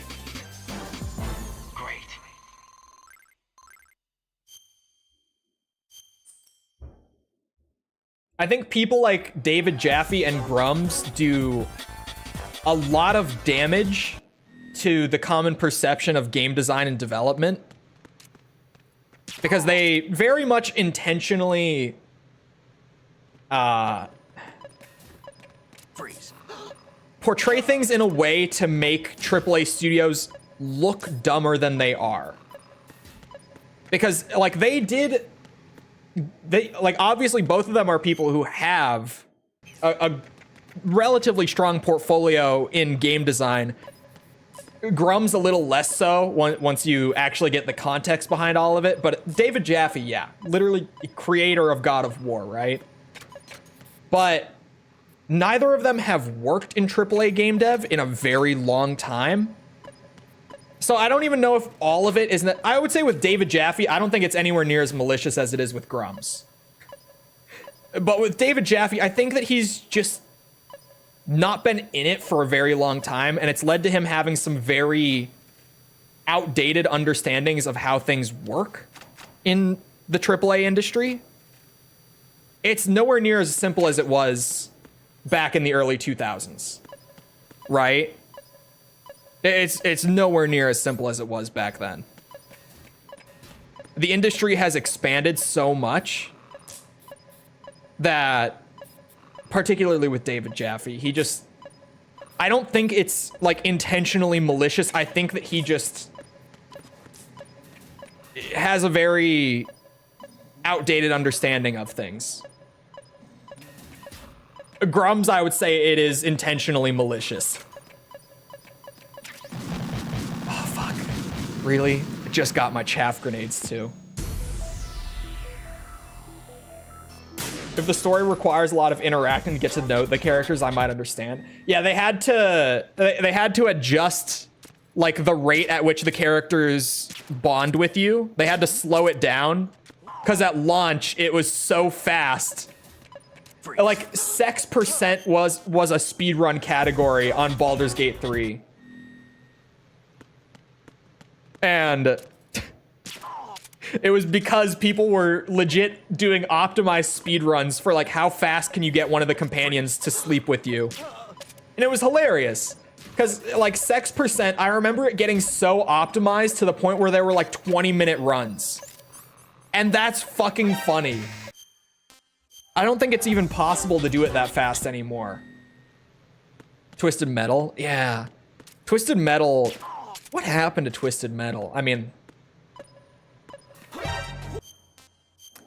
I think people like David Jaffe and Grums do a lot of damage to the common perception of game design and development, because they very much intentionally portray things in a way to make AAA studios look dumber than they are. Because like they like obviously both of them are people who have a relatively strong portfolio in game design. Grum's a little less so once you actually get the context behind all of it, but David Jaffe, yeah, literally creator of God of War, right? But neither of them have worked in AAA game dev in a very long time. So I don't even know if all of it is that. I would say with David Jaffe, I don't think it's anywhere near as malicious as it is with Grumps. But with David Jaffe, I think that he's just not been in it for a very long time, and it's led to him having some very outdated understandings of how things work in the AAA industry. It's nowhere near as simple as it was back in the early 2000s, right? It's nowhere near as simple as it was back then. The industry has expanded so much that, particularly with David Jaffe, I don't think it's like intentionally malicious. I think that he just has a very outdated understanding of things. Grums, I would say it is intentionally malicious. Oh, fuck. Really? I just got my chaff grenades too. If the story requires a lot of interacting to get to know the characters, I might understand. Yeah, they had to adjust like the rate at which the characters bond with you. They had to slow it down because at launch it was so fast. Like sex percent was a speedrun category on Baldur's Gate 3. And it was because people were legit doing optimized speedruns for like how fast can you get one of the companions to sleep with you. And it was hilarious. Because like sex percent, I remember it getting so optimized to the point where there were like 20-minute runs. And that's fucking funny. I don't think it's even possible to do it that fast anymore. Twisted Metal? Yeah. Twisted Metal. What happened to Twisted Metal? I mean,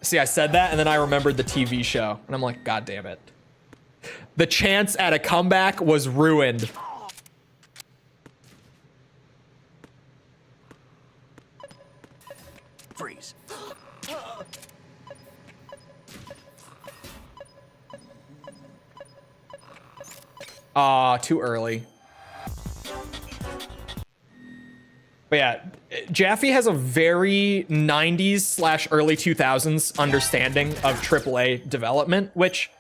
see, I said that and then I remembered the TV show and I'm like, God damn it. The chance at a comeback was ruined. Freeze. Too early. But yeah, Jaffe has a very 90s / early 2000s understanding of AAA development, which,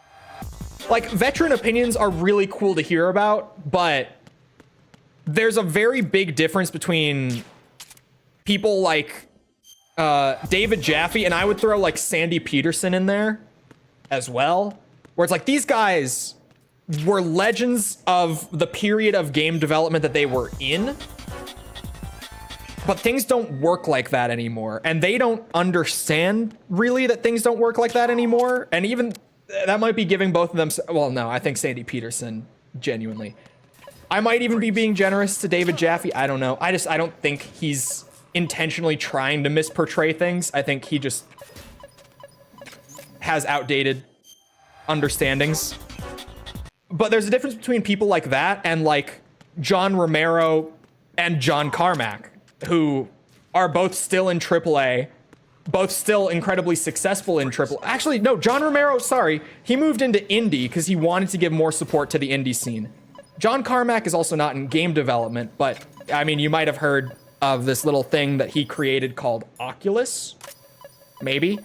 like, veteran opinions are really cool to hear about, but there's a very big difference between people like David Jaffe, and I would throw like Sandy Peterson in there as well, where it's like these guys were legends of the period of game development that they were in. But things don't work like that anymore. And they don't understand, really, that things don't work like that anymore. And even, that might be giving both of them... Well, no, I think Sandy Peterson, genuinely. I might even be being generous to David Jaffe. I don't know. I don't think he's intentionally trying to misportray things. I think he just has outdated understandings. But there's a difference between people like that and, like, John Romero and John Carmack, who are both still in AAA, both still incredibly successful in AAA. Actually, no, John Romero, sorry, he moved into indie because he wanted to give more support to the indie scene. John Carmack is also not in game development, but, I mean, you might have heard of this little thing that he created called Oculus, maybe.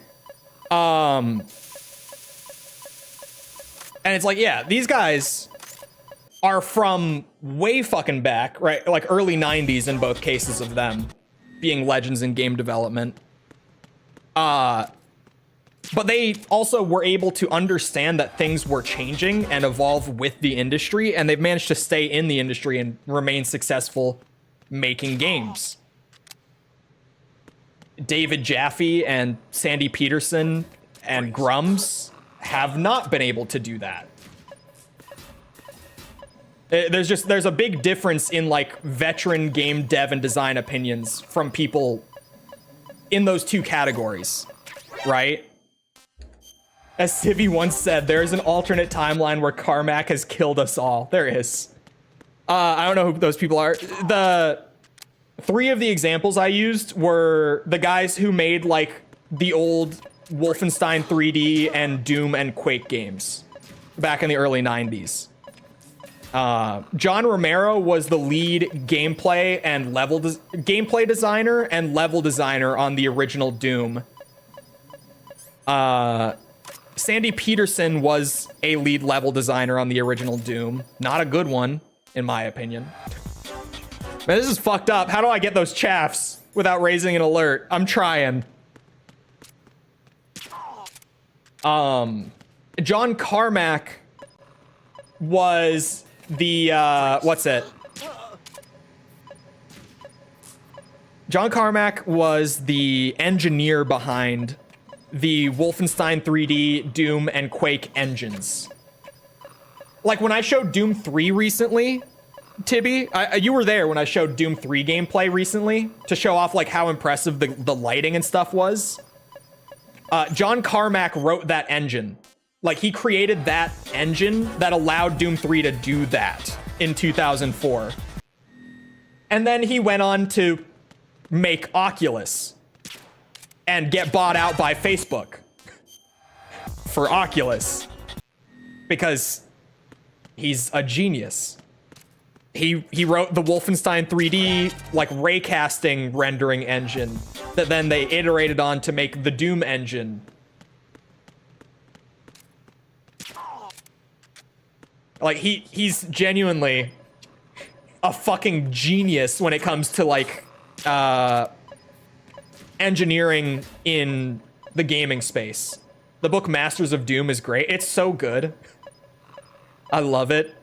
And it's like, yeah, these guys are from way fucking back, right? Like early 90s in both cases of them being legends in game development. But they also were able to understand that things were changing and evolve with the industry, and they've managed to stay in the industry and remain successful making games. David Jaffe and Sandy Peterson and Grums have not been able to do that. There's a big difference in like veteran game dev and design opinions from people in those two categories, right? As Civi once said, there is an alternate timeline where Carmack has killed us all. There is. I don't know who those people are. The 3 of the examples I used were the guys who made like the old Wolfenstein 3D and Doom and Quake games. back in the early 90s. John Romero was the lead gameplay and gameplay designer and level designer on the original Doom. Sandy Peterson was a lead level designer on the original Doom. Not a good one, in my opinion. Man, this is fucked up. How do I get those chaffs without raising an alert? I'm trying. John Carmack was the, what's it? John Carmack was the engineer behind the Wolfenstein 3D, Doom, and Quake engines. Like, when I showed Doom 3 recently, Tibby, you were there when I showed Doom 3 gameplay recently to show off, like, how impressive the lighting and stuff was. John Carmack wrote that engine. Like, he created that engine that allowed Doom 3 to do that in 2004. And then he went on to make Oculus and get bought out by Facebook for Oculus because he's a genius. He wrote the Wolfenstein 3D, like, raycasting rendering engine that then they iterated on to make the Doom engine. Like, he's genuinely a fucking genius when it comes to, like, engineering in the gaming space. The book Masters of Doom is great. It's so good. I love it.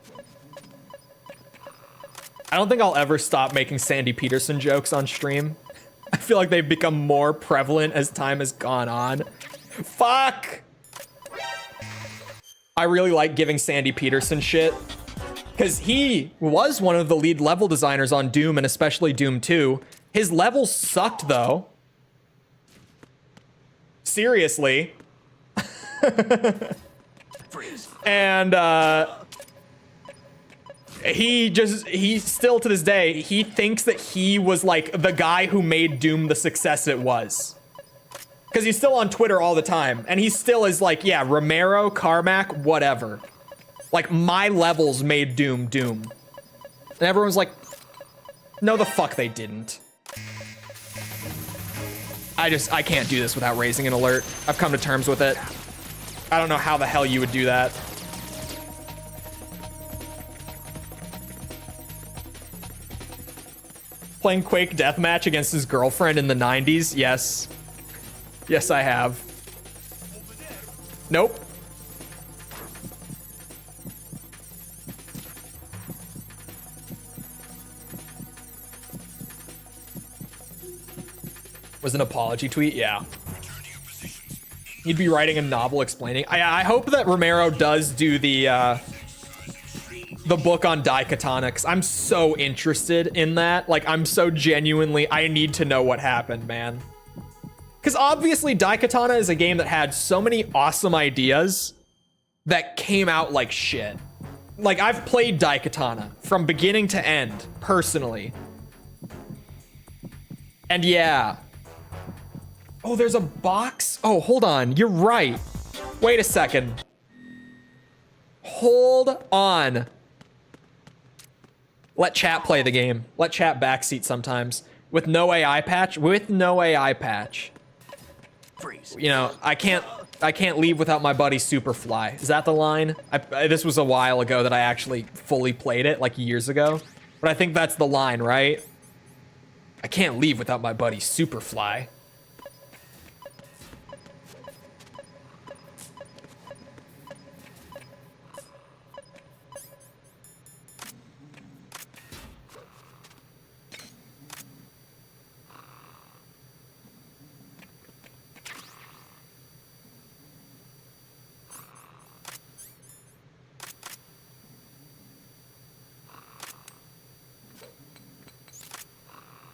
I don't think I'll ever stop making Sandy Peterson jokes on stream. I feel like they've become more prevalent as time has gone on. Fuck! I really like giving Sandy Peterson shit, because he was one of the lead level designers on Doom, and especially Doom 2. His levels sucked, though. Seriously. And, he still to this day, he thinks that he was, like, the guy who made Doom the success it was. Because he's still on Twitter all the time, and he still is like, yeah, Romero, Carmack, whatever. Like, my levels made Doom Doom. And everyone's like, no, the fuck they didn't. I can't do this without raising an alert. I've come to terms with it. I don't know how the hell you would do that. Playing Quake Deathmatch against his girlfriend in the 90s? Yes. Yes, I have. Nope. Was an apology tweet? Yeah. He'd be writing a novel explaining. I hope that Romero does do the book on Daikatana, because I'm so interested in that. Like, I'm so genuinely, I need to know what happened, man. Because obviously Daikatana is a game that had so many awesome ideas that came out like shit. Like, I've played Daikatana from beginning to end, personally. And yeah. Oh, there's a box? Oh, hold on. You're right. Wait a second. Hold on. Let chat play the game. Let chat backseat sometimes. With no AI patch? With no AI patch. Freeze. You know, I can't leave without my buddy Superfly. Is that the line? This was a while ago that I actually fully played it, like years ago. But I think that's the line, right? I can't leave without my buddy Superfly.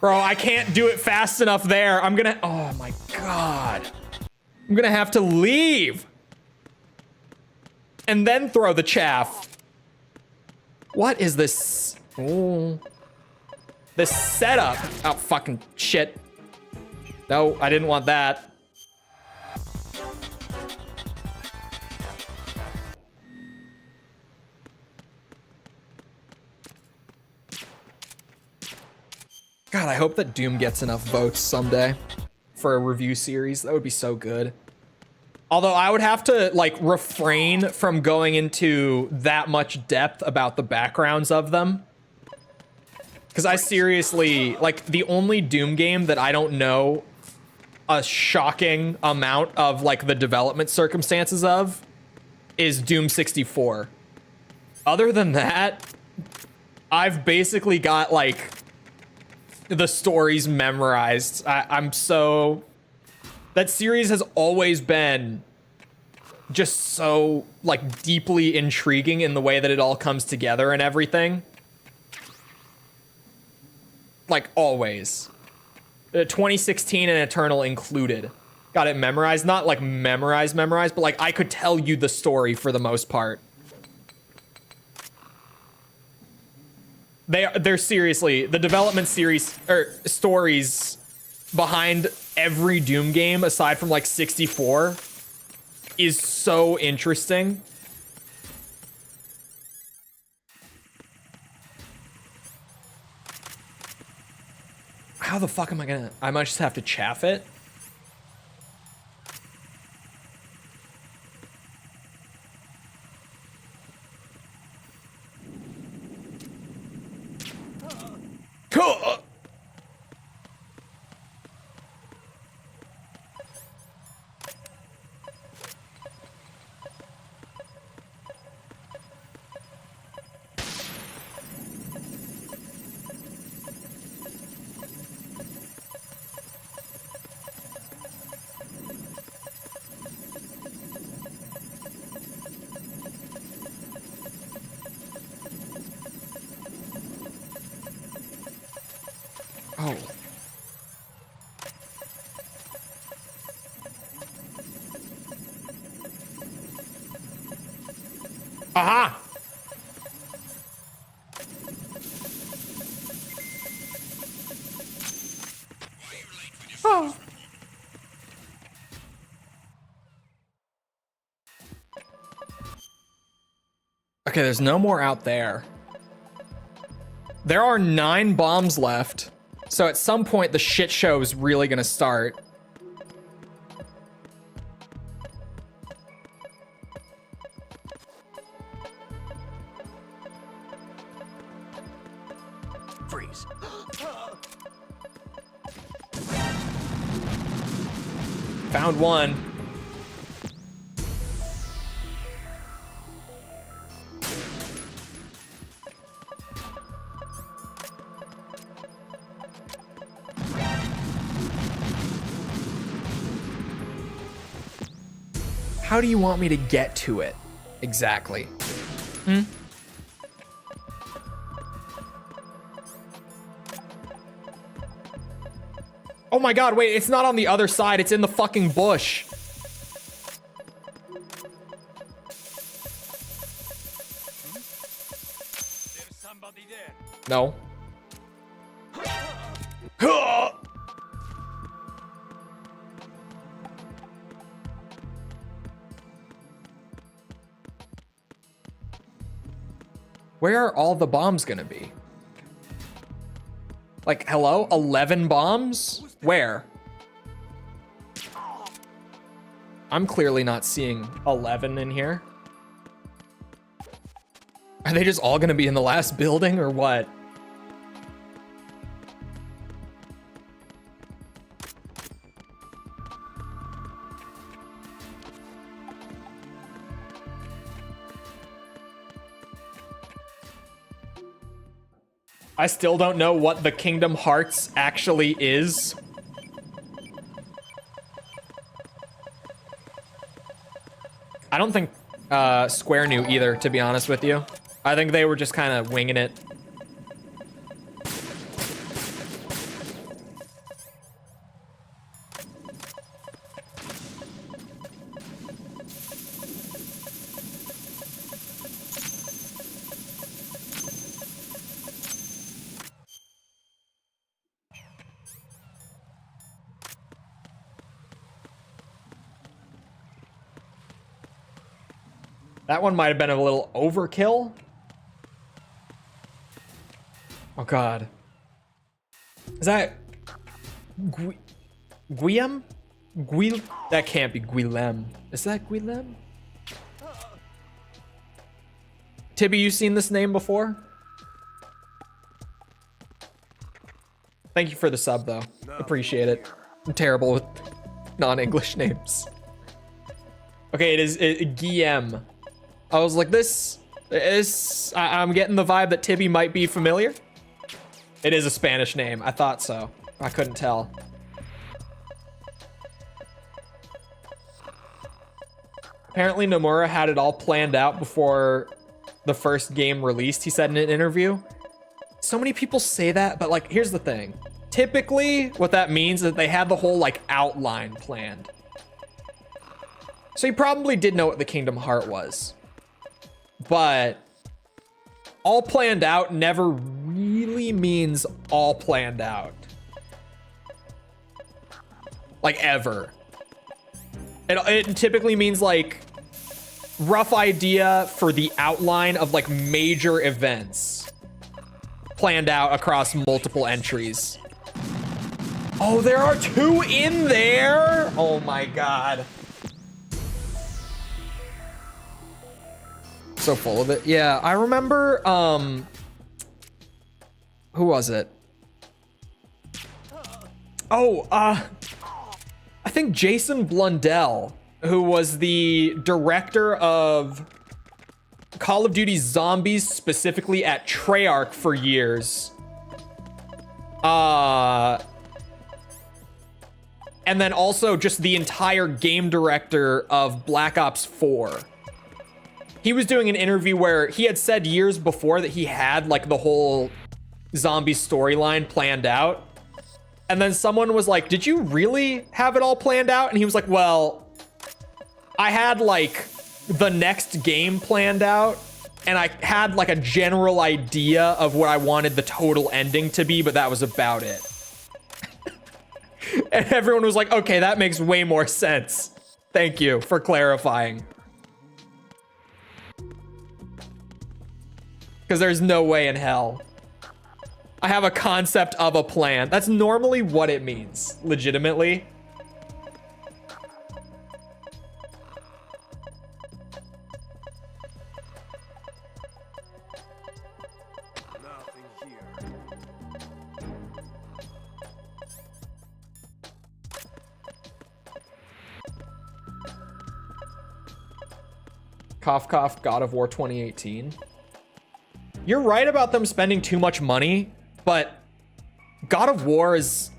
Bro, I can't do it fast enough there. I'm gonna, oh my God. I'm gonna have to leave. And then throw the chaff. What is this? Oh. This setup. Oh, fucking shit. No, I didn't want that. God, I hope that Doom gets enough votes someday for a review series. That would be so good. Although I would have to like refrain from going into that much depth about the backgrounds of them. Because I seriously, like, the only Doom game that I don't know a shocking amount of like the development circumstances of is Doom 64. Other than that, I've basically got like the stories memorized. I'm so... That series has always been just so like deeply intriguing in the way that it all comes together and everything. Like always. 2016 and Eternal included. Got it memorized. Not like memorized, but like I could tell you the story for the most part. They're seriously, the development series or stories behind every Doom game aside from like 64 is so interesting. How the fuck am I gonna... I might just have to chaff it. Cool. Oh. Aha! Oh. Okay, there's no more out there. There are 9 bombs left. So at some point, the shit show is really gonna start. Freeze. Found one. How do you want me to get to it? Exactly. Oh my god, wait, it's not on the other side, it's in the fucking bush. There's somebody there. No. Where are all the bombs gonna be? Like, hello? 11 bombs? Where? I'm clearly not seeing 11 in here. Are they just all gonna be in the last building or what? I still don't know what the Kingdom Hearts actually is. I don't think Square knew either, to be honest with you. I think they were just kind of winging it. That one might have been a little overkill. Oh god. Is that Guillem? That can't be Guillem. Is that Guillem? Tibby, you seen this name before? Thank you for the sub, though. Appreciate it. I'm terrible with non-English names. Okay, it is Guillem. I was like, this is... I'm getting the vibe that Tibby might be familiar. It is a Spanish name. I thought so. I couldn't tell. Apparently, Nomura had it all planned out before the first game released, he said in an interview. So many people say that, but like, here's the thing. Typically, what that means is that they had the whole like outline planned. So he probably did know what the Kingdom Heart was. But all planned out never really means all planned out. Like ever. It typically means like rough idea for the outline of like major events planned out across multiple entries. Oh, there are 2 in there. Oh my God. So full of it. Yeah, I remember, who was it? Oh, I think Jason Blundell, who was the director of Call of Duty Zombies, specifically at Treyarch for years. And then also just the entire game director of Black Ops 4. He was doing an interview where he had said years before that he had like the whole zombie storyline planned out. And then someone was like, did you really have it all planned out? And he was like, well, I had like the next game planned out and I had like a general idea of what I wanted the total ending to be, but that was about it. And everyone was like, okay, that makes way more sense. Thank you for clarifying. Because there's no way in hell. I have a concept of a plan. That's normally what it means, legitimately. Nothing here. Cough, cough, God of War 2018. You're right about them spending too much money, but God of War is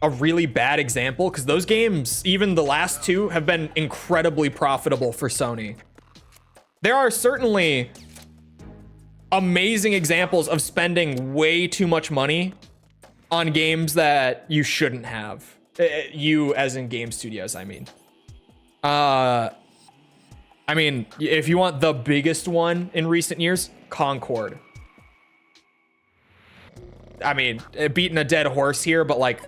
a really bad example because those games, even the last 2, have been incredibly profitable for Sony. There are certainly amazing examples of spending way too much money on games that you shouldn't have. You as in game studios, I mean. I mean, if you want the biggest one in recent years, Concord. I mean, beating a dead horse here, but like,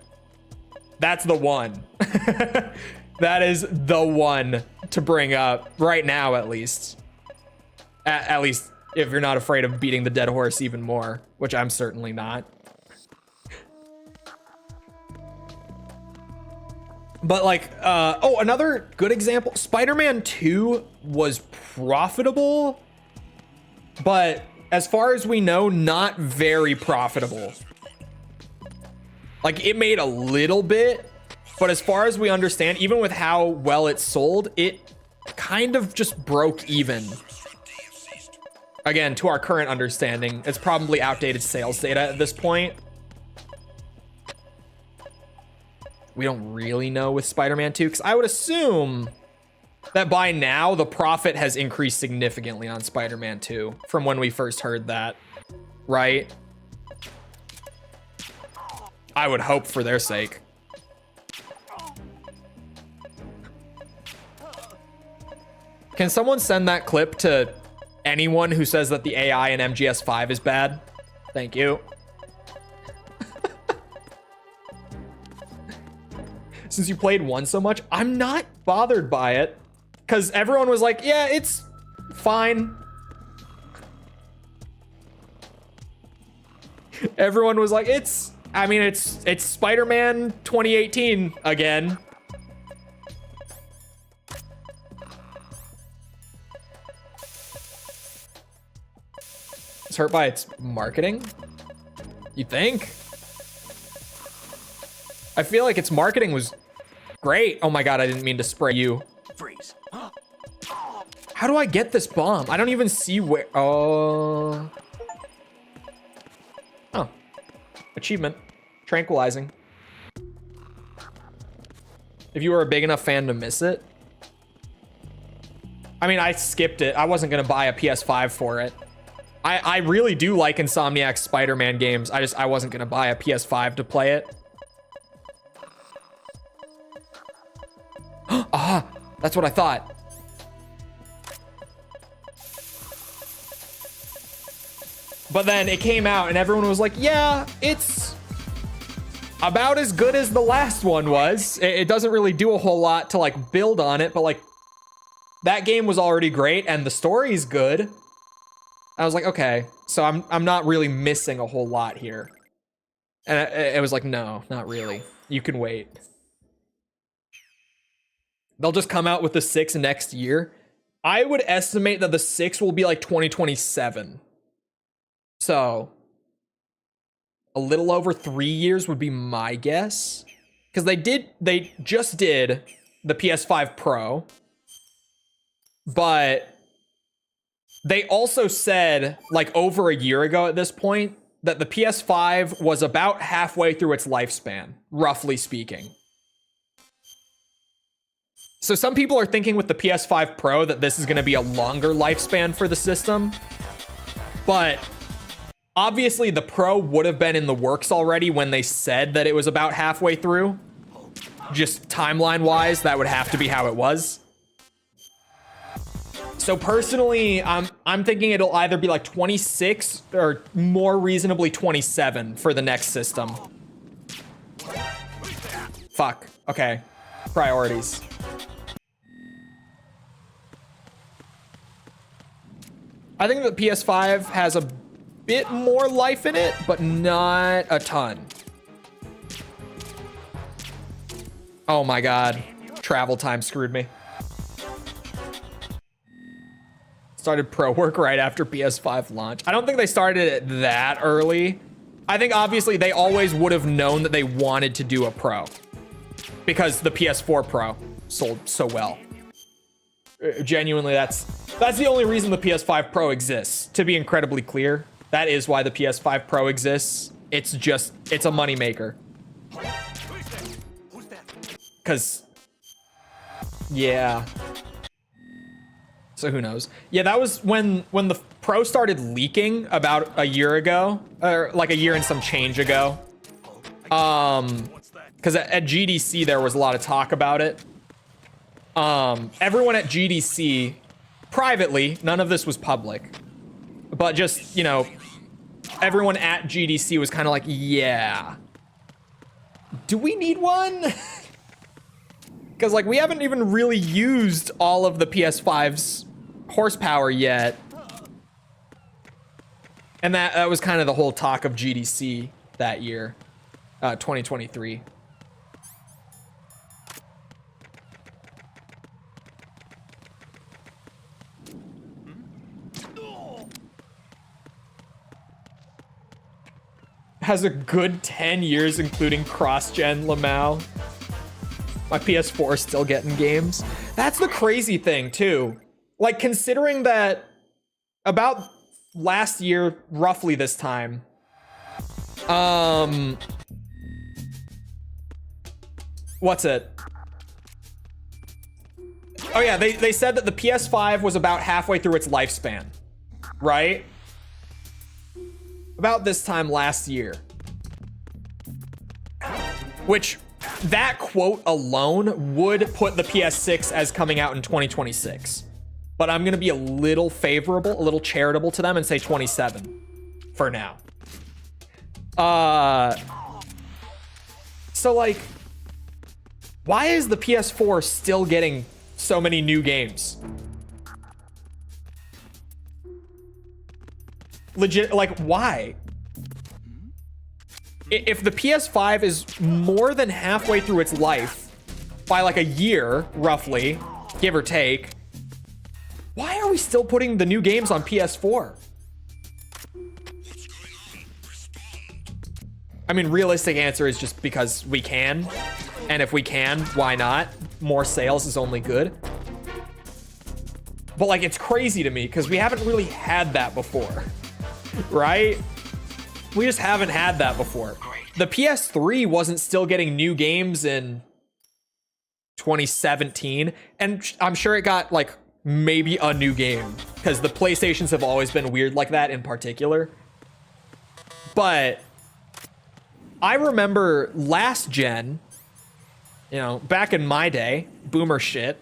that's the one. That is the one to bring up right now, at least. At least if you're not afraid of beating the dead horse even more, which I'm certainly not. But like, oh, another good example, Spider-Man 2 was profitable, but as far as we know, not very profitable. Like, it made a little bit, but as far as we understand, even with how well it sold, it kind of just broke even. Again, to our current understanding, it's probably outdated sales data at this point. We don't really know with Spider-Man 2, because I would assume that by now the profit has increased significantly on Spider-Man 2 from when we first heard that, right? I would hope for their sake. Can someone send that clip to anyone who says that the AI in MGS5 is bad? Thank you. Since you played 1 so much, I'm not bothered by it. Because everyone was like, yeah, it's fine. Everyone was like, it's I mean, it's Spider-Man 2018 again. It's hurt by its marketing? You think? I feel like its marketing was great. Oh my god, I didn't mean to spray you. Freeze. How do I get this bomb? I don't even see where. Oh. Oh. Achievement. Tranquilizing. If you were a big enough fan to miss it. I mean, I skipped it. I wasn't going to buy a PS5 for it. I really do like Insomniac's Spider-Man games. I wasn't going to buy a PS5 to play it. Ah, that's what I thought. But then it came out and everyone was like, yeah, it's about as good as the last one was. It doesn't really do a whole lot to like build on it, but like that game was already great and the story's good. I was like, okay, so I'm not really missing a whole lot here. And it was like, no, not really. You can wait. They'll just come out with the 6 next year. I would estimate that the 6 will be like 2027. So a little over 3 years would be my guess. Because they just did the PS5 Pro. But they also said, like over a year ago at this point, that the PS5 was about halfway through its lifespan, roughly speaking. So some people are thinking with the PS5 Pro that this is going to be a longer lifespan for the system. But obviously the Pro would have been in the works already when they said that it was about halfway through. Just timeline-wise, that would have to be how it was. So personally, I'm thinking it'll either be like 26 or more reasonably 27 for the next system. Fuck. Okay. Priorities. I think the PS5 has a bit more life in it, but not a ton. Oh my god. Travel time screwed me. Started pro work right after PS5 launch. I don't think they started it that early. I think obviously they always would have known that they wanted to do a Pro because the PS4 Pro sold so well. Genuinely, that's the only reason the PS5 Pro exists. To be incredibly clear, that is why the PS5 Pro exists. It's a moneymaker. Because, yeah. So who knows? Yeah, that was when the Pro started leaking about a year ago, or like a year and some change ago. Because at GDC there was a lot of talk about it. Everyone at GDC, privately, none of this was public, but just, you know, everyone at GDC was kind of like, yeah, do we need one? Because like we haven't even really used all of the PS5's horsepower yet. And that was kind of the whole talk of GDC that year, 2023. Has a good 10 years, including cross-gen Lamau. My PS4 is still getting games. That's the crazy thing, too. Like, considering that about last year, roughly this time, what's it? Oh yeah, they said that the PS5 was about halfway through its lifespan, right? About this time last year. Which, that quote alone would put the PS6 as coming out in 2026. But I'm gonna be a little favorable, a little charitable to them and say 27 for now. So like, why is the PS4 still getting so many new games? Legit, like, why? If the PS5 is more than halfway through its life by like a year, roughly, give or take, why are we still putting the new games on PS4? I mean, realistic answer is just because we can. And if we can, why not? More sales is only good. But like, it's crazy to me because we haven't really had that before, right? We just haven't had that before. The PS3 wasn't still getting new games in 2017. And I'm sure it got like maybe a new game because the PlayStations have always been weird like that in particular. But I remember last gen, you know, back in my day, boomer shit.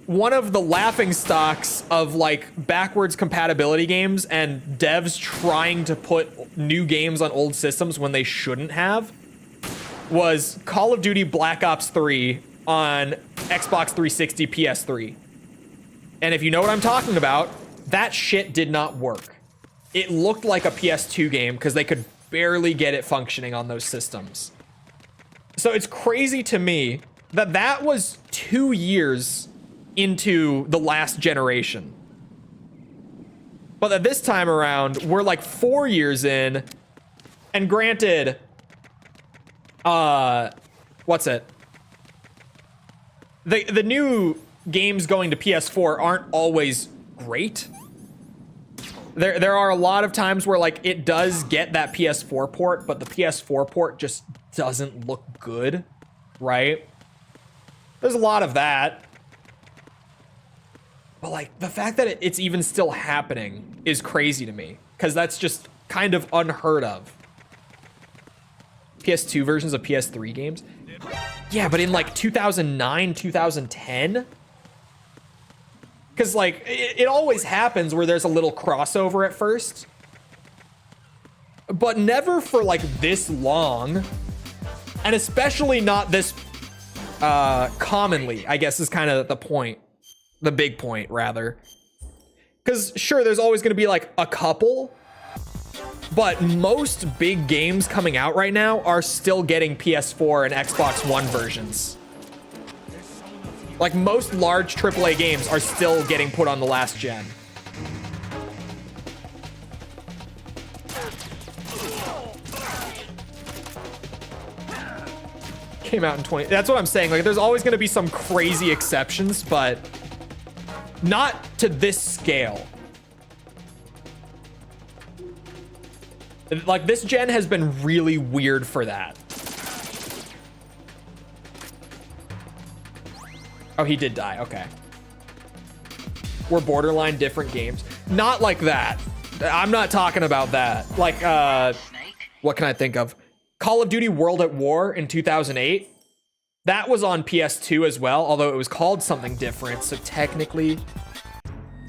One of the laughing stocks of like backwards compatibility games and devs trying to put new games on old systems when they shouldn't have was Call of Duty Black Ops 3 on Xbox 360 PS3. And if you know what I'm talking about, that shit did not work. It looked like a PS2 game because they could barely get it functioning on those systems. So it's crazy to me that that was 2 years into the last generation. But that this time around, we're like 4 years in, and granted, what's it? The new games going to PS4 aren't always great. There are a lot of times where like it does get that PS4 port, but the PS4 port just doesn't look good, right? There's a lot of that. But like the fact that it's even still happening is crazy to me because that's just kind of unheard of. PS2 versions of PS3 games. Yeah, but in like 2009, 2010, because like it always happens where there's a little crossover at first, but never for like this long, and especially not this commonly, I guess is kind of the point, the big point rather. Because sure, there's always going to be like a couple, but most big games coming out right now are still getting PS4 and Xbox One versions. Like most large AAA games are still getting put on the last gen. Came out in 20. That's what I'm saying. Like there's always going to be some crazy exceptions, but not to this scale. Like this gen has been really weird for that. Oh, he did die. Okay. We're borderline different games. Not like that. I'm not talking about that. Like, what can I think of? Call of Duty World at War in 2008. That was on PS2 as well, although it was called something different. So technically,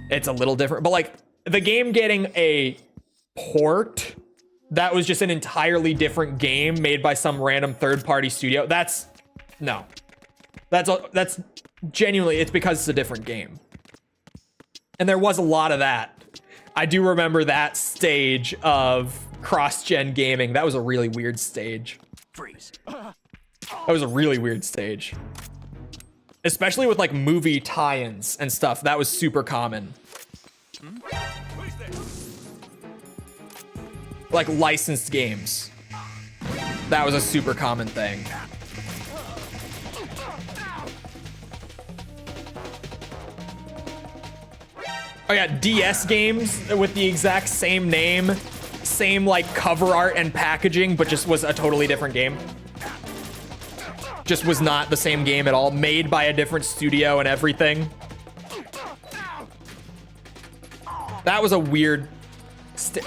it's a little different. But like the game getting a port that was just an entirely different game made by some random third-party studio. That's genuinely, it's because it's a different game. And there was a lot of that. I do remember that stage of cross-gen gaming. That was a really weird stage. Freeze. That was a really weird stage. Especially with like movie tie-ins and stuff. That was super common. Like licensed games. That was a super common thing. Oh yeah, DS games with the exact same name, same like cover art and packaging, but just was a totally different game. Just was not the same game at all, made by a different studio and everything. That was a weird,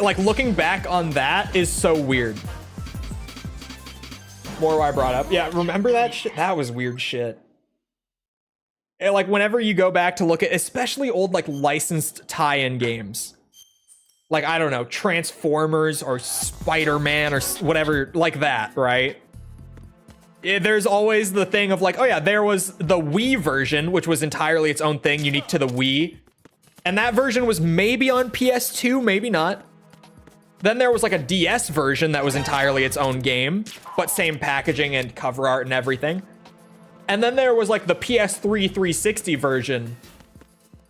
like looking back on that is so weird. More why I brought up. Yeah, remember that shit? That was weird shit. And like whenever you go back to look at, especially old like licensed tie-in games, like I don't know, Transformers or Spider-Man or whatever like that, right? There's always the thing of like, oh yeah, there was the Wii version, which was entirely its own thing, unique to the Wii. And that version was maybe on PS2, maybe not. Then there was like a DS version that was entirely its own game, but same packaging and cover art and everything. And then there was like the PS3 360 version,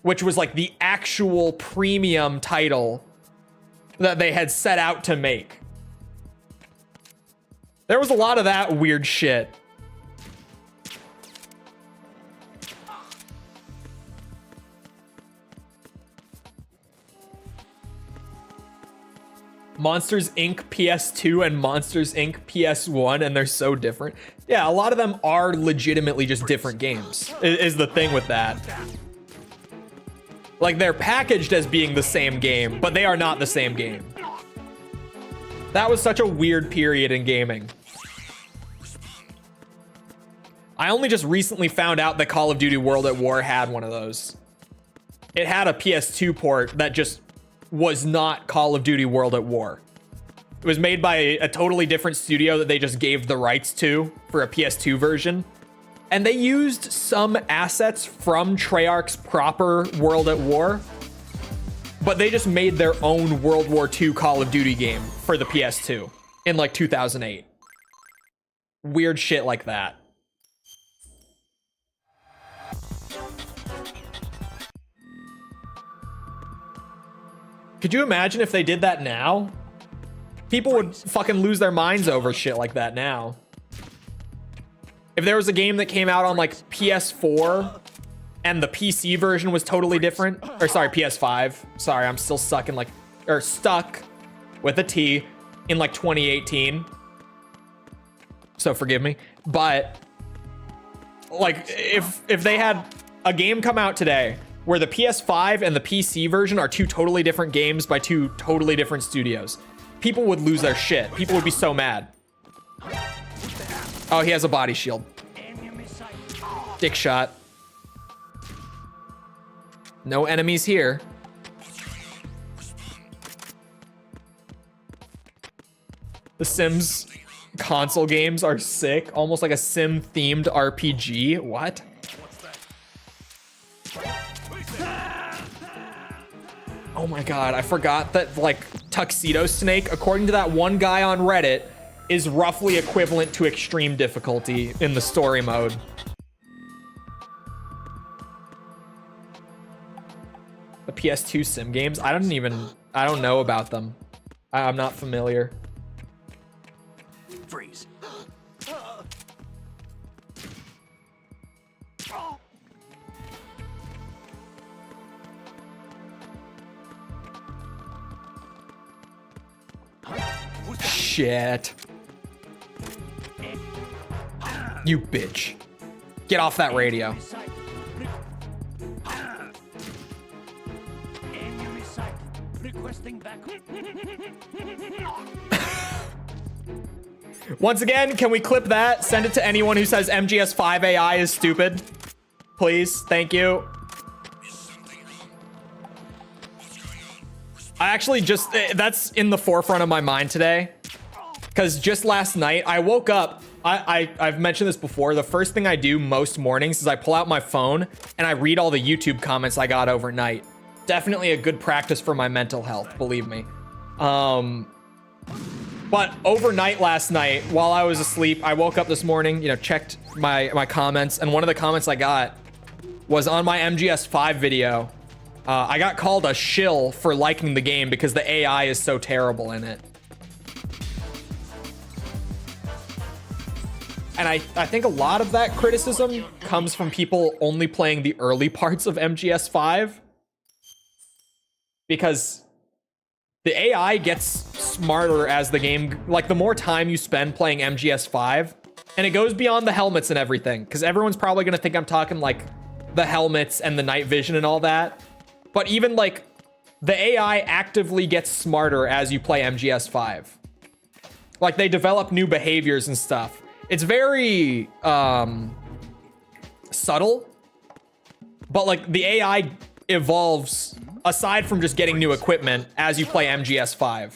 which was like the actual premium title that they had set out to make. There was a lot of that weird shit. Monsters Inc. PS2 and Monsters Inc. PS1, and they're so different. Yeah, a lot of them are legitimately just different games, is the thing with that. Like, they're packaged as being the same game, but they are not the same game. That was such a weird period in gaming. I only just recently found out that Call of Duty World at War had one of those. It had a PS2 port that just was not Call of Duty World at War. It was made by a totally different studio that they just gave the rights to for a PS2 version. And they used some assets from Treyarch's proper World at War, but they just made their own World War II Call of Duty game for the PS2 in like 2008. Weird shit like that. Could you imagine if they did that now? People would fucking lose their minds over shit like that now. If there was a game that came out on like PS4 and the PC version was totally different, or sorry, PS5. Sorry, I'm still stuck with a T in like 2018. So forgive me. But like if they had a game come out today where the PS5 and the PC version are two totally different games by two totally different studios, people would lose their shit. People would be so mad. Oh, he has a body shield. Dick shot. No enemies here. The Sims console games are sick. Almost like a Sim-themed RPG. What? Oh my god, I forgot that, like, Tuxedo Snake, according to that one guy on Reddit, is roughly equivalent to extreme difficulty in the story mode. The PS2 sim games? I don't know about them. I'm not familiar. Freeze. Shit. You bitch. Get off that radio. Once again, can we clip that? Send it to anyone who says MGS5 AI is stupid. Please, thank you. I actually just, that's in the forefront of my mind today. Because just last night, I woke up, I've mentioned this before, the first thing I do most mornings is I pull out my phone and I read all the YouTube comments I got overnight. Definitely a good practice for my mental health, believe me. But overnight last night, while I was asleep, I woke up this morning, you know, checked my comments, and one of the comments I got was on my MGS5 video. I got called a shill for liking the game because the AI is so terrible in it. And I think a lot of that criticism comes from people only playing the early parts of MGS5. Because the AI gets smarter as the game, like the more time you spend playing MGS5, and it goes beyond the helmets and everything, because everyone's probably going to think I'm talking like the helmets and the night vision and all that. But even like the AI actively gets smarter as you play MGS5. Like they develop new behaviors and stuff. It's very subtle, but like the AI evolves aside from just getting new equipment as you play MGS5.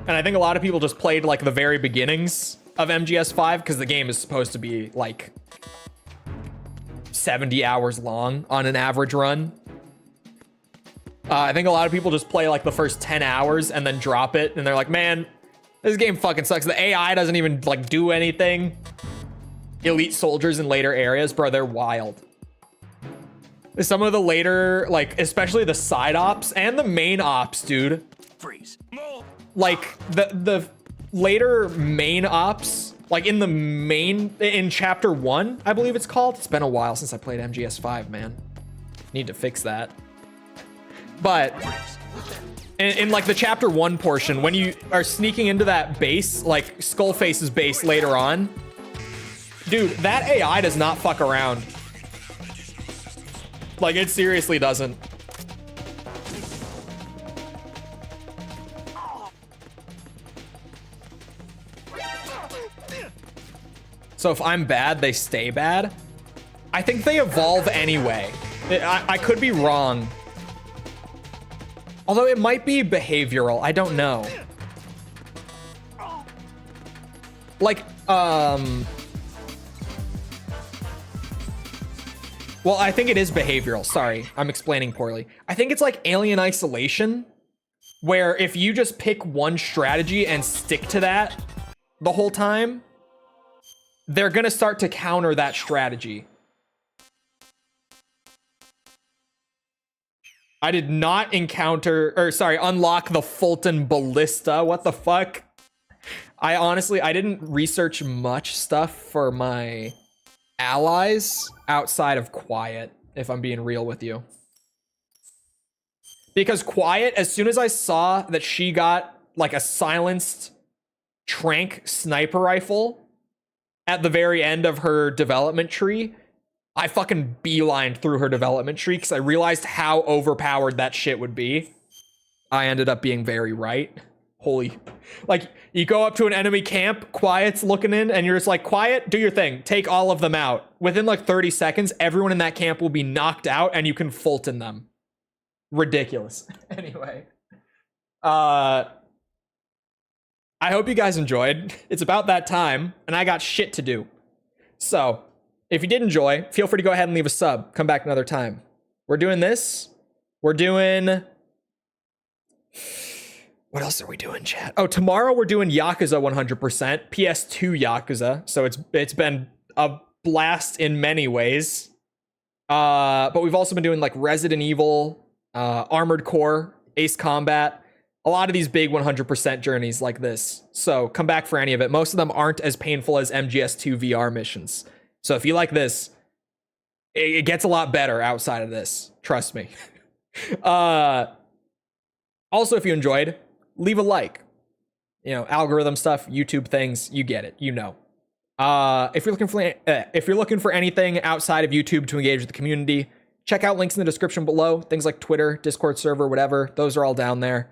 And I think a lot of people just played like the very beginnings of MGS5 because the game is supposed to be like 70 hours long on an average run. I think a lot of people just play like the first 10 hours and then drop it, and they're like, man, this game fucking sucks. The AI doesn't even like do anything. Elite soldiers in later areas, bro, they're wild. Some of the later, like, especially the side ops and the main ops, dude. Freeze. Like the later main ops, like in chapter 1, I believe it's called. It's been a while since I played MGS5, man. Need to fix that. But in like the chapter 1 portion, when you are sneaking into that base, like Skullface's base later on, dude, that AI does not fuck around. Like, it seriously doesn't. So if I'm bad, they stay bad? I think they evolve anyway. I could be wrong. Although it might be behavioral. I don't know. Like, well, I think it is behavioral. Sorry, I'm explaining poorly. I think it's like Alien Isolation, where if you just pick one strategy and stick to that the whole time, they're gonna start to counter that strategy. I did not unlock the Fulton Ballista. What the fuck? I didn't research much stuff for my allies outside of Quiet, if I'm being real with you. Because Quiet, as soon as I saw that she got like a silenced trank sniper rifle at the very end of her development tree, I fucking beelined through her development tree because I realized how overpowered that shit would be. I ended up being very right. Holy, like, you go up to an enemy camp, Quiet's looking in, and you're just like, Quiet, do your thing. Take all of them out. Within like 30 seconds, everyone in that camp will be knocked out and you can Fulton them. Ridiculous. Anyway. I hope you guys enjoyed. It's about that time, and I got shit to do. So, if you did enjoy, feel free to go ahead and leave a sub. Come back another time. We're doing this. We're doing... What else are we doing, chat? Oh, tomorrow we're doing Yakuza 100%. PS2 Yakuza. So it's been a blast in many ways. But we've also been doing like Resident Evil, Armored Core, Ace Combat. A lot of these big 100% journeys like this. So come back for any of it. Most of them aren't as painful as MGS2 VR missions. So if you like this, it gets a lot better outside of this. Trust me. Also, if you enjoyed, leave a like. You know, algorithm stuff, YouTube things, you get it. You know. If you're looking for anything outside of YouTube to engage with the community, check out links in the description below. Things like Twitter, Discord server, whatever. Those are all down there.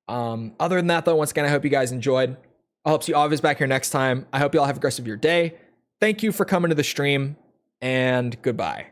Other than that, though, once again, I hope you guys enjoyed. I hope to see all of us back here next time. I hope you all have a great rest of your day. Thank you for coming to the stream, and goodbye.